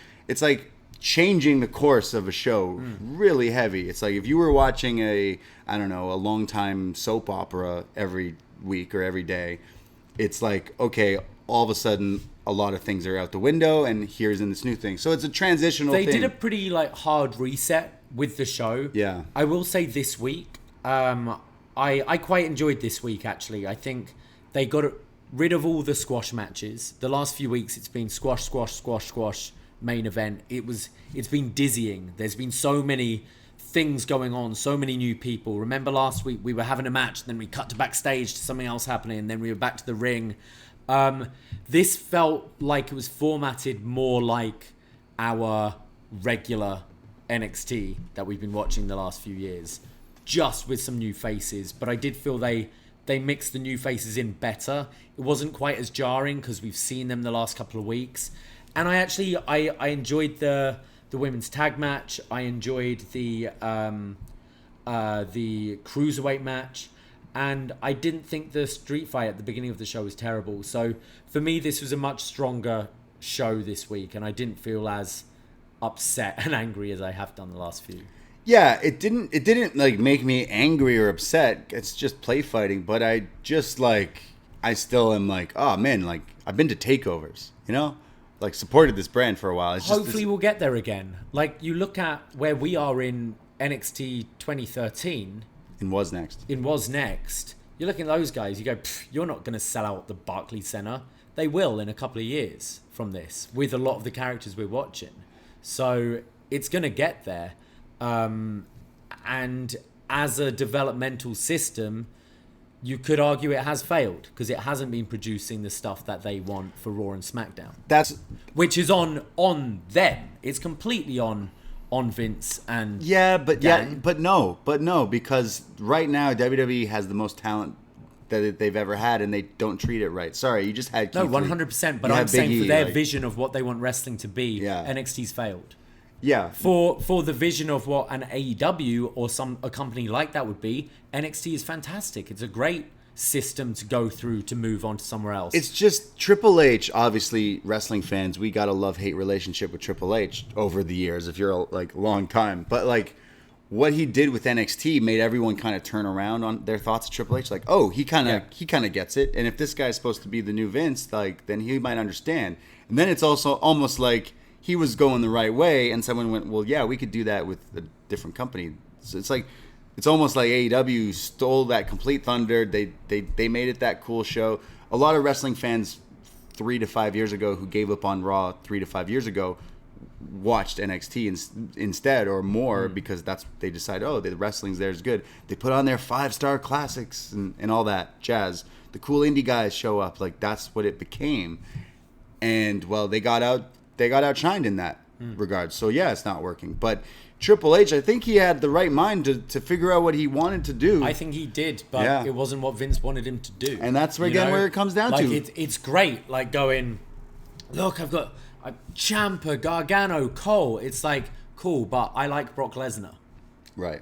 changing the course of a show really heavy. It's like if you were watching a long time soap opera every week or every day, it's like, okay, all of a sudden a lot of things are out the window and here's in this new thing. So it's a transitional thing. They did a pretty like hard reset with the show. Yeah. I will say this week, I quite enjoyed this week actually. I think they got rid of all the squash matches. The last few weeks it's been squash, main event. It's been dizzying. There's been so many things going on, so many new people. Remember last week we were having a match, then we cut to backstage to something else happening, and then we were back to the ring. This felt like it was formatted more like our regular NXT that we've been watching the last few years, just with some new faces. But I did feel they mixed the new faces in better. It wasn't quite as jarring because we've seen them the last couple of weeks. And I enjoyed the women's tag match. I enjoyed the cruiserweight match, and I didn't think the street fight at the beginning of the show was terrible. So for me, this was a much stronger show this week, and I didn't feel as upset and angry as I have done the last few. Yeah, it didn't like make me angry or upset. It's just play fighting, but I still am like, oh man, like I've been to takeovers, you know? Like supported this brand for a while. It's Hopefully we'll get there again. Like you look at where we are in NXT 2013. In Was Next. You're looking at those guys. You go, you're not going to sell out the Barclays Center. They will in a couple of years from this with a lot of the characters we're watching. So it's going to get there. And as a developmental system, you could argue it has failed because it hasn't been producing the stuff that they want for Raw and SmackDown. Which is on them. It's completely on Vince and but no, because right now WWE has the most talent that they've ever had, and they don't treat it right. Sorry, you just had 100%. But I'm saying for their vision of what they want wrestling to be, NXT's failed. Yeah. For the vision of what an AEW or a company like that would be, NXT is fantastic. It's a great system to go through to move on to somewhere else. It's just Triple H, obviously wrestling fans, we got a love-hate relationship with Triple H over the years if you're a long time. But like what he did with NXT made everyone kind of turn around on their thoughts of Triple H. Like, oh, he kind of gets it. And if this guy's supposed to be the new Vince, like then he might understand. And then it's also almost like he was going the right way, and someone went, well, yeah, we could do that with a different company. So it's almost like AEW stole that complete thunder. They made it that cool show. A lot of wrestling fans 3 to 5 years ago who gave up on Raw 3 to 5 years ago watched NXT instead or more because they decide, oh, the wrestling's there is good. They put on their 5-star classics and all that jazz. The cool indie guys show up. Like, that's what it became. And, well, they got outshined in that regard. So, yeah, it's not working. But Triple H, I think he had the right mind to figure out what he wanted to do. I think he did, but it wasn't what Vince wanted him to do. And that's, again, where it comes down to. It's great, like, going, look, I've got Ciampa, Gargano, Cole. It's like, cool, but I like Brock Lesnar. Right.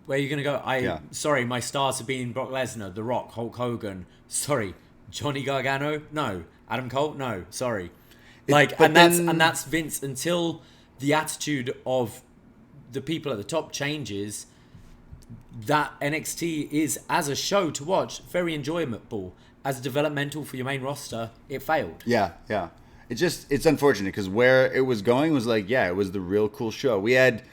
Where are you going to go? Sorry, my stars have been Brock Lesnar, The Rock, Hulk Hogan. Sorry, Johnny Gargano? No. Adam Cole? No. Sorry. That's Vince. Until the attitude of the people at the top changes, that NXT is, as a show to watch, very enjoyable. As developmental for your main roster, it failed. Yeah. It's unfortunate because where it was going was like, it was the real cool show. We had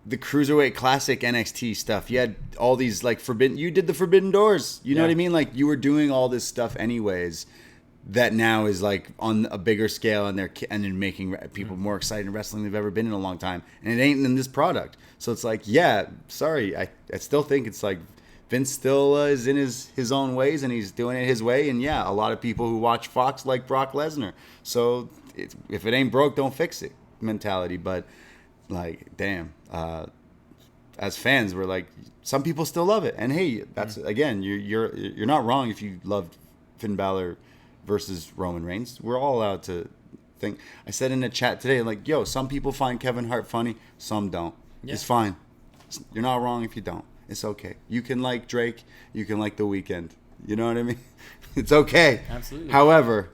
the Cruiserweight Classic NXT stuff. You had all these like you did the Forbidden Doors. You know what I mean? Like you were doing all this stuff anyways that now is like on a bigger scale and then making people more excited in wrestling they've ever been in a long time. And it ain't in this product. So it's like, sorry. I still think it's like Vince still is in his own ways and he's doing it his way. And a lot of people who watch Fox like Brock Lesnar. So if it ain't broke, don't fix it mentality. But like, damn, as fans, we're like, some people still love it. And hey, that's again, you're not wrong if you loved Finn Balor versus Roman Reigns. We're all allowed to think. I said in the chat today, like, yo, some people find Kevin Hart funny, some don't. Yeah. It's fine. You're not wrong if you don't. It's okay. You can like Drake. You can like The Weeknd. You know what I mean? It's okay. Absolutely. However,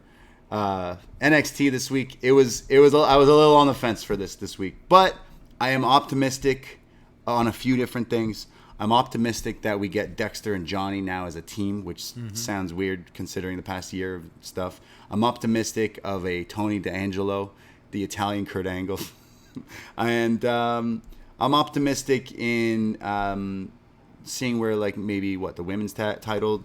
NXT this week, I was a little on the fence for this week, but I am optimistic on a few different things. I'm optimistic that we get Dexter and Johnny now as a team, which sounds weird considering the past year of stuff. I'm optimistic of a Tony D'Angelo, the Italian Kurt Angle. And I'm optimistic in seeing where, like, maybe, the women's title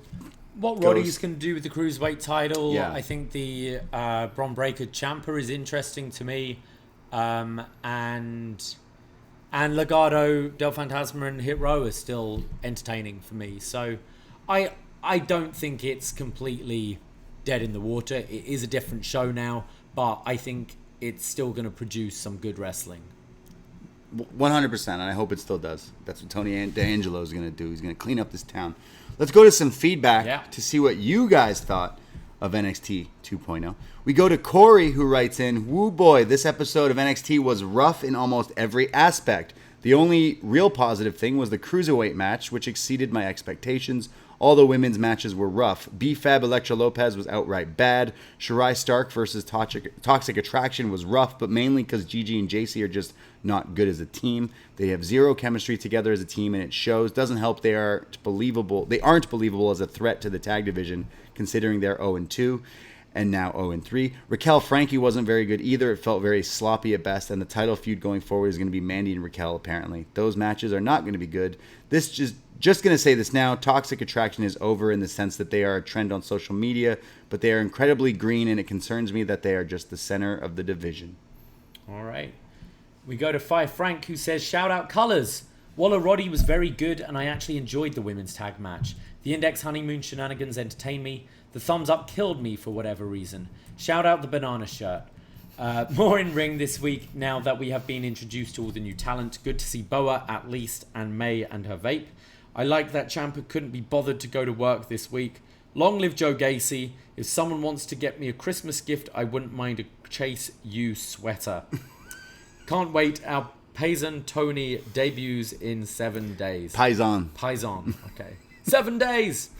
what goes. Roddy's going to do with the Cruiserweight title. Yeah. I think the Bron Breakker Ciampa is interesting to me. And Legado, Del Fantasma, and Hit Row are still entertaining for me. So I don't think it's completely dead in the water. It is a different show now, but I think it's still going to produce some good wrestling. 100%, and I hope it still does. That's what Tony D'Angelo is going to do. He's going to clean up this town. Let's go to some feedback to see what you guys thought of NXT 2.0. We go to Corey, who writes in, woo boy, this episode of NXT was rough in almost every aspect. The only real positive thing was the Cruiserweight match, which exceeded my expectations. All the women's matches were rough. B-Fab Elektra Lopez was outright bad. Shirai Stark versus Toxic Attraction was rough, but mainly because Gigi and Jacey are just not good as a team. They have zero chemistry together as a team, and it shows. Doesn't help they aren't believable as a threat to the tag division, considering they're 0-2 and now 0-3. Raquel Franky wasn't very good either. It felt very sloppy at best, and the title feud going forward is going to be Mandy and Raquel, apparently. Those matches are not going to be good. This just going to say this now. Toxic Attraction is over in the sense that they are a trend on social media, but they are incredibly green, and it concerns me that they are just the center of the division. All right. We go to Five Frank, who says, shout out Colors. Waller Roddy was very good, and I actually enjoyed the women's tag match. The In-Dex honeymoon shenanigans entertained me. The thumbs up killed me for whatever reason. Shout out the banana shirt. More in ring this week now that we have been introduced to all the new talent. Good to see Boa at least and May and her vape. I like that Ciampa couldn't be bothered to go to work this week. Long live Joe Gacy. If someone wants to get me a Christmas gift, I wouldn't mind a Chase U sweater. Can't wait. Our Paisan Tony debuts in 7 days. Paisan. Okay. 7 days.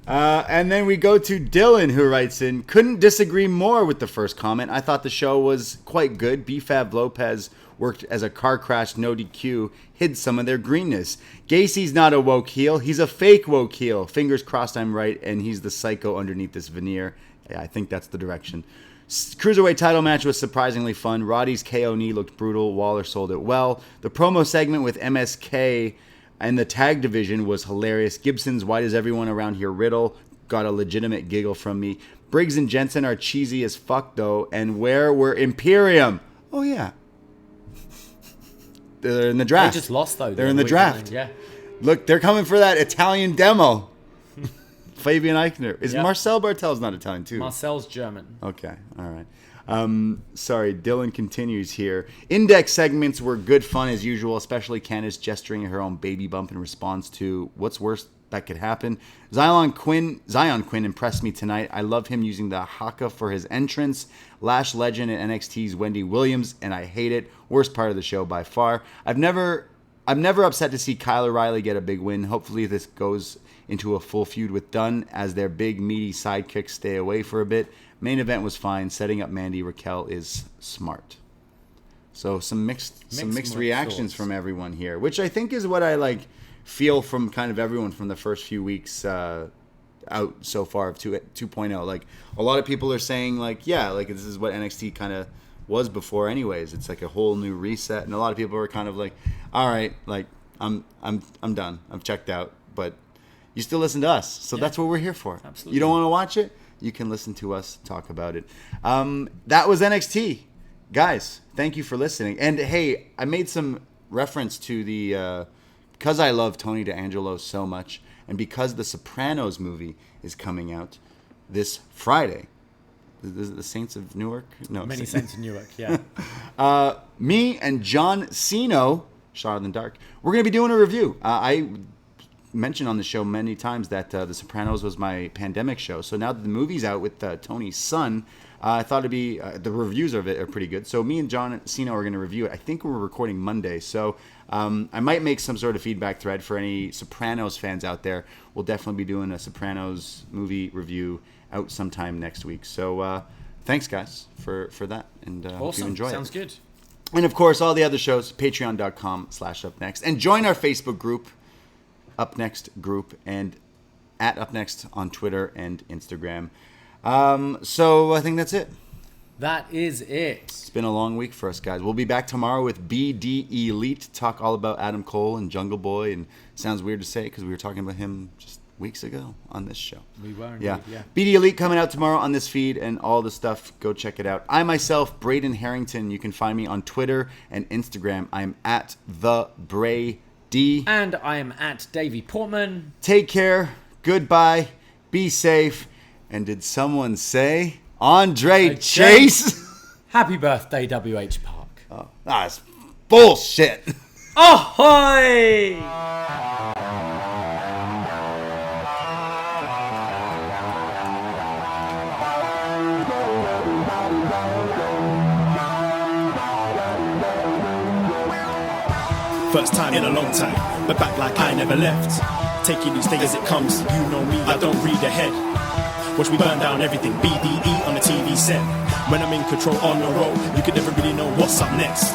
And then we go to Dylan, who writes in, couldn't disagree more with the first comment. I thought the show was quite good. B-Fab Lopez worked as a car crash, no DQ, hid some of their greenness. Gacy's not a woke heel. He's a fake woke heel. Fingers crossed I'm right, and he's the psycho underneath this veneer. Yeah, I think that's the direction. Cruiserweight title match was surprisingly fun. Roddy's KO knee looked brutal. Waller sold it well. The promo segment with MSK and the tag division was hilarious. Gibson's "Why does everyone around here riddle?" got a legitimate giggle from me. Briggs and Jensen are cheesy as fuck though. And where were Imperium? Oh, yeah. They're in the draft. They just lost, though. They're in the draft. Yeah. Look, they're coming for that Italian demo. Fabian Eichner. Is Marcel Bartel's not Italian, too? Marcel's German. Okay, all right. Sorry, Dylan continues here. In-Dex segments were good fun as usual, especially Candice gesturing her own baby bump in response to what's worse that could happen. Zion Quinn impressed me tonight. I love him using the haka for his entrance. Lash legend at NXT's Wendy Williams, and I hate it. Worst part of the show by far. I'm never upset to see Kyle O'Reilly get a big win. Hopefully this goes into a full feud with Dunne as their big meaty sidekicks stay away for a bit. Main event was fine. Setting up Mandy Raquel is smart. So some mixed reactions from everyone here, which I think is what I feel from kind of everyone from the first few weeks out so far of 2.0. Like a lot of people are saying this is what NXT kind of was before anyways. It's like a whole new reset, and a lot of people are kind of like, all right, I'm done. I've checked out, but you still listen to us. So that's what we're here for. Absolutely. You don't want to watch it? You can listen to us talk about it. That was NXT. Guys, thank you for listening. And hey, I made some reference to the because I love Tony D'Angelo so much, and because the Sopranos movie is coming out this Friday. Is it the Saints of Newark? No. Many Saints of Newark, yeah. Me and John Cino, Shot in the Dark, we're going to be doing a review. I mentioned on the show many times that The Sopranos was my pandemic show. So now that the movie's out with Tony's son, I thought it'd be the reviews of it are pretty good. So me and John Cino are going to review it. I think we're recording Monday. So I might make some sort of feedback thread for any Sopranos fans out there. We'll definitely be doing a Sopranos movie review out sometime next week. So thanks, guys, for that. And hope you enjoy it. Sounds good. And, of course, all the other shows, patreon.com/upnext. And join our Facebook group, upNXT group, and at upNXT on Twitter and Instagram. So I think that's it. That is it. It's been a long week for us, guys. We'll be back tomorrow with BD Elite, talk all about Adam Cole and Jungle Boy. And it sounds weird to say because we were talking about him just weeks ago on this show. We were indeed, yeah. yeah. BD Elite coming out tomorrow on this feed and all the stuff. Go check it out. I myself, Braden Herrington. You can find me on Twitter and Instagram. I'm at @TheBrady. And I am at Davie Portman. Take care. Goodbye. Be safe. And did someone say Andre Chase? Happy birthday, WH Park. Oh, that's bullshit. Ahoy! First time in a long time, but back like I never left. Taking each day as it comes, you know me, I don't read ahead. Watch me burn down everything, BDE on the TV set. When I'm in control on the road, you could never really know what's up next.